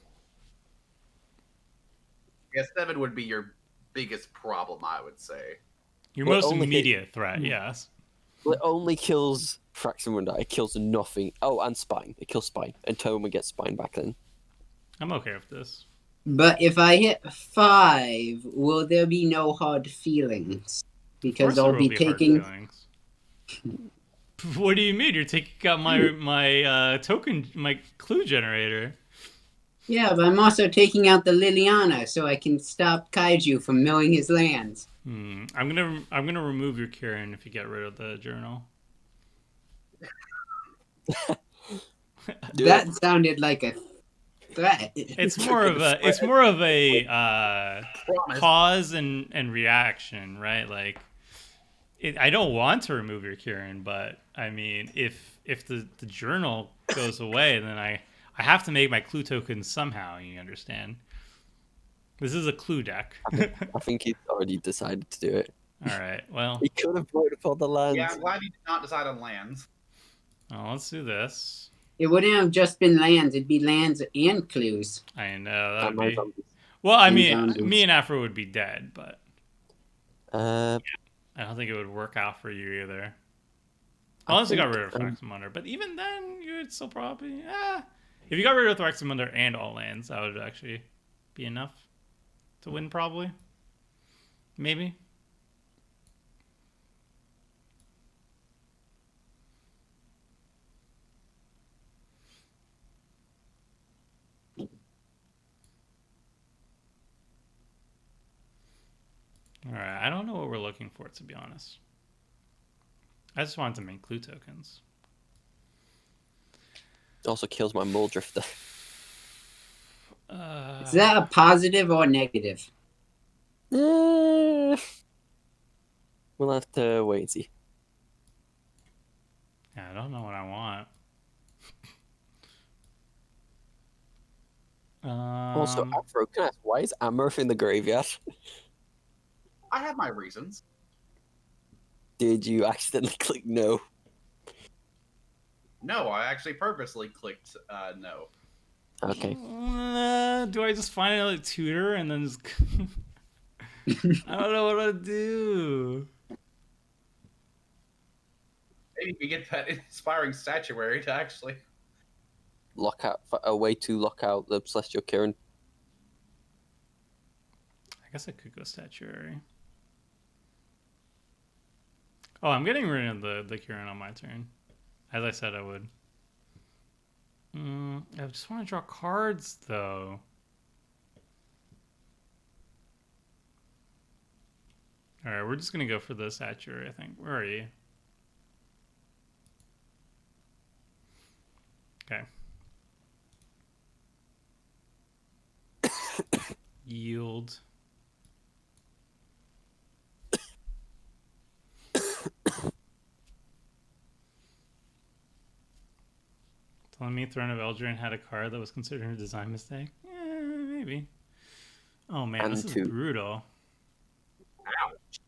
Speaker 3: Yeah, 7 would be your biggest problem, I would say.
Speaker 2: Your
Speaker 1: Well,
Speaker 2: most
Speaker 1: only
Speaker 2: immediate threat, yes.
Speaker 1: Well, it only kills Thraxamundar. It kills nothing. Oh, and Spine. It kills Spine. And Toma gets Spine back then.
Speaker 2: I'm okay with this.
Speaker 4: But if I hit 5, will there be no hard feelings? Because I'll be taking.
Speaker 2: What do you mean? You're taking out my token, my clue generator.
Speaker 4: Yeah, but I'm also taking out the Liliana so I can stop Kaiju from milling his lands.
Speaker 2: I'm gonna remove your Kieran if you get rid of the journal.
Speaker 4: That sounded like a threat.
Speaker 2: It's more of a cause and reaction, right? Like, I don't want to remove your Kieran, but I mean, if the journal goes away, then I have to make my clue token somehow. You understand? This is a clue deck.
Speaker 1: I think he's already decided to do it.
Speaker 2: All right. Well,
Speaker 1: He could have voted for the lands.
Speaker 3: Yeah, I'm glad you did not decide on lands.
Speaker 2: well, let's do this.
Speaker 4: It wouldn't have just been lands, it'd be lands and clues.
Speaker 2: I know that
Speaker 1: And
Speaker 2: would
Speaker 1: my
Speaker 2: be.
Speaker 1: zombies.
Speaker 2: Well, I mean,
Speaker 4: zombies.
Speaker 2: me and Afro would be dead, but
Speaker 1: Uh,
Speaker 2: I don't think it would work out for you either. Unless you got rid of Thraxamundar. But even then, you would still probably... If you got rid of Thraxamundar and all lands, that would actually be enough to win, probably. Maybe. looking for, to be honest. I just wanted to make clue tokens.
Speaker 1: It also kills my mole drifter.
Speaker 4: Is that a positive or negative?
Speaker 1: We'll have to wait and see.
Speaker 2: Yeah, I don't know what I want.
Speaker 1: Also, Afro, can I ask, why is Amareth in the graveyard?
Speaker 3: I have my reasons.
Speaker 1: Did you accidentally click no?
Speaker 3: No, I actually purposely clicked no.
Speaker 1: Okay.
Speaker 2: Do I just find another tutor and then just... I don't know what to do.
Speaker 3: Maybe we get that inspiring statuary to actually.
Speaker 1: Lock out a way to lock out the Celestial Kirin.
Speaker 2: I guess I could go statuary. Oh, I'm getting rid of the Kirin on my turn. As I said I would. I just want to draw cards, though. Alright, we're just going to go for the statuary, I think. Where are you? Okay. Yield. Telling me Throne of Eldraine had a card that was considered a design mistake? Yeah, maybe. Oh man, this is brutal.
Speaker 3: Ouch.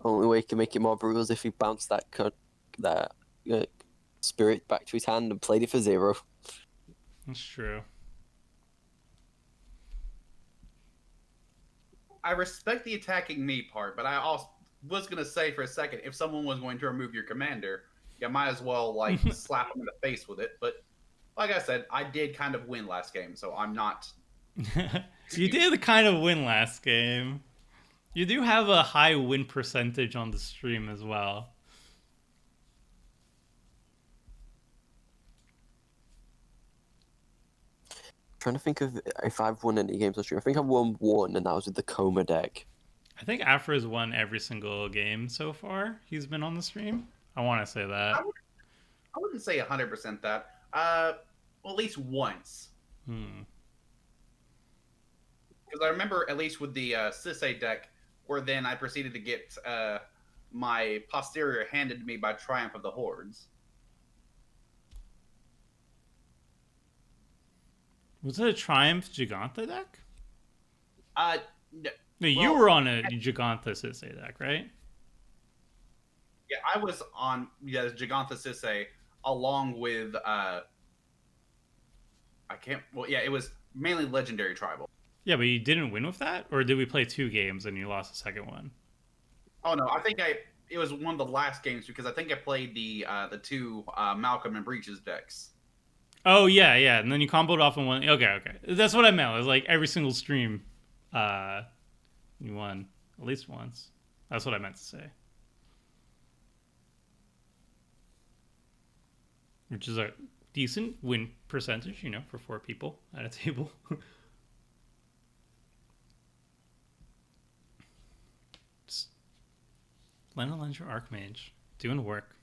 Speaker 1: Only way you can make it more brutal is if he bounced that spirit back to his hand and played it for 0.
Speaker 2: That's true.
Speaker 3: I respect the attacking me part, but I also was gonna say for a second, if someone was going to remove your commander, you might as well like slap them in the face with it. But like I said, I did kind of win last game, so I'm not.
Speaker 2: You did kind of win last game. You do have a high win percentage on the stream as well.
Speaker 1: Trying to think of if I've won any games on stream. I think I've won one, and that was with the Coma deck.
Speaker 2: I think Afra's won every single game so far. He's been on the stream. I want to say that.
Speaker 3: I wouldn't say 100% that. Well, at least once. Because I remember, at least with the Sisei deck, where then I proceeded to get my posterior handed to me by Triumph of the Hordes.
Speaker 2: Was it a Triumph Giganta deck?
Speaker 3: No.
Speaker 2: No, you were on a Giganta Sisei deck, right?
Speaker 3: Yeah, I was on Giganta Sisei along with it was mainly Legendary Tribal.
Speaker 2: Yeah, but you didn't win with that? Or did we play 2 games and you lost the second one?
Speaker 3: Oh no, I think it was one of the last games because I think I played the 2 Malcolm and Breaches decks.
Speaker 2: Oh yeah, and then you comboed off in one. Okay. That's what I meant. It was like every single stream, you won at least once. That's what I meant to say. Which is a decent win percentage, for 4 people at a table. Just Lenalanger Archmage doing work.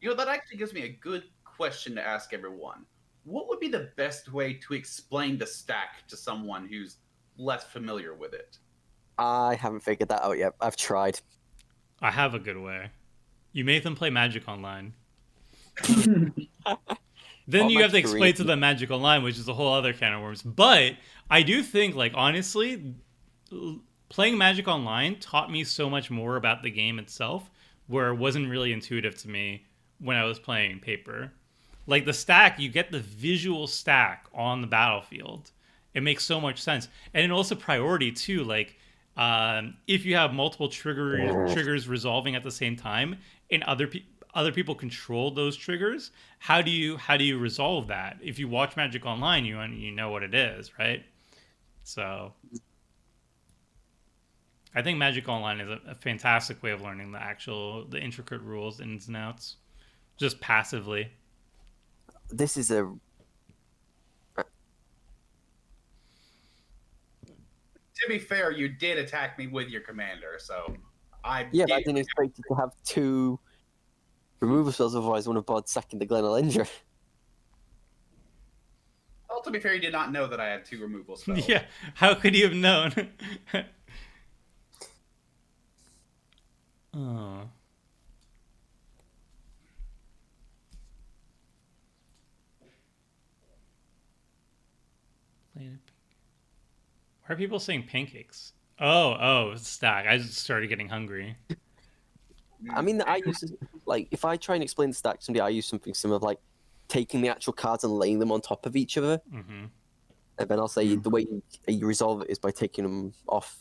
Speaker 3: That actually gives me a good question to ask everyone. What would be the best way to explain the stack to someone who's less familiar with it?
Speaker 1: I haven't figured that out yet. I've tried.
Speaker 2: I have a good way. You make them play Magic Online. Then you have to explain to them Magic Online, which is a whole other can of worms. But I do think, honestly, playing Magic Online taught me so much more about the game itself, where it wasn't really intuitive to me when I was playing paper. Like the stack, you get the visual stack on the battlefield. It makes so much sense. And it also priority too. If you have multiple triggers resolving at the same time, and other people control those triggers, how do you resolve that? If you watch Magic Online, you know what it is, right? So I think Magic Online is a fantastic way of learning the intricate rules, ins and outs, just passively.
Speaker 1: This is a
Speaker 3: be fair, you did attack me with your commander, so I
Speaker 1: Yeah, but I
Speaker 3: did.
Speaker 1: didn't expect you to have 2 removal spells, otherwise I would have bought second the Glen Elendra.
Speaker 3: Well, to be fair, you did not know that I had 2 removal spells.
Speaker 2: Yeah, how could you have known? Oh. Why are people saying pancakes? Oh, stack. I just started getting hungry.
Speaker 1: I mean, I use like if I try and explain the stack to somebody, I use something similar, like taking the actual cards and laying them on top of each other,
Speaker 2: Mm-hmm.
Speaker 1: and then I'll say the way you resolve it is by taking them off.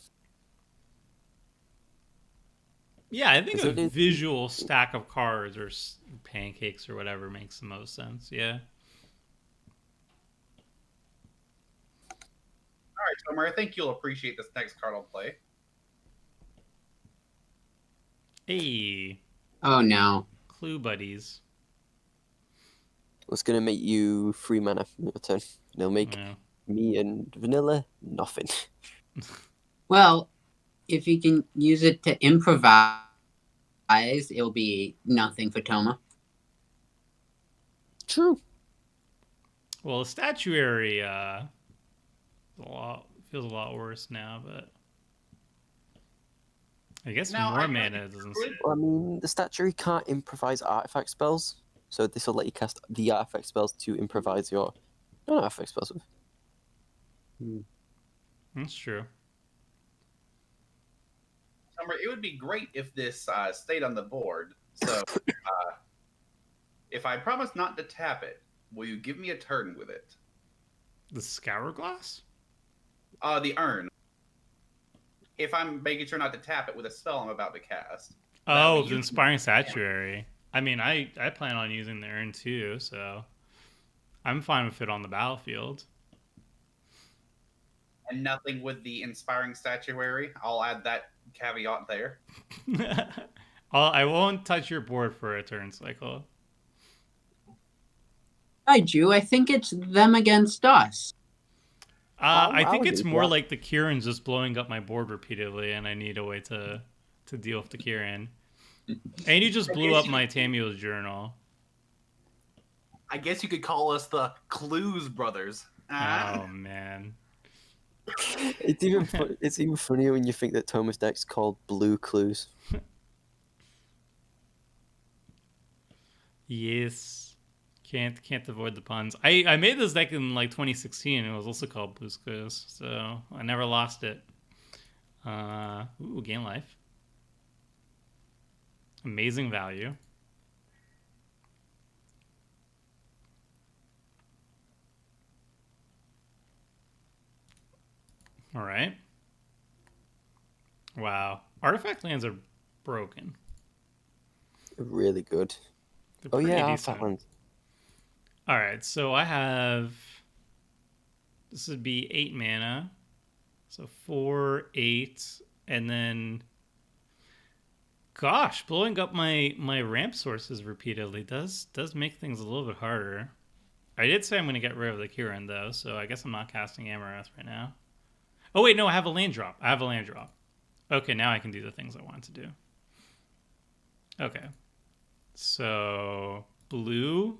Speaker 2: Yeah, I think
Speaker 1: Is
Speaker 2: a
Speaker 1: it-
Speaker 2: visual stack of cards or pancakes or whatever makes the most sense. Yeah.
Speaker 3: All right, Tomer, I think you'll appreciate this next card I'll play.
Speaker 2: Hey,
Speaker 4: Oh no.
Speaker 2: Clue Buddies.
Speaker 1: It's gonna make you 3 mana in your turn. And it'll make
Speaker 2: Yeah.
Speaker 1: me and Vanilla nothing.
Speaker 4: Well, if you can use it to improvise, it'll be nothing for Toma.
Speaker 1: True.
Speaker 2: Well, the statuary feels a lot worse now, but I guess
Speaker 3: Now,
Speaker 2: more
Speaker 3: I
Speaker 2: mana doesn't.
Speaker 1: Well, I mean, the statuary can't improvise artifact spells, so this will let you cast the artifact spells to improvise your non-artifact spells with.
Speaker 2: That's true.
Speaker 3: Tomer, it would be great if this stayed on the board. So, if I promise not to tap it, will you give me a turn with it?
Speaker 2: The Scour Glass?
Speaker 3: The urn. If I'm making sure not to tap it with a spell I'm about to cast.
Speaker 2: Oh,
Speaker 3: way
Speaker 2: the
Speaker 3: you
Speaker 2: Inspiring Statuary. I mean, I plan on using the urn too, so I'm fine with it on the battlefield.
Speaker 3: And nothing with the inspiring statuary. I'll add that caveat there.
Speaker 2: I won't touch your board for a turn cycle.
Speaker 4: Hi, Drew. I think it's them against us.
Speaker 2: I think
Speaker 1: I'll
Speaker 2: it's
Speaker 1: do
Speaker 2: more
Speaker 1: that.
Speaker 2: like the Kieran's just blowing up my board repeatedly, and I need a way to deal with the Kieran. And you just blew up my Tamuel's journal.
Speaker 3: I guess you could call us the Clues Brothers.
Speaker 2: Oh man.
Speaker 1: It's even funnier when you think that Thomas deck's called Blue Clues.
Speaker 2: Yes. Can't avoid the puns. I made this deck in like 2016. It was also called Blue's Clues, so I never lost it. Gain life. Amazing value. All right. Wow. Artifact lands are broken.
Speaker 1: Really good.
Speaker 2: They're
Speaker 1: Oh
Speaker 2: pretty
Speaker 1: yeah,
Speaker 2: decent.
Speaker 1: artifact lands.
Speaker 2: All right, so I have. This would be 8 mana, so 4, 8, and then. Gosh, blowing up my ramp sources repeatedly does make things a little bit harder. I did say I'm going to get rid of the Kieran though, so I guess I'm not casting Amareth right now. Oh wait, no, I have a land drop. Okay, now I can do the things I want to do. Okay, so blue.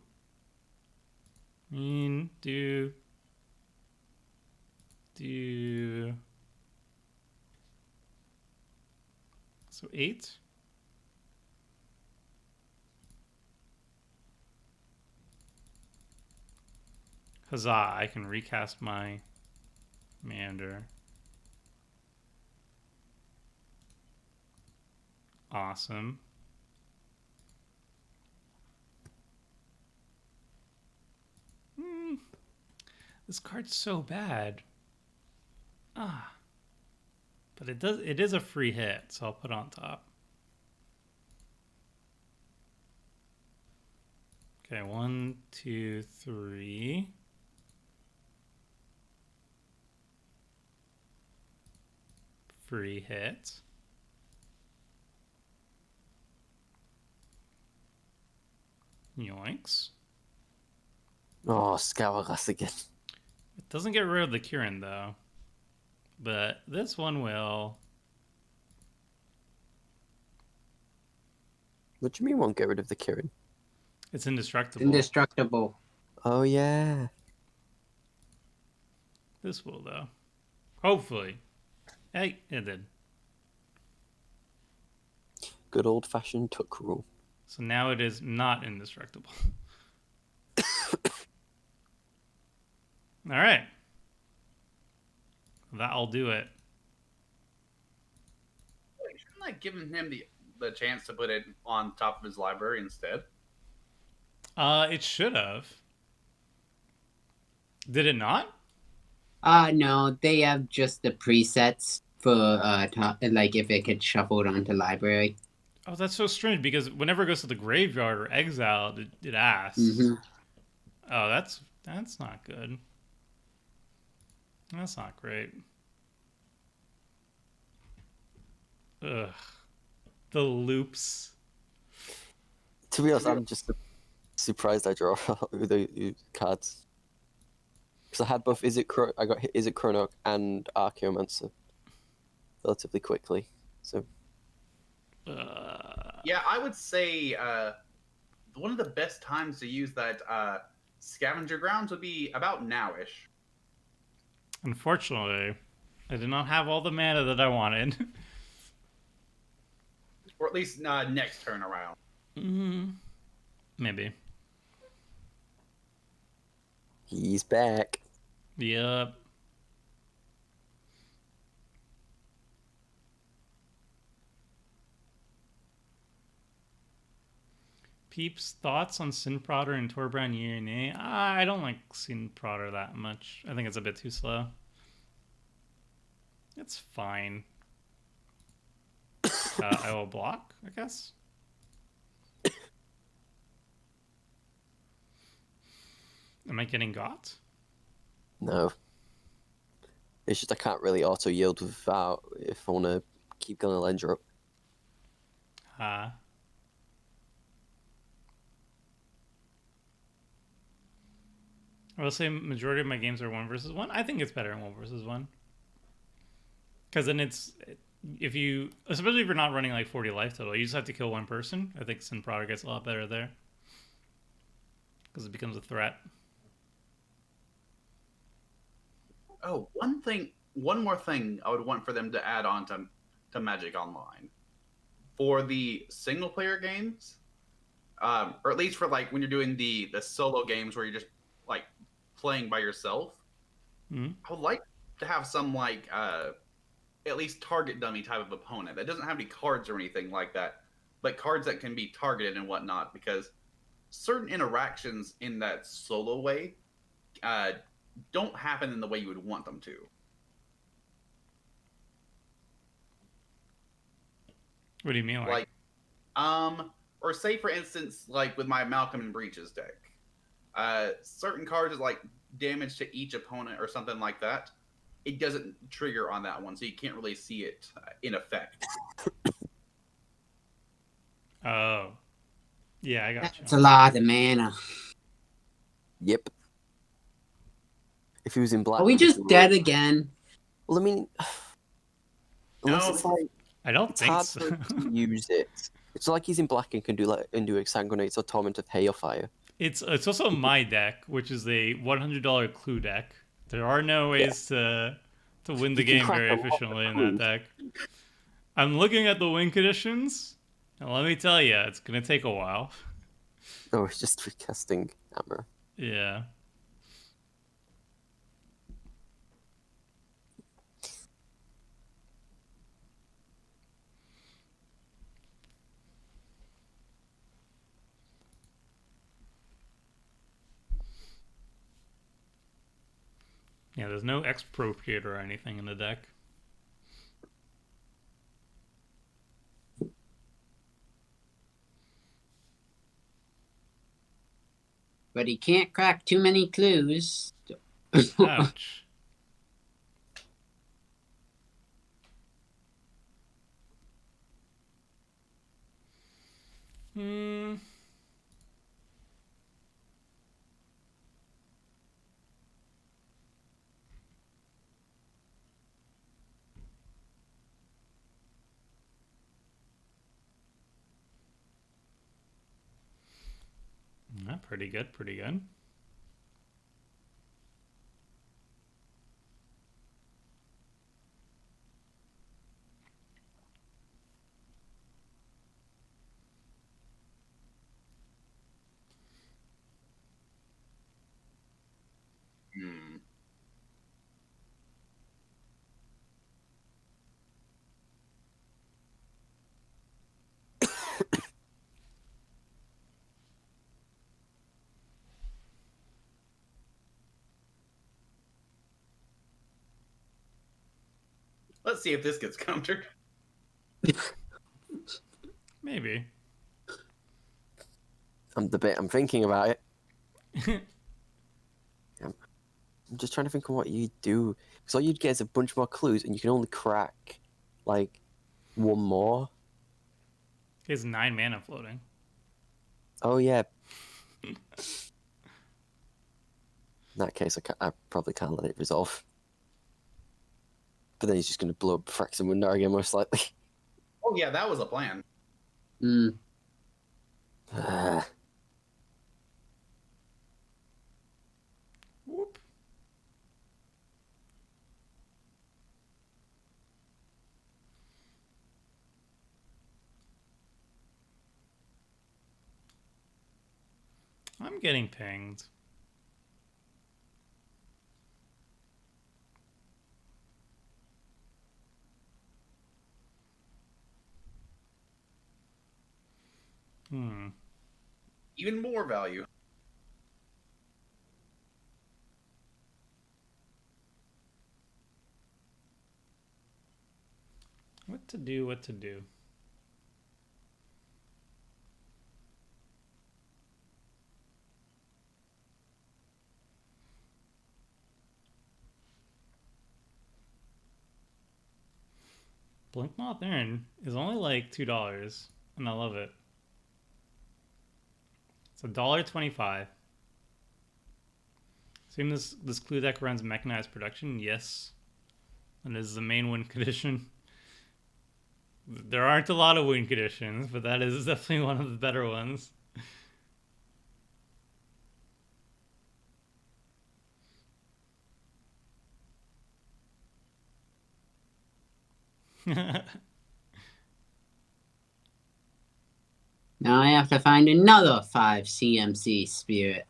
Speaker 2: Do so 8. Huzzah, I can recast my Mander. Awesome. This card's so bad. But it is a free hit, so I'll put it on top. Okay, 1, 2, 3. Free hit. Yoinks.
Speaker 1: Oh, Scourglass again.
Speaker 2: It doesn't get rid of the Kieran, though. but this one will.
Speaker 1: What do you mean won't get rid of the Kirin?
Speaker 2: It's indestructible.
Speaker 4: Indestructible.
Speaker 1: Oh yeah.
Speaker 2: This will, though. Hopefully. Hey, it did.
Speaker 1: Good old fashioned Tuck rule.
Speaker 2: So now it is not indestructible. All right. That'll do it.
Speaker 3: Shouldn't I give him the chance to put it on top of his library instead?
Speaker 2: It should have. Did it not?
Speaker 4: No, they have just the presets for like if it gets shuffled onto library.
Speaker 2: Oh, that's so strange because whenever it goes to the graveyard or exiled, it asks.
Speaker 4: Mm-hmm.
Speaker 2: Oh, that's not good. That's not great. Ugh. The loops.
Speaker 1: To be honest, I'm just surprised I draw the cards. Because I had both Is It Chronok and Archaeomancer relatively quickly. So
Speaker 3: Yeah, I would say one of the best times to use that scavenger grounds would be about nowish.
Speaker 2: Unfortunately, I did not have all the mana that I wanted.
Speaker 3: Or at least next turn around.
Speaker 2: Maybe.
Speaker 1: he's back.
Speaker 2: Yep. Peeps, thoughts on Sin Prodder and Torbran Yerne? I don't like Sin Prodder that much. I think it's a bit too slow. It's fine. I will block, I guess. Am I getting got?
Speaker 1: No. It's just I can't really auto yield without if I want to keep going Lender up.
Speaker 2: I will say majority of my games are 1 versus 1. I think it's better in 1 versus 1. Because then if you, especially if you're not running like 40 life total, you just have to kill one person. I think Sin Prodder gets a lot better there. Because it becomes a threat.
Speaker 3: Oh, one more thing I would want for them to add on to Magic Online. For the single player games, or at least for like when you're doing the solo games where you're just like playing by yourself, I would like to have some like at least target dummy type of opponent that doesn't have any cards or anything like that, but cards that can be targeted and whatnot, because certain interactions in that solo way don't happen in the way you would want them to.
Speaker 2: What do you mean?
Speaker 3: Like, or say for instance, like with my Malcolm and Breaches deck, certain cards is like damage to each opponent or something like that. It doesn't trigger on that one, so you can't really see it in effect.
Speaker 2: Oh. Yeah, I got you.
Speaker 4: That's a lot of mana.
Speaker 1: Yep. If he was in black...
Speaker 4: Are we just dead again?
Speaker 1: Well, I mean... Unless
Speaker 3: No.
Speaker 1: it's like...
Speaker 2: I don't
Speaker 1: It's
Speaker 2: think
Speaker 1: hard
Speaker 2: so.
Speaker 1: for him to use it. It's like he's in black and can do Exsanguinates or Torment of Hailfire.
Speaker 2: It's also my deck, which is a $100 clue deck. There are no ways to win the
Speaker 1: You can
Speaker 2: game
Speaker 1: crack
Speaker 2: very
Speaker 1: a lot of
Speaker 2: efficiently in that
Speaker 1: clues.
Speaker 2: deck. I'm looking at the win conditions, and let me tell you, it's gonna take a while.
Speaker 1: No, it's just recasting Amareth.
Speaker 2: Yeah. Yeah, there's no expropriate or anything in the deck.
Speaker 4: But he can't crack too many clues.
Speaker 2: Ouch. Hmm. Pretty good, pretty good.
Speaker 3: Hmm. Let's see if this gets countered.
Speaker 2: Maybe.
Speaker 1: I'm thinking about it. I'm just trying to think of what you'd do. Because all you'd get is a bunch more clues, and you can only crack, like, one more.
Speaker 2: He has 9 mana floating.
Speaker 1: Oh, yeah. In that case, I probably can't let it resolve. But then he's just going to blow up Fraxamundar again, most likely.
Speaker 3: Oh yeah, that was a plan.
Speaker 4: Hmm.
Speaker 2: Whoop. I'm getting pinged.
Speaker 3: Even more value.
Speaker 2: What to do, what to do. Blink Moth Ern is only like $2, and I love it. It's $1.25. Assume this clue deck runs mechanized production. Yes, and is the main win condition. There aren't a lot of win conditions, but that is definitely one of the better ones.
Speaker 4: Now I have to find another 5 CMC spirit.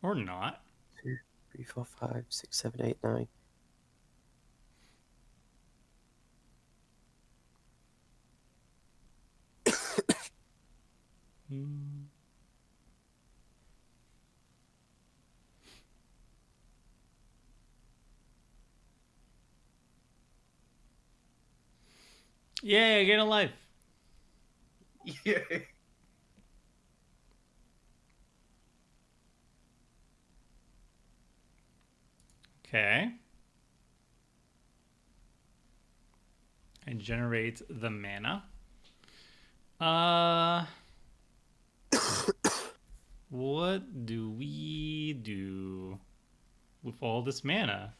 Speaker 2: Or not.
Speaker 1: 2, 3, 4, 5, 6, 7, 8, 9.
Speaker 2: Yeah, get a life.
Speaker 3: Yeah.
Speaker 2: Okay. And generate the mana. What do we do with all this mana?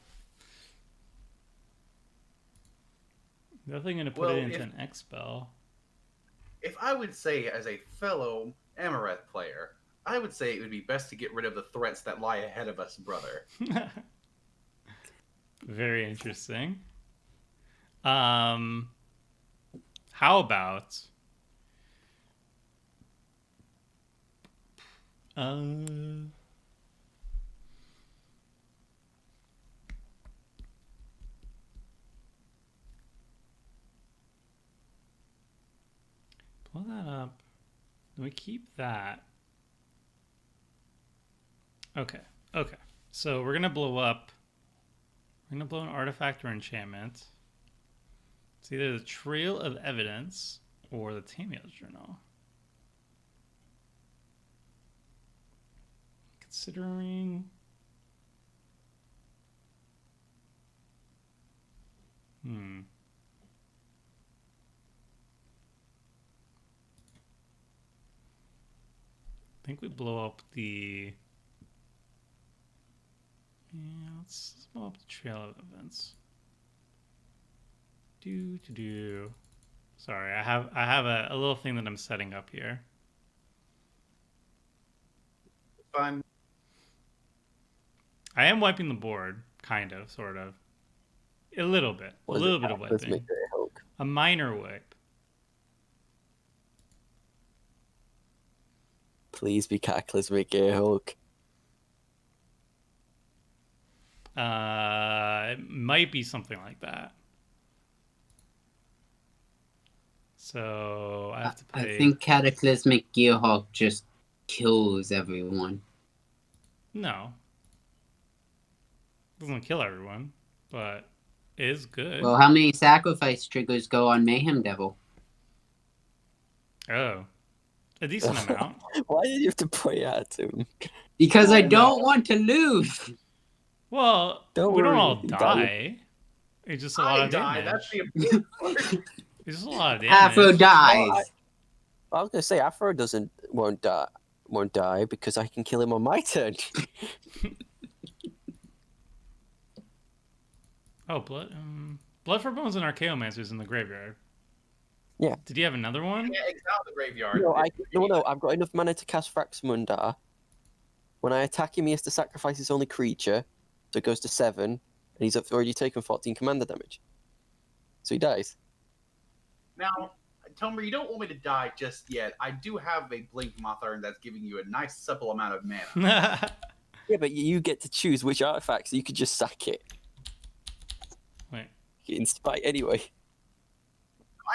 Speaker 2: Definitely gonna put it into an X spell.
Speaker 3: If I would say, as a fellow Amareth player, I would say it would be best to get rid of the threats that lie ahead of us, brother.
Speaker 2: Very interesting. How about pull that up. We keep that. Okay. Okay. So we're gonna blow up. We're gonna blow an artifact or enchantment. It's either the Trail of Evidence or the Tamiel's Journal. Considering. I think we blow up the. Yeah, let's blow up the Trail of Events. Do. Sorry, I have a little thing that I'm setting up here.
Speaker 3: fine.
Speaker 2: I am wiping the board, kind of, sort of. A little bit. A little bit of wiping. A minor wipe.
Speaker 1: Please be Cataclysmic Gearhulk.
Speaker 2: It might be something like that. So I have to pay.
Speaker 4: I think Cataclysmic Gearhulk just kills everyone.
Speaker 2: No. Doesn't kill everyone, but is good.
Speaker 4: Well, how many sacrifice triggers go on Mayhem Devil?
Speaker 2: Oh. A decent amount.
Speaker 1: Why did you have to point out to him?
Speaker 4: Because I
Speaker 3: Oh,
Speaker 4: don't
Speaker 3: no.
Speaker 4: want to lose.
Speaker 2: Well,
Speaker 1: Don't
Speaker 2: we don't
Speaker 1: worry,
Speaker 2: all
Speaker 1: you
Speaker 2: die. It's just a lot
Speaker 3: I
Speaker 2: of
Speaker 3: die.
Speaker 2: damage.
Speaker 3: That's the important part.
Speaker 2: It's just a lot of
Speaker 4: Afro
Speaker 2: damage.
Speaker 4: dies.
Speaker 1: I was gonna say Afro won't die because I can kill him on my turn.
Speaker 2: Oh, Blood for Bones and Archaeomancer's in the graveyard.
Speaker 1: Yeah.
Speaker 2: Did you have another one?
Speaker 3: Yeah, exile the graveyard.
Speaker 1: No, I've got enough mana to cast Fraxmundar. When I attack him, he has to sacrifice his only creature, so it goes to 7, and he's already taken 14 commander damage. So he dies.
Speaker 3: Now, Tomer, you don't want me to die just yet. I do have a Blink Mothurn that's giving you a nice supple amount of mana.
Speaker 1: Yeah, but you get to choose which artifacts. You could just sack it.
Speaker 2: Wait.
Speaker 1: In spite anyway.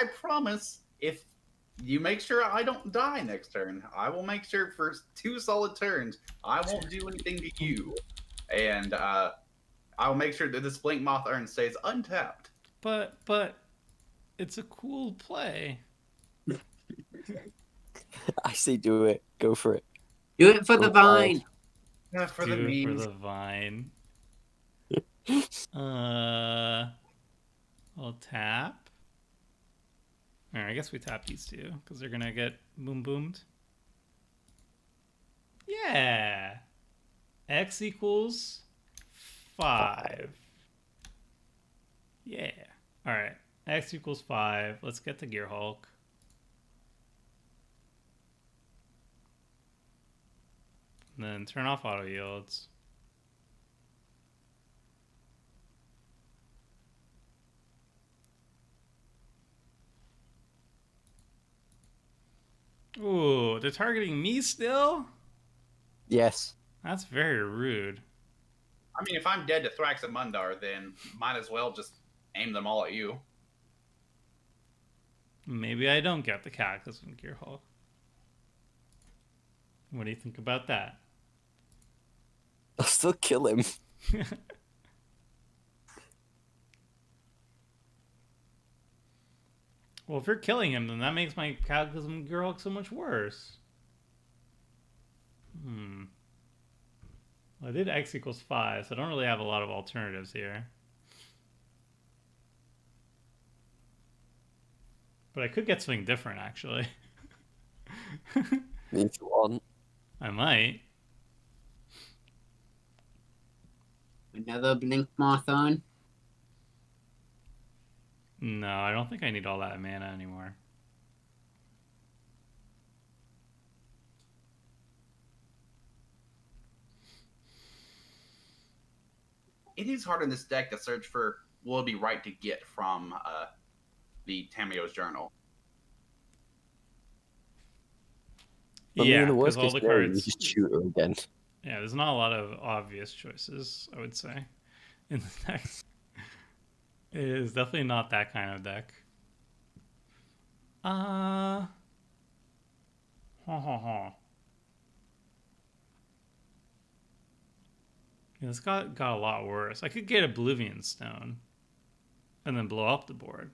Speaker 3: I promise, if you make sure I don't die next turn, I will make sure for 2 solid turns I won't do anything to you, and I will make sure that this Blink Mothurn stays untapped.
Speaker 2: But it's a cool play.
Speaker 1: I say do it. Go for it.
Speaker 4: Do it for the
Speaker 1: Oh,
Speaker 4: vine.
Speaker 3: For
Speaker 2: Do
Speaker 3: the
Speaker 2: it
Speaker 3: memes.
Speaker 2: for the vine. I'll tap. Alright, I guess we tap these two because they're gonna get boom boomed. Yeah. X equals 5. Yeah. Alright. X equals 5. Let's get the Gear Hulk. And then turn off auto yields. Ooh, they're targeting me still?
Speaker 1: Yes.
Speaker 2: That's very rude.
Speaker 3: I mean, if I'm dead to Thraxamundar, then might as well just aim them all at you.
Speaker 2: Maybe I don't get the Cataclysm Gear Hulk. What do you think about that?
Speaker 1: I'll still kill him.
Speaker 2: Well, if you're killing him, then that makes my Cataclysm Gear Hulk so much worse. Well, I did X equals 5, so I don't really have a lot of alternatives here. But I could get something different, actually.
Speaker 1: If you want.
Speaker 2: I might.
Speaker 4: Another Blink Mothon.
Speaker 2: No, I don't think I need all that mana anymore.
Speaker 3: It is hard in this deck to search for what would be right to get from the Tamiyo's Journal.
Speaker 1: But in
Speaker 2: Yeah,
Speaker 1: the
Speaker 2: because
Speaker 1: worst
Speaker 2: all
Speaker 1: case
Speaker 2: the
Speaker 1: scenario, you
Speaker 2: cards.
Speaker 1: just shoot her again.
Speaker 2: Yeah, there's not a lot of obvious choices, I would say, in the deck. It is definitely not that kind of deck. Ha ha ha. Yeah, this got a lot worse. I could get Oblivion Stone and then blow up the board.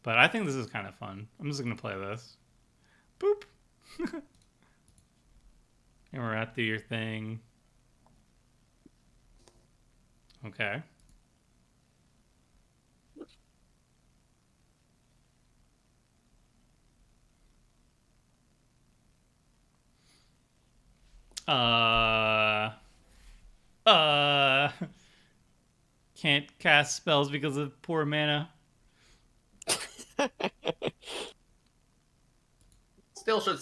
Speaker 2: But I think this is kind of fun. I'm just going to play this. Boop. And we're at do your thing. Okay. Can't cast spells because of poor mana.
Speaker 3: still should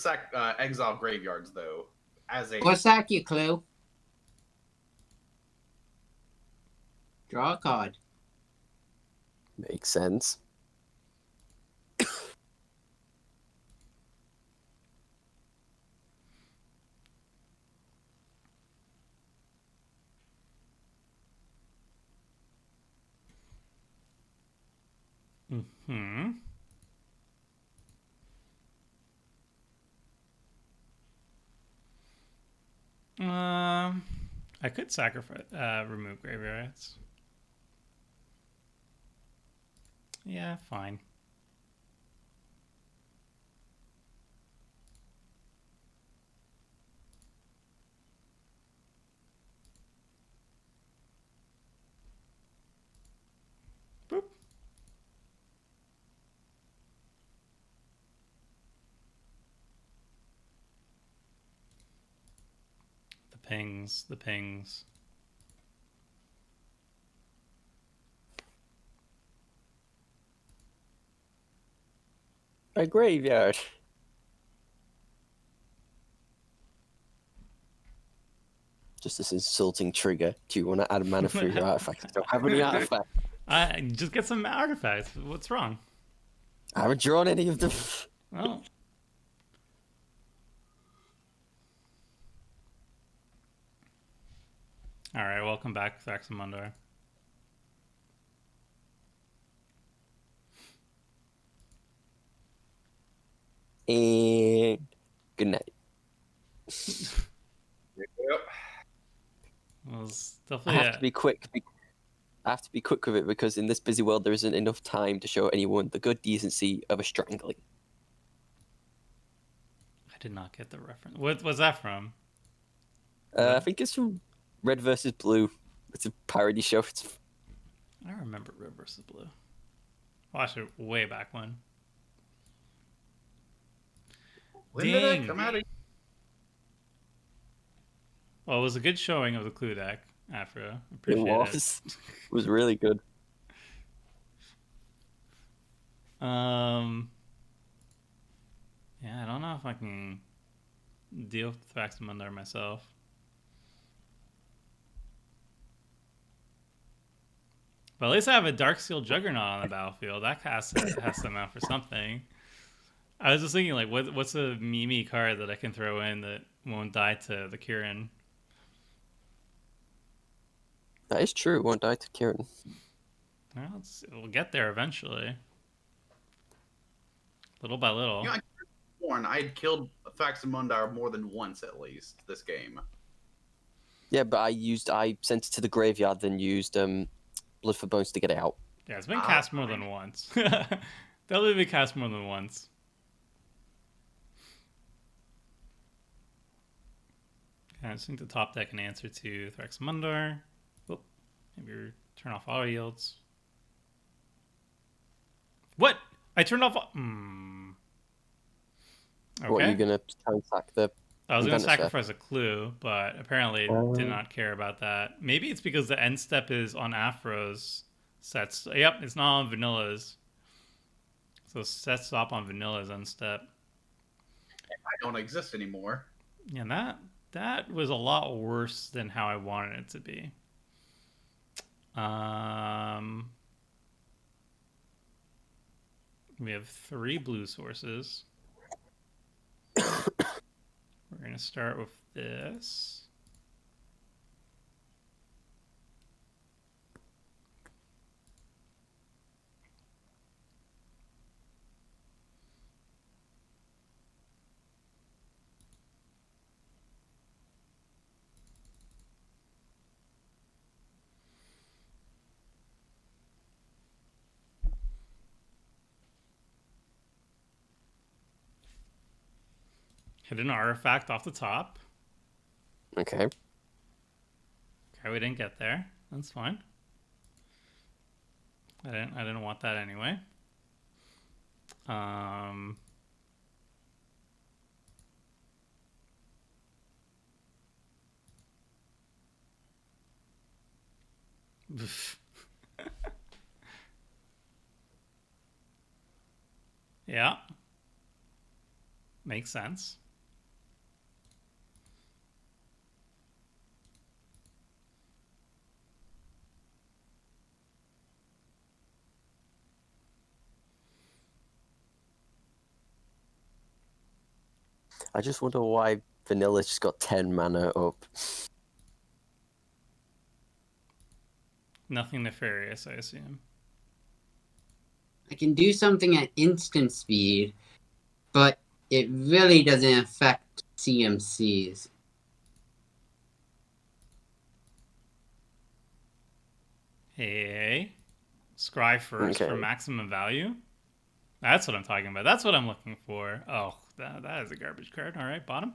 Speaker 3: exile graveyards though. As a
Speaker 4: Or sack your clue. Draw a card.
Speaker 1: Makes sense.
Speaker 2: Hmm. I could sacrifice, remove graveyards. Yeah, fine. Boop. The pings.
Speaker 1: A graveyard. Just this insulting trigger. Do you want to add a mana for your artifact? I don't have any artifact.
Speaker 2: Just get some artifacts. What's wrong?
Speaker 1: I haven't drawn any of them.
Speaker 2: Oh. Alright, welcome back, Thaxamundar.
Speaker 1: And good night.
Speaker 3: Yep.
Speaker 2: Well, it's
Speaker 1: I
Speaker 2: definitely
Speaker 1: have to be quick. I have to be quick with it because in this busy world there isn't enough time to show anyone the good decency of a strangling.
Speaker 2: I did not get the reference. What was that from?
Speaker 1: I think it's from Red versus Blue. It's a parody show.
Speaker 2: I don't remember Red versus Blue. Watched it way back when.
Speaker 3: When did
Speaker 2: Dang.
Speaker 3: it come out?
Speaker 2: Well, it was a good showing of the clue deck, Afro.
Speaker 1: It
Speaker 2: Appreciate
Speaker 1: was. It was really good.
Speaker 2: Yeah, I don't know if I can deal with Thaxamundar myself. But at least I have a Darksteel Juggernaut on the battlefield. That has to amount for something. I was just thinking, like, what's a Mimi card that I can throw in that won't die to the Kieran?
Speaker 1: That is true. It won't die to Kieran.
Speaker 2: Well, we'll get there eventually. Little by little.
Speaker 3: You know, I had killed Faxamundar more than once at least this game.
Speaker 1: Yeah, but I sent it to the graveyard, then used Blood for Bones to get it out.
Speaker 2: Yeah, it's been cast more than once. Definitely been cast more than once. I just need to top deck an answer to Thaxamundar. Oh, maybe turn off auto yields. What? I turned off. Okay.
Speaker 1: What are you gonna sack the?
Speaker 2: I was going to
Speaker 1: Inventor Set?
Speaker 2: sacrifice a clue, but apparently it did not care about that. Maybe it's because the end step is on Afro's sets. Yep, it's not on Vanilla's. So set stop on Vanilla's end step.
Speaker 3: I don't exist anymore.
Speaker 2: Yeah, that was a lot worse than how I wanted it to be. We have 3 blue sources. We're going to start with this. Hit an artifact off the top.
Speaker 1: Okay.
Speaker 2: Okay, we didn't get there. That's fine. I didn't want that anyway. Yeah. Makes sense.
Speaker 1: I just wonder why Vanilla's just got 10 mana up.
Speaker 2: Nothing nefarious, I assume.
Speaker 4: I can do something at instant speed, but it really doesn't affect CMCs.
Speaker 2: Hey, scry first
Speaker 1: Okay.
Speaker 2: for maximum value. That's what I'm talking about. That's what I'm looking for. Oh, that is a garbage card. All right, bottom.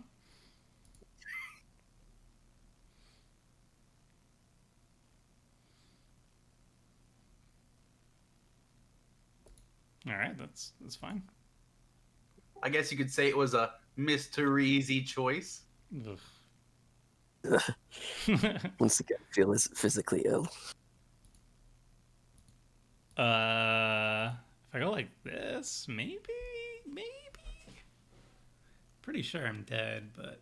Speaker 2: All right, that's fine.
Speaker 3: I guess you could say it was a Mr. Easy choice.
Speaker 2: Ugh.
Speaker 1: Once again, feel physically ill.
Speaker 2: If I go like this, maybe. Pretty sure I'm dead, but.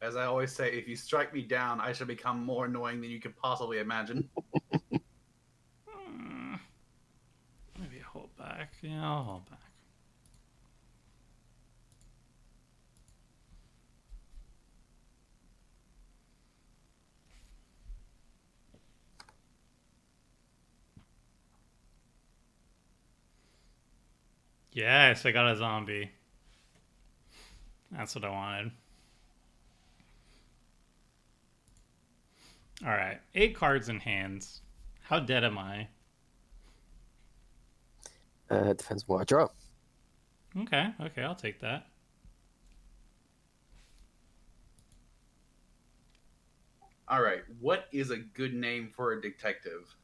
Speaker 3: As I always say, if you strike me down, I shall become more annoying than you could possibly imagine.
Speaker 2: Maybe hold back. Yeah, I'll hold back. Yes, I got a zombie. That's what I wanted. Alright, 8 cards in hands. How dead am I?
Speaker 1: Depends on what I draw.
Speaker 2: Okay, I'll take that.
Speaker 3: All right, what is a good name for a detective?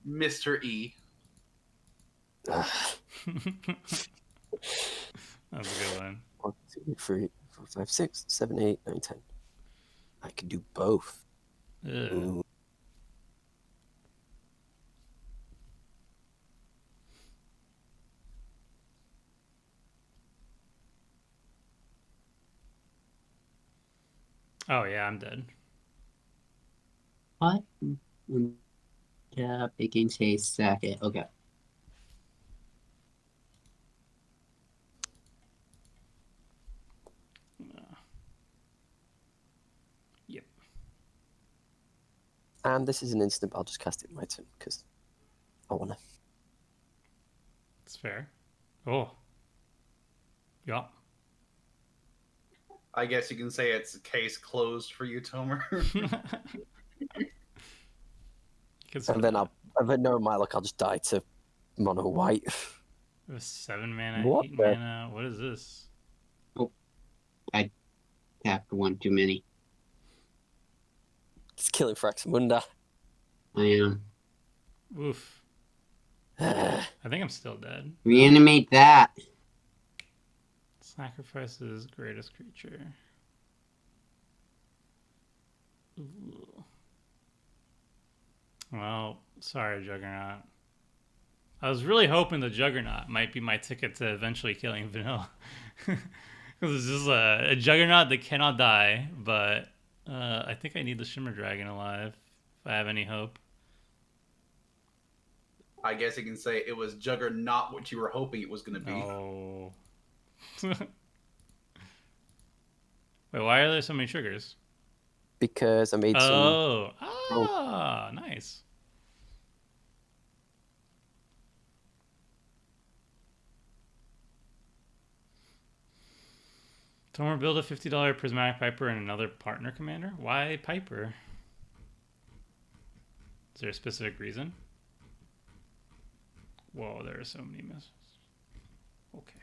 Speaker 3: Mr. E.
Speaker 2: That's a good one.
Speaker 1: 1, 2, 3, 4, 5, 6, 7, 8, 9, 10. I could do both.
Speaker 2: Ugh.
Speaker 1: Ooh.
Speaker 2: Oh yeah, I'm dead.
Speaker 4: What? Yeah, against a second. Okay.
Speaker 2: Yep.
Speaker 1: And this is an instant, but I'll just cast it in my turn because I wanna.
Speaker 2: It's fair. Oh. Yeah.
Speaker 3: I guess you can say it's a case closed for you, Tomer.
Speaker 1: And then knowing my luck, I'll just die to mono white.
Speaker 2: It was 7 mana,
Speaker 1: What
Speaker 2: 8
Speaker 1: the-
Speaker 2: mana. What is this?
Speaker 4: Tapped one too many.
Speaker 1: It's killing Fraxamunda.
Speaker 4: I am.
Speaker 2: Oof. I think I'm still dead.
Speaker 4: Reanimate that.
Speaker 2: Sacrifices greatest creature. Ooh. Well, sorry, Juggernaut. I was really hoping the Juggernaut might be my ticket to eventually killing Vanilla. Because it's just a Juggernaut that cannot die, but I think I need the Shimmer Dragon alive if I have any hope.
Speaker 3: I guess you can say it was Jugger not what you were hoping it was going to be.
Speaker 2: No. Wait, why are there so many triggers?
Speaker 1: Because I made some.
Speaker 2: Oh, nice. Tomer build a $50 Prismatic Piper and another partner commander? Why Piper? Is there a specific reason? Whoa, there are so many misses. Okay.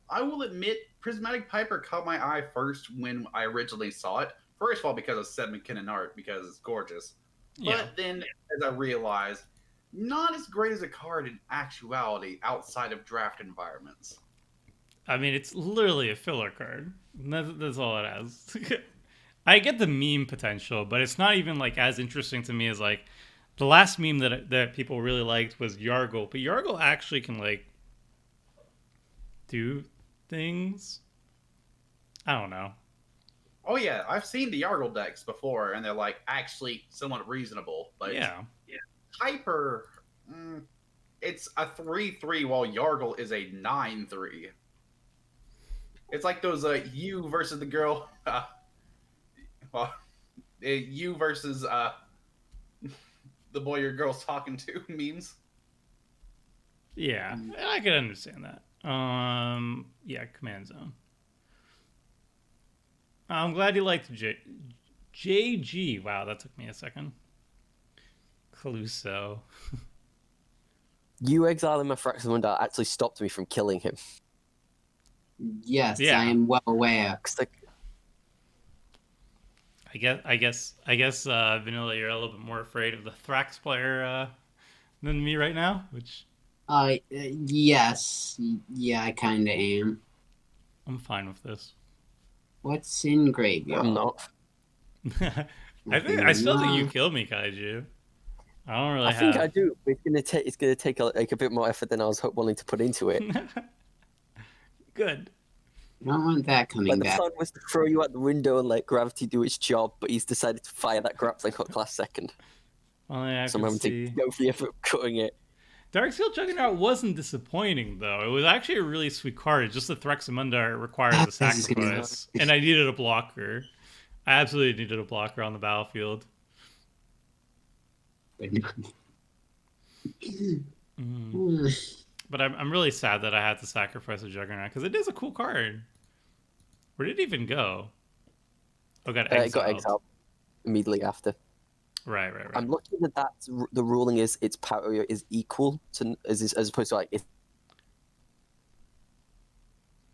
Speaker 3: I will admit, Prismatic Piper caught my eye first when I originally saw it. First of all, because of Seth McKinnon art, because it's gorgeous.
Speaker 2: Yeah.
Speaker 3: But then, as I realized, not as great as a card in actuality outside of draft environments.
Speaker 2: I mean, it's literally a filler card. That's all it has. I get the meme potential, but it's not even like as interesting to me as like the last meme that people really liked was Yargle. But Yargle actually can like do things. I don't know.
Speaker 3: Oh yeah, I've seen the Yargle decks before, and they're like actually somewhat reasonable. But
Speaker 2: Yeah.
Speaker 3: Hyper, it's a 3/3, while Yargle is a 9/3. It's like those you versus the girl, well, you versus the boy your girl's talking to memes.
Speaker 2: Yeah, I can understand that. Yeah, Command Zone. I'm glad you liked JG. Wow, that took me a second. Caluso.
Speaker 1: You exiling my Fraxamunda actually stopped me from killing him.
Speaker 4: Yes,
Speaker 2: Yeah.
Speaker 4: I am well aware.
Speaker 1: 'Cause, like,
Speaker 2: I guess Vanilla, you're a little bit more afraid of the Thrax player than me right now, which
Speaker 4: Yes. Yeah, I kind of am.
Speaker 2: I'm fine with this.
Speaker 4: What's in graveyard?
Speaker 1: I'm not.
Speaker 2: I still think you killed me, Kaiju. I don't really
Speaker 1: I think I
Speaker 2: have.
Speaker 1: do. But it's gonna take like a bit more effort than I was willing to put into it.
Speaker 2: Good.
Speaker 4: I don't want that coming
Speaker 1: Like the
Speaker 4: back.
Speaker 1: plan was to throw you out the window and let gravity do its job, but he's decided to fire that grappling hook last second.
Speaker 2: Only I
Speaker 1: So I'm
Speaker 2: can
Speaker 1: having
Speaker 2: see.
Speaker 1: to go for the effort of cutting it.
Speaker 2: Darksteel Juggernaut wasn't disappointing, though. It was actually a really sweet card. It's just that Thraxamunda requires a
Speaker 4: This is gonna be-
Speaker 2: sacrifice. And I needed a blocker. I absolutely needed a blocker on the battlefield. But I'm really sad that I had to sacrifice a Juggernaut, because it is a cool card. Where did it even go? Oh, got exiled.
Speaker 1: It got exiled immediately after.
Speaker 2: Right.
Speaker 1: I'm looking at that. The ruling is its power is equal to as opposed to like if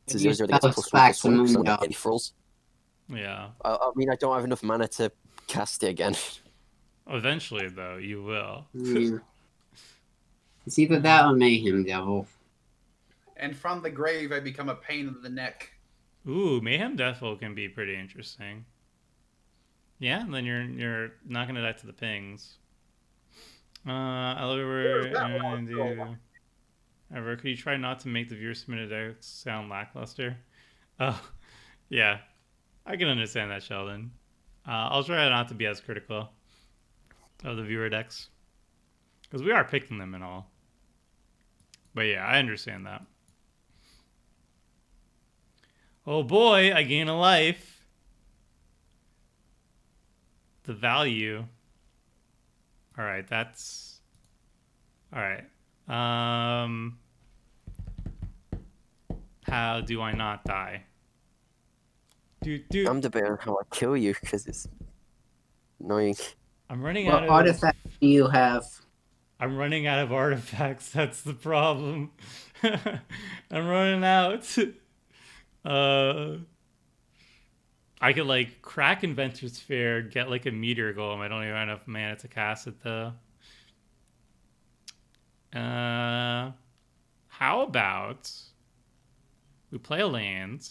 Speaker 1: it's a 0/0 that gets +1/+1, so like any frills.
Speaker 2: Yeah.
Speaker 1: I mean, I don't have enough mana to cast it again.
Speaker 2: Eventually, though, you will.
Speaker 4: Yeah. It's either that or Mayhem Devil.
Speaker 3: And from the grave, I become a pain in the neck.
Speaker 2: Ooh, Mayhem Deathful can be pretty interesting. Yeah, and then you're not gonna die to the pings. However, could you try not to make the viewer submitted decks sound lackluster? Oh, yeah, I can understand that, Sheldon. I'll try not to be as critical of the viewer decks, because we are picking them and all. But yeah, I understand that. Oh boy, I gain a life. The value. All right, that's all right. How do I not die?
Speaker 1: I'm debating on how I kill you because it's annoying.
Speaker 2: I'm running
Speaker 4: What
Speaker 2: out of
Speaker 4: artifact do you have?
Speaker 2: I'm running out of artifacts. That's the problem. I'm running out. I could like crack Inventor's Fair, get like a meteor golem. I don't even have enough mana to cast it though. How about we play a land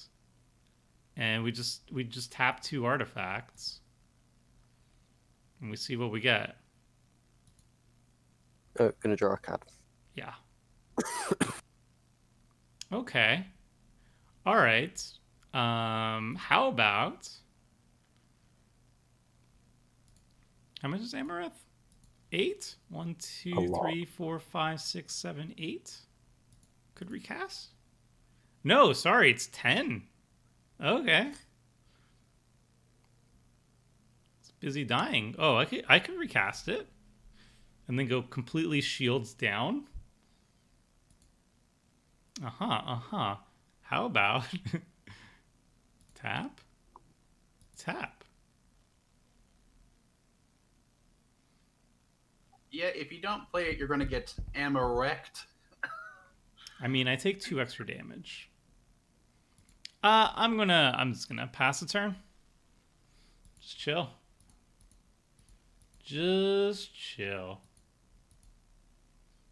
Speaker 2: and we just tap 2 artifacts and we see what we get.
Speaker 1: Gonna draw a card.
Speaker 2: Yeah. Okay. All right. How about how much is Amareth? 8? 1, 2, 3, 4, 5, 6, 7, 8. Could recast? No, sorry, it's 10. Okay. It's busy dying. Oh, I could recast it. And then go completely shields down. How about tap? Tap.
Speaker 3: Yeah, if you don't play it, you're going to get Amareth.
Speaker 2: I mean, I take 2 extra damage. I'm just gonna pass the turn. Just chill. Just chill.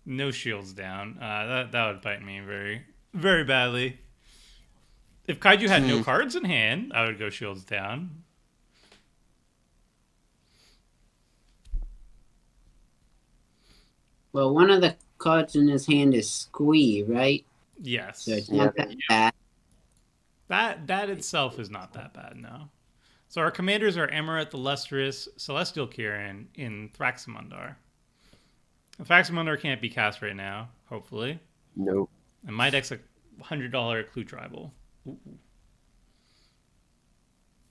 Speaker 2: No shields down. That would bite me very, very badly. If Kaiju had no cards in hand, I would go shields down.
Speaker 4: Well, one of the cards in his hand is Squee, right?
Speaker 2: Yes.
Speaker 4: So it's not that bad.
Speaker 2: That itself is not that bad, no. So our commanders are Amareth, the Lustrous, Celestial Kieran in Thraximundar. Thraximundar can't be cast right now, hopefully.
Speaker 1: Nope.
Speaker 2: And my deck's a $100 Clue Tribal. Ooh.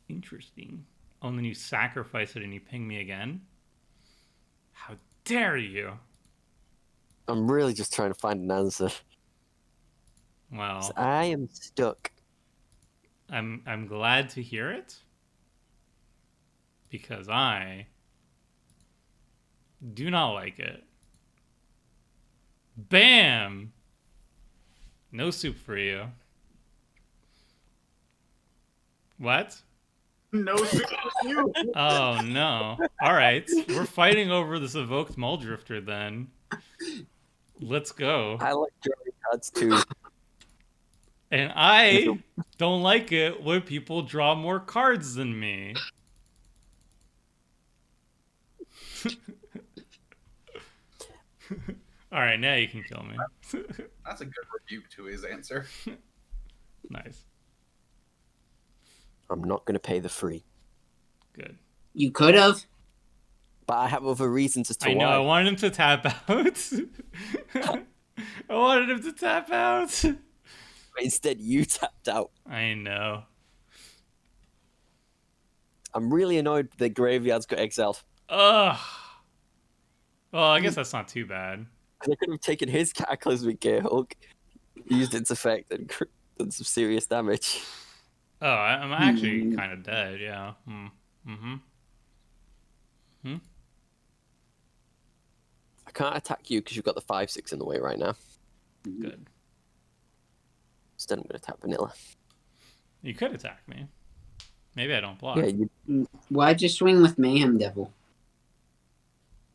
Speaker 2: Interesting. Oh, and then you sacrifice it and you ping me again? How dare you?
Speaker 1: I'm really just trying to find an answer.
Speaker 2: Well,
Speaker 1: I am stuck.
Speaker 2: I'm glad to hear it. Because I do not like it. Bam! No soup for you. What?
Speaker 3: No soup for you.
Speaker 2: Oh no. Alright. We're fighting over this evoked Muldrifter then. Let's go.
Speaker 1: I like drawing cards too.
Speaker 2: And I don't like it when people draw more cards than me. Alright, now you can kill me.
Speaker 3: That's a good rebuke to his answer.
Speaker 2: Nice.
Speaker 1: I'm not going to pay the fee.
Speaker 2: Good.
Speaker 4: You could have.
Speaker 1: But I have other reasons as to
Speaker 2: I know,
Speaker 1: why.
Speaker 2: I wanted him to tap out. I wanted him to tap out.
Speaker 1: But instead, you tapped out.
Speaker 2: I know.
Speaker 1: I'm really annoyed the graveyard's got exiled.
Speaker 2: Ugh. Well, I guess that's not too bad.
Speaker 1: Because I could have taken his Cataclysmic Gearhulk, used its effect, and done some serious damage.
Speaker 2: Oh, I'm actually kind of dead, yeah.
Speaker 1: I can't attack you because you've got the 5/6 in the way right now.
Speaker 2: Good.
Speaker 1: Instead, I'm going to attack Vanilla.
Speaker 2: You could attack me. Maybe I don't block.
Speaker 1: Yeah, you,
Speaker 4: Why'd you swing with Mayhem Devil?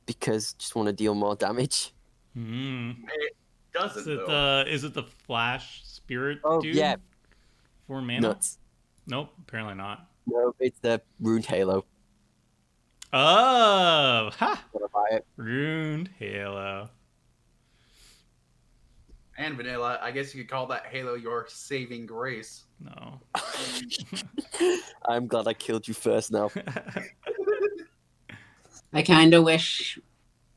Speaker 1: because just want to deal more damage.
Speaker 3: It doesn't,
Speaker 2: Is it
Speaker 3: though.
Speaker 2: the Flash Spirit
Speaker 1: Oh,
Speaker 2: dude?
Speaker 1: yeah.
Speaker 2: 4 mana?
Speaker 1: Nuts.
Speaker 2: Nope, apparently not.
Speaker 1: No, it's the Runed Halo.
Speaker 2: Oh! Ha!
Speaker 1: Wanna buy it?
Speaker 2: Ruined Halo.
Speaker 3: And Vanilla, I guess you could call that Halo your saving grace.
Speaker 2: No.
Speaker 1: I'm glad I killed you first now.
Speaker 4: I kind of wish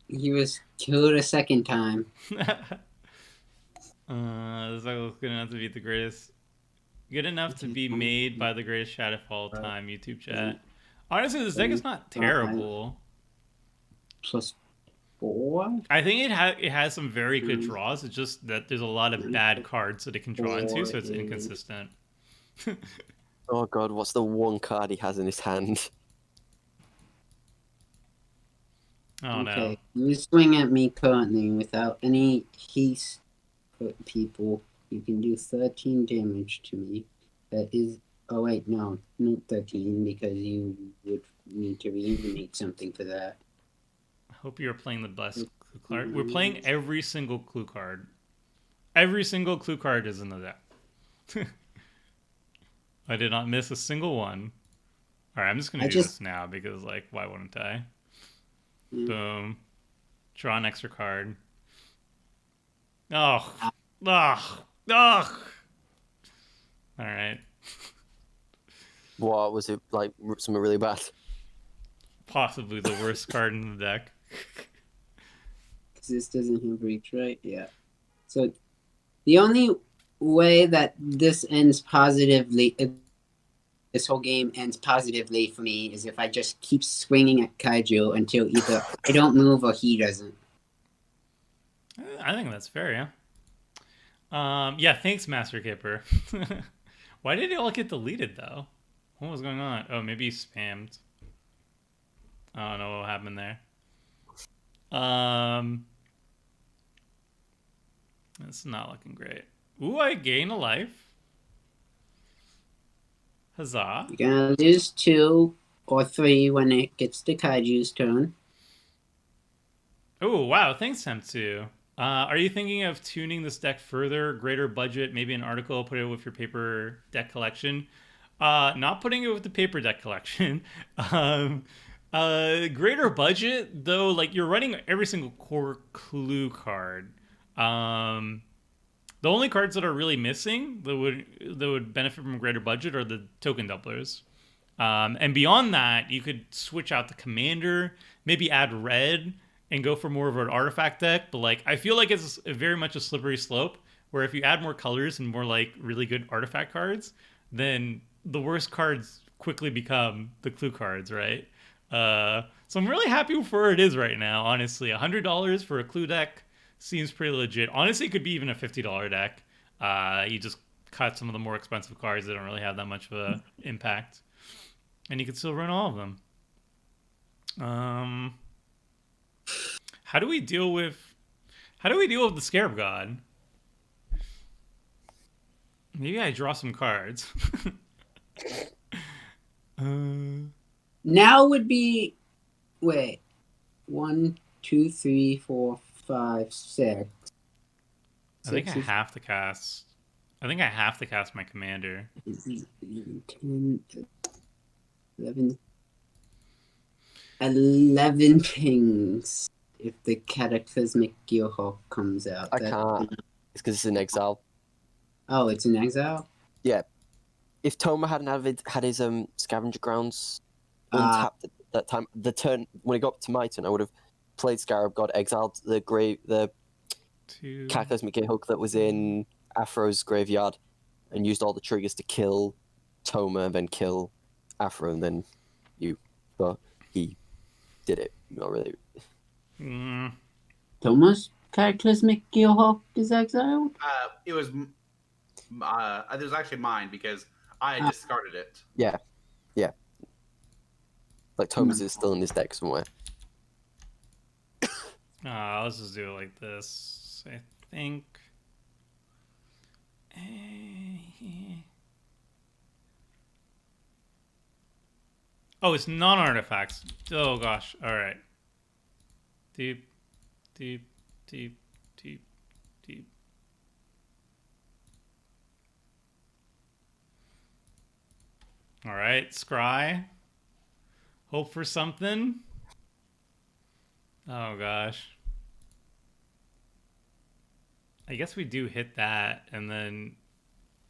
Speaker 4: he was killed a second time.
Speaker 2: This is good enough to be the greatest. Good enough to be made by the greatest chat of all time, YouTube chat. Honestly, this deck is not terrible.
Speaker 4: +4?
Speaker 2: I think it has some very good draws. It's just that there's a lot of bad cards that it can draw into, so it's inconsistent.
Speaker 1: Oh god, what's the one card he has in his hand?
Speaker 2: Oh no.
Speaker 4: Okay, you swing at me currently without any haste, people. You can do 13 damage to me. That is. Oh, wait, no. Not 13, because you would need to reanimate something for that.
Speaker 2: I hope you're playing the best clue card. We're playing every single clue card. Every single clue card is in the deck. I did not miss a single one. Alright, I'm just gonna do this now because, like, why wouldn't I? Boom. Draw an extra card. Oh. Ugh. Ugh. Alright.
Speaker 1: What was it like? Something really bad?
Speaker 2: Possibly the worst card in the deck.
Speaker 4: Because this doesn't have reach, right? Yeah. So, the only way that this ends positively, this whole game ends positively for me, is if I just keep swinging at Kaiju until either I don't move or he doesn't.
Speaker 2: I think that's fair, yeah. Yeah, thanks, Master Kipper. Why did it all get deleted, though? What was going on? Oh, maybe he spammed. I don't know what happened there. It's not looking great. Ooh, I gain a life. Huzzah.
Speaker 4: You're gonna lose 2 or 3 when it gets to Kaiju's turn.
Speaker 2: Oh, wow. Thanks, Temtu. Are you thinking of tuning this deck further, greater budget, maybe an article, put it with your paper deck collection? Not putting it with the paper deck collection. Greater budget though, like you're running every single core clue card. Um, the only cards that are really missing that would benefit from greater budget are the token doublers. And beyond that, you could switch out the commander, maybe add red, and go for more of an artifact deck. But like, I feel like it's very much a slippery slope. Where if you add more colors and more like really good artifact cards, then the worst cards quickly become the clue cards, right? So I'm really happy with where it is right now. Honestly, $100 for a clue deck seems pretty legit. Honestly, it could be even a $50 deck. You just cut some of the more expensive cards that don't really have that much of an impact, and you can still run all of them. How do we deal with the Scarab God? Maybe I draw some cards.
Speaker 4: Now would be wait 1, 2, 3, 4, 5, 6.
Speaker 2: I think I have to cast. I think I have to cast my commander.
Speaker 4: 10, 11, 11 pings if the Cataclysmic Gearhawk comes out.
Speaker 1: I can't. It's because it's in exile.
Speaker 4: Oh, it's in exile?
Speaker 1: Yeah. If Toma hadn't had his scavenger grounds untapped at that time, the turn when it got to my turn, I would have played Scarab God, exiled the Cataclysmic Gearhawk that was in Afro's graveyard, and used all the triggers to kill Toma, then kill Afro, and then you. But he did it. Not really.
Speaker 4: Toma's Cataclysmic Gearhawk is exiled?
Speaker 3: It was actually mine because I had discarded it.
Speaker 1: Yeah. Like Toma's is still in his deck somewhere.
Speaker 2: Let's just do it like this. I think. Oh, it's non-artifacts. Oh gosh. All right. Deep. All right, scry. Hope for something. Oh gosh. I guess we do hit that, and then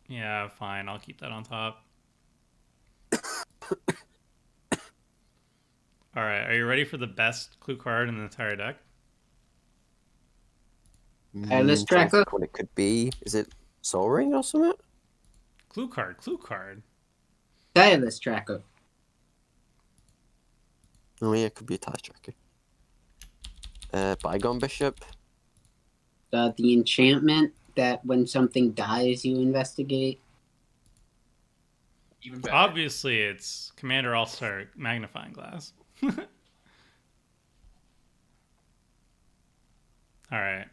Speaker 2: yeah, fine. I'll keep that on top. All right, are you ready for the best clue card in the entire deck?
Speaker 4: Let's track up.
Speaker 1: What it could be. Is it Soul Ring or something?
Speaker 2: Clue card.
Speaker 4: Tireless Tracker.
Speaker 1: Oh yeah, it could be a tie tracker. Bygone Bishop.
Speaker 4: The enchantment that when something dies, you investigate.
Speaker 3: Even better.
Speaker 2: Obviously, it's Commander All-Star Magnifying Glass. All right.
Speaker 4: I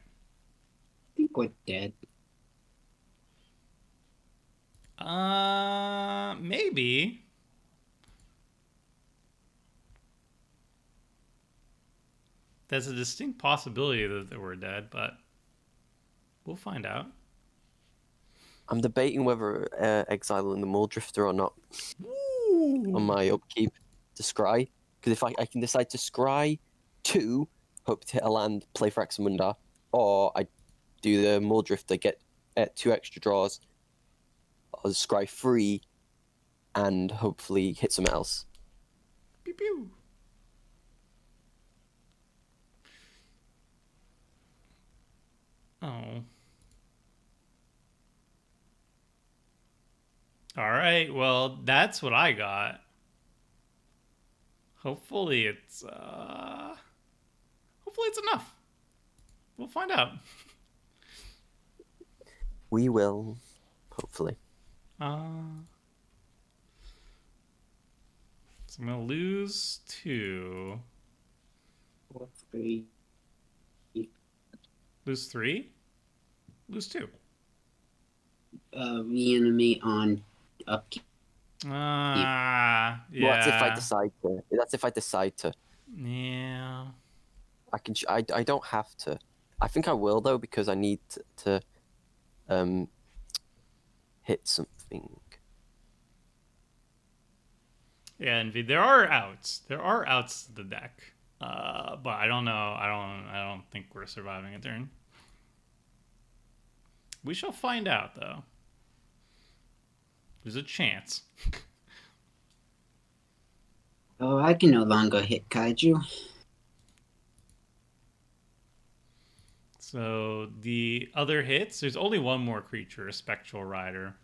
Speaker 4: think we're dead.
Speaker 2: Maybe. There's a distinct possibility that we're dead, but we'll find out.
Speaker 1: I'm debating whether exiling the Muldrifter or not.
Speaker 2: Ooh.
Speaker 1: On my upkeep to scry. Because if I can decide to scry 2, hope to hit a land, play Fraxamundar, or I do the Muldrifter, get 2 extra draws, or scry 3, and hopefully hit something else.
Speaker 2: Pew pew. Oh. All right. Well, that's what I got. Hopefully it's enough. We'll find out.
Speaker 1: We will, hopefully.
Speaker 2: So I'm gonna lose 2.
Speaker 4: 4, 3.
Speaker 2: Lose 3? Lose 2.
Speaker 4: Reanimate on upkeep.
Speaker 2: Yeah.
Speaker 1: Well, that's if I decide to. That's if I decide to.
Speaker 2: Yeah.
Speaker 1: I can. I don't have to. I think I will though because I need to hit something.
Speaker 2: Yeah, Envy. There are outs. There are outs to the deck. But I don't know. I don't think we're surviving a turn. We shall find out, though. There's a chance.
Speaker 4: Oh, I can no longer hit kaiju.
Speaker 2: So the other hits, there's only one more creature, a Spectral Rider.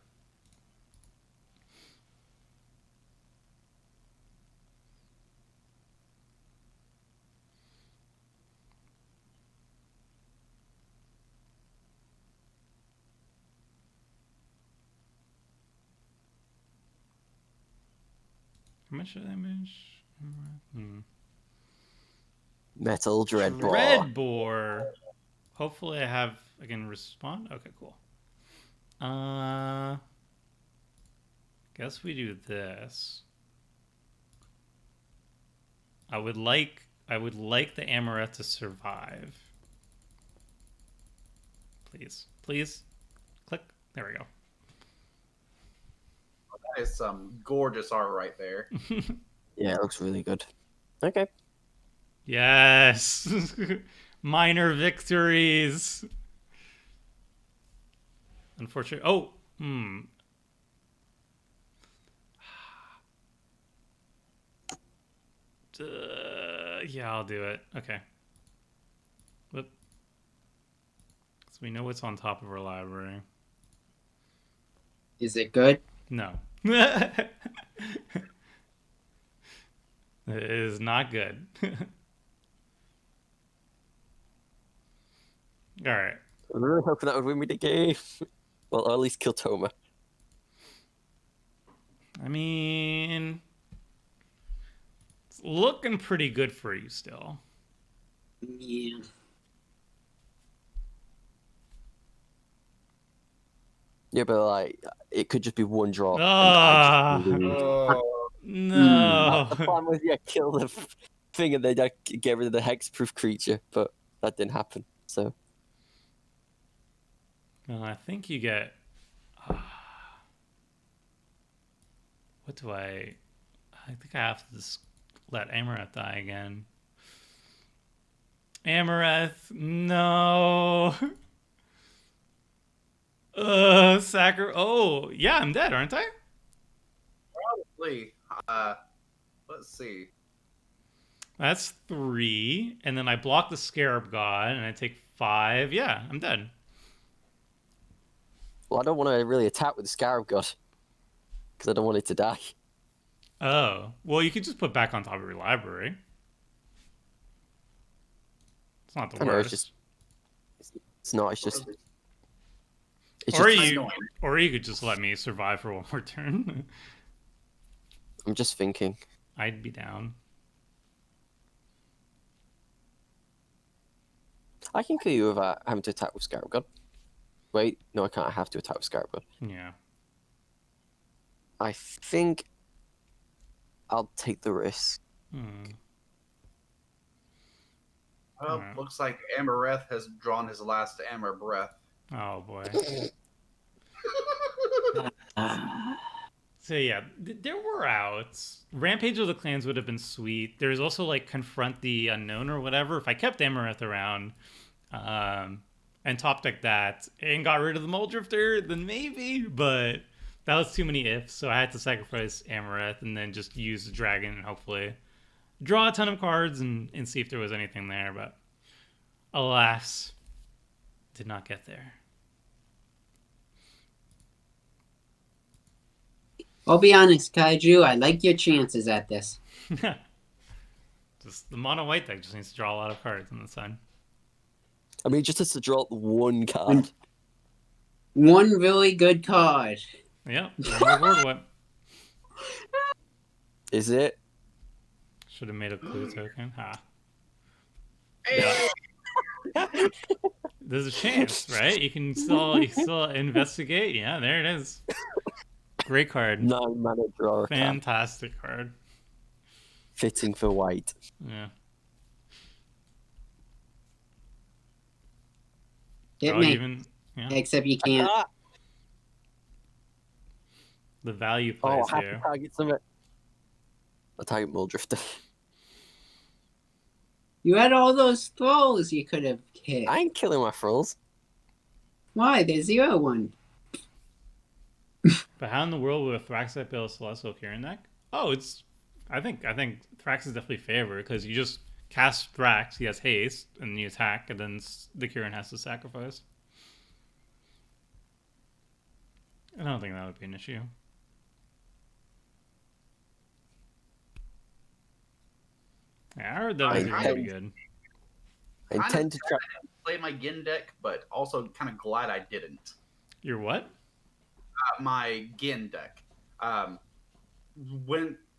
Speaker 2: How much damage?
Speaker 1: Metal Dreadbore.
Speaker 2: Dreadbore. Hopefully I can respond. Okay, cool. Guess we do this. I would like the Amareth to survive. Please. Please. Click. There we go.
Speaker 3: That is some gorgeous art right there.
Speaker 1: Yeah, it looks really good. Okay.
Speaker 2: Yes. Minor victories. Unfortunately. Oh. Yeah, I'll do it. Okay. Whoop. So we know what's on top of our library.
Speaker 4: Is it good?
Speaker 2: No. It is not good. All right.
Speaker 1: I'm really hoping that would win me the game. Well, or at least kill Toma.
Speaker 2: I mean, it's looking pretty good for you still.
Speaker 4: Yeah.
Speaker 1: Yeah, but like, it could just be one drop.
Speaker 2: Ah.
Speaker 1: And I just lose.
Speaker 3: Oh,
Speaker 2: No.
Speaker 1: The plan was, yeah, kill the thing and then get rid of the hexproof creature, but that didn't happen. So
Speaker 2: Well, I think you get. What do I think I have to just let Amareth die again. Amareth, no. Oh, yeah, I'm dead, aren't I?
Speaker 3: probably. Let's see.
Speaker 2: That's 3, and then I block the Scarab God, and I take 5. Yeah, I'm dead.
Speaker 1: well, I don't want to really attack with the Scarab God because I don't want it to die.
Speaker 2: Oh, well, you could just put back on top of your library. It's not the
Speaker 1: I know,
Speaker 2: worst.
Speaker 1: it's not. It's just.
Speaker 2: Or you could just let me survive for one more turn.
Speaker 1: I'm just thinking.
Speaker 2: I'd be down.
Speaker 1: I can kill you without having to attack with Scarab God. Wait, no, I can't. I have to attack with Scarab God.
Speaker 2: Yeah.
Speaker 1: I think I'll take the risk.
Speaker 3: Well,
Speaker 2: Alright.
Speaker 3: looks like Amareth has drawn his last Amar breath.
Speaker 2: Oh boy.
Speaker 4: Ah.
Speaker 2: So yeah, there were outs. Rampage of the Clans would have been sweet. There's also like Confront the Unknown or whatever. If I kept Amareth around, and top deck that and got rid of the Muldrifter, then maybe. But that was too many ifs, so I had to sacrifice Amareth and then just use the dragon and hopefully draw a ton of cards and see if there was anything there. But alas, did not get there.
Speaker 4: I'll be honest, Kaiju, I like your chances at this.
Speaker 2: Just the mono white deck just needs to draw a lot of cards on the side.
Speaker 1: I mean, just has to draw one card.
Speaker 4: One really good card.
Speaker 2: Yeah, one more board whip.
Speaker 1: Is it?
Speaker 2: Should have made a clue token. Ha.
Speaker 3: Hey,
Speaker 2: There's a chance, right? You can still investigate. Yeah, there it is. Great card.
Speaker 1: 9 mana draw a card.
Speaker 2: Fantastic card.
Speaker 1: Fitting for white.
Speaker 2: Yeah.
Speaker 4: It
Speaker 2: Draw
Speaker 4: may,
Speaker 2: even. Yeah.
Speaker 4: except you can't.
Speaker 2: The value
Speaker 1: Oh,
Speaker 2: plays
Speaker 1: I have
Speaker 2: here.
Speaker 1: to target something. A Titan Muldrifter.
Speaker 4: You had all those thralls you could have hit.
Speaker 1: I ain't killing my thralls.
Speaker 4: Why? There's 0-1.
Speaker 2: But how in the world would a Thrax build a Celestial Kieran deck? Oh, it's. I think Thrax is definitely favored because you just cast Thrax, he has haste, and you attack, and then the Kieran has to sacrifice. I don't think that would be an issue. Yeah, I heard that was pretty good.
Speaker 1: I intend to try.
Speaker 3: Play my Gin deck, but also kind of glad I didn't.
Speaker 2: Your what?
Speaker 3: My Gin deck.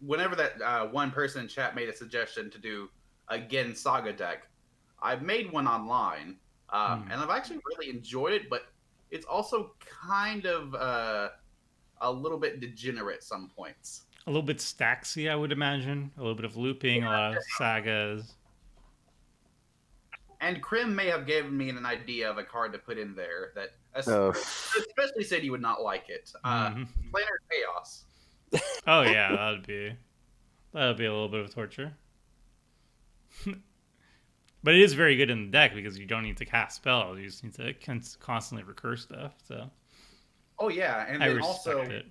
Speaker 3: Whenever that one person in chat made a suggestion to do a Gin Saga deck, I've made one online, and I've actually really enjoyed it. But it's also kind of a little bit degenerate some points.
Speaker 2: A little bit stacksy, I would imagine. A little bit of looping, a lot of sagas.
Speaker 3: And Krim may have given me an idea of a card to put in there that, especially said you would not like it. Planar Chaos.
Speaker 2: Oh yeah, that would be a little bit of torture. But it is very good in the deck because you don't need to cast spells; you just need to constantly recurse stuff. So.
Speaker 3: Oh yeah, and
Speaker 2: I
Speaker 3: then
Speaker 2: respect
Speaker 3: also
Speaker 2: it.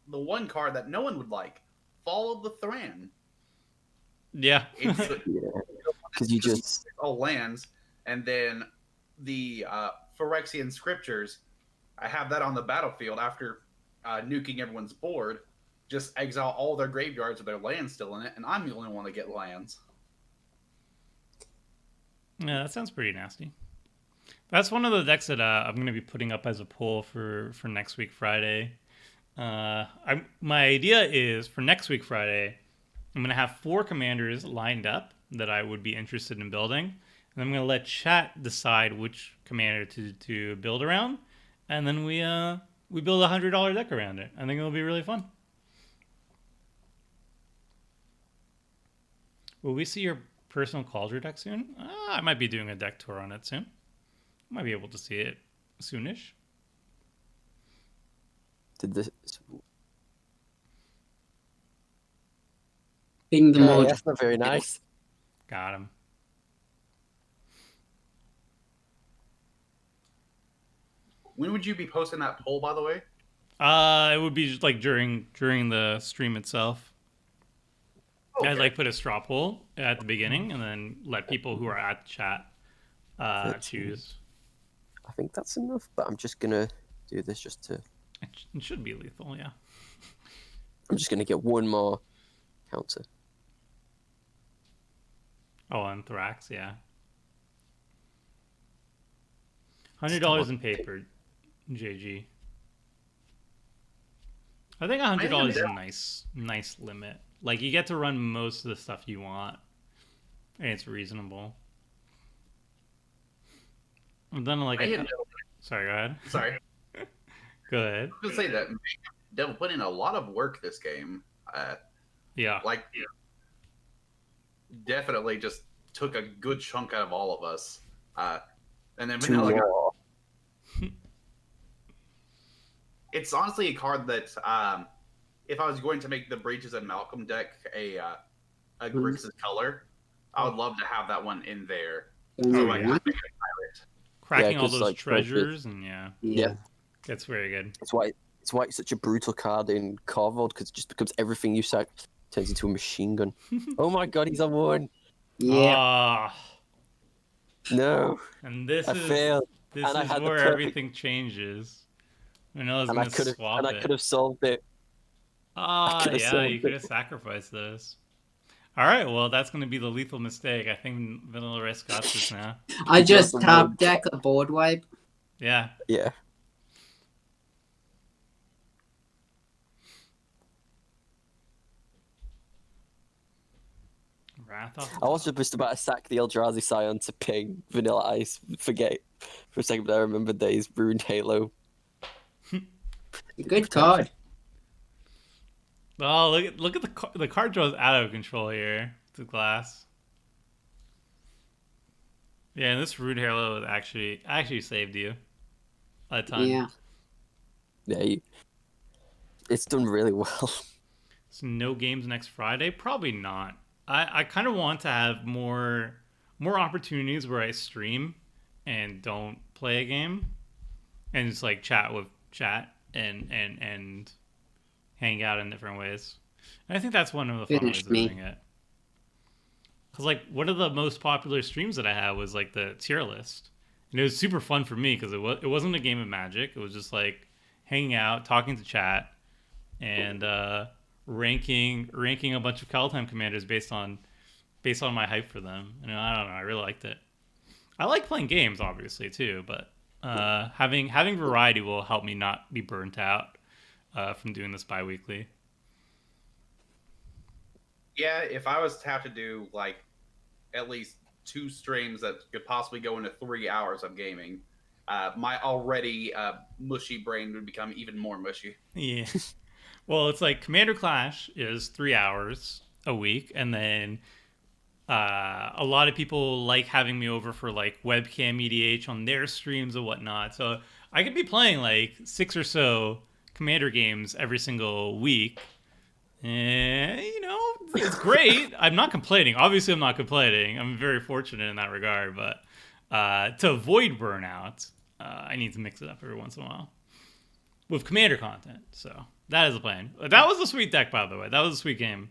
Speaker 3: The one card that no one would like, Fall of the Thran.
Speaker 2: Yeah.
Speaker 1: Because you just
Speaker 3: all lands, and then the Phyrexian Scriptures. I have that on the battlefield after nuking everyone's board. Just exile all their graveyards with their lands still in it, and I'm the only one to get lands.
Speaker 2: Yeah, that sounds pretty nasty. That's one of the decks that I'm going to be putting up as a poll for next week Friday. My idea is for next week Friday, I'm going to have 4 commanders lined up that I would be interested in building, and I'm going to let chat decide which commander to build around, and then we build a $100 deck around it. I think it'll be really fun. Will we see your personal Cauldron deck soon? I might be doing a deck tour on it soon. Might be able to see it soonish.
Speaker 1: did this.
Speaker 4: Being the more
Speaker 1: That's not very nice.
Speaker 2: Got him.
Speaker 3: When would you be posting that poll, by the way?
Speaker 2: It would be just like during the stream itself.
Speaker 3: Okay.
Speaker 2: I'd like put a straw poll at the beginning and then let people who are at the chat choose.
Speaker 1: I think that's enough, but I'm just gonna do this just to.
Speaker 2: It should be lethal, yeah.
Speaker 1: I'm just gonna get one more counter.
Speaker 2: Oh, and Thrax, yeah. $100 in paper, JG. I think $100 is a nice limit. Like, you get to run most of the stuff you want, and it's reasonable. And then, like, sorry, go ahead.
Speaker 3: Sorry.
Speaker 2: Go ahead.
Speaker 3: I was gonna say that Devil put in a lot of work this game.
Speaker 2: Yeah.
Speaker 3: Definitely just took a good chunk out of all of us. And then
Speaker 1: Two more.
Speaker 3: It's honestly a card that, if I was going to make the Breaches and Malcolm deck a Grixis color, I would love to have that one in there. So I can make a pirate.
Speaker 2: Cracking all
Speaker 1: 'cause,
Speaker 2: those
Speaker 1: like,
Speaker 2: treasures, and yeah,
Speaker 1: Yeah.
Speaker 2: that's very good.
Speaker 1: It's why it's such a brutal card in Corvold, because it just becomes everything you sack turns into a machine gun. Oh my god, he's on 1.
Speaker 4: Yeah.
Speaker 2: Ah,
Speaker 1: No,
Speaker 2: and this
Speaker 1: I
Speaker 2: is
Speaker 1: failed.
Speaker 2: this
Speaker 1: And I
Speaker 2: is
Speaker 1: had the
Speaker 2: where
Speaker 1: perfect-
Speaker 2: everything changes. Manila's
Speaker 1: And I
Speaker 2: gonna
Speaker 1: could have
Speaker 2: swap
Speaker 1: and I
Speaker 2: it.
Speaker 1: could have solved it. could've
Speaker 2: Yeah,
Speaker 1: solved
Speaker 2: you could have
Speaker 1: it.
Speaker 2: sacrificed this. All right, well, that's going to be the lethal mistake. I think Vanilla Risk got this now.
Speaker 4: I just
Speaker 1: the
Speaker 4: top
Speaker 1: wood.
Speaker 4: deck a board wipe.
Speaker 2: Yeah.
Speaker 1: Yeah.
Speaker 2: Wrath off.
Speaker 1: I was just about to sack the Eldrazi Scion to ping Vanilla Ice. Forget for a second, but I remember days. Ruined Halo.
Speaker 4: Good card.
Speaker 2: Oh, look at the card draw is out of control here. The glass. Yeah, and this Rude Halo actually saved you a ton.
Speaker 4: Yeah.
Speaker 1: Yeah, it's done really well.
Speaker 2: So no games next Friday? Probably not. I kind of want to have more opportunities where I stream and don't play a game and just like chat and hang out in different ways. And I think that's one of the fun ways of doing it. Because like one of the most popular streams that I had was like the tier list, and it was super fun for me because it wasn't a game of Magic. It was just like hanging out, talking to chat, and ranking a bunch of Caldheim commanders based on my hype for them. And I don't know, I really liked it. I like playing games, obviously too, but having variety will help me not be burnt out from doing this bi-weekly.
Speaker 3: Yeah, if I was to have to do like at least 2 streams that could possibly go into 3 hours of gaming, my already mushy brain would become even more mushy.
Speaker 2: Yeah. Well, it's like Commander Clash is 3 hours a week, and then a lot of people like having me over for like webcam EDH on their streams and whatnot. So I could be playing like 6 or so Commander games every single week. And, you know, it's great. I'm not complaining. Obviously, I'm not complaining. I'm very fortunate in that regard. But to avoid burnout, I need to mix it up every once in a while with Commander content. So that is the plan. That was a sweet deck, by the way. That was a sweet game.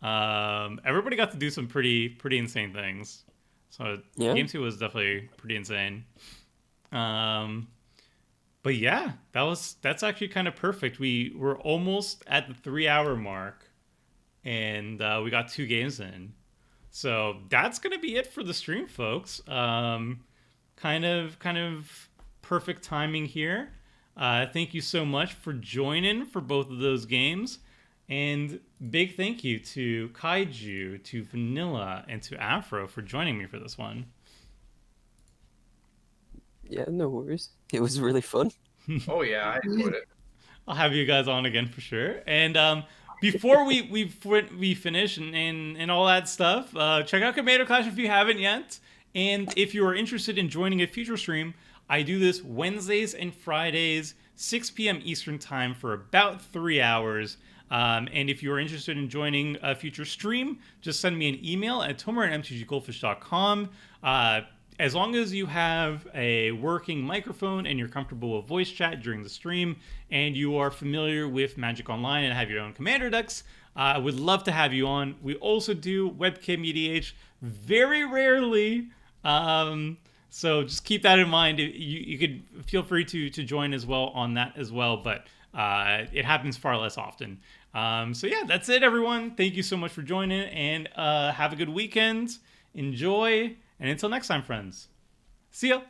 Speaker 2: Everybody got to do some pretty insane things. So
Speaker 1: Yeah.
Speaker 2: Game 2 was definitely pretty insane. But yeah, that's actually kind of perfect. We were almost at the 3-hour mark, and we got 2 games in. So that's gonna be it for the stream, folks. Kind of perfect timing here. Thank you so much for joining for both of those games. And big thank you to Kaiju, to Vanilla, and to Afro for joining me for this one.
Speaker 1: Yeah, no worries. It was really fun.
Speaker 3: Oh yeah, I enjoyed it.
Speaker 2: I'll have you guys on again for sure. And before we finish and all that stuff, check out Commander Clash if you haven't yet. And if you are interested in joining a future stream, I do this Wednesdays and Fridays, 6 p.m. Eastern time for about 3 hours. And if you're interested in joining a future stream, just send me an email at tomer@mtggoldfish.com. As long as you have a working microphone and you're comfortable with voice chat during the stream, and you are familiar with Magic Online and have your own commander decks, I would love to have you on. We also do webcam EDH very rarely. So just keep that in mind. You could feel free to join as well on that as well, but it happens far less often. So yeah, that's it, everyone. Thank you so much for joining, and have a good weekend. Enjoy, and until next time, friends. See ya.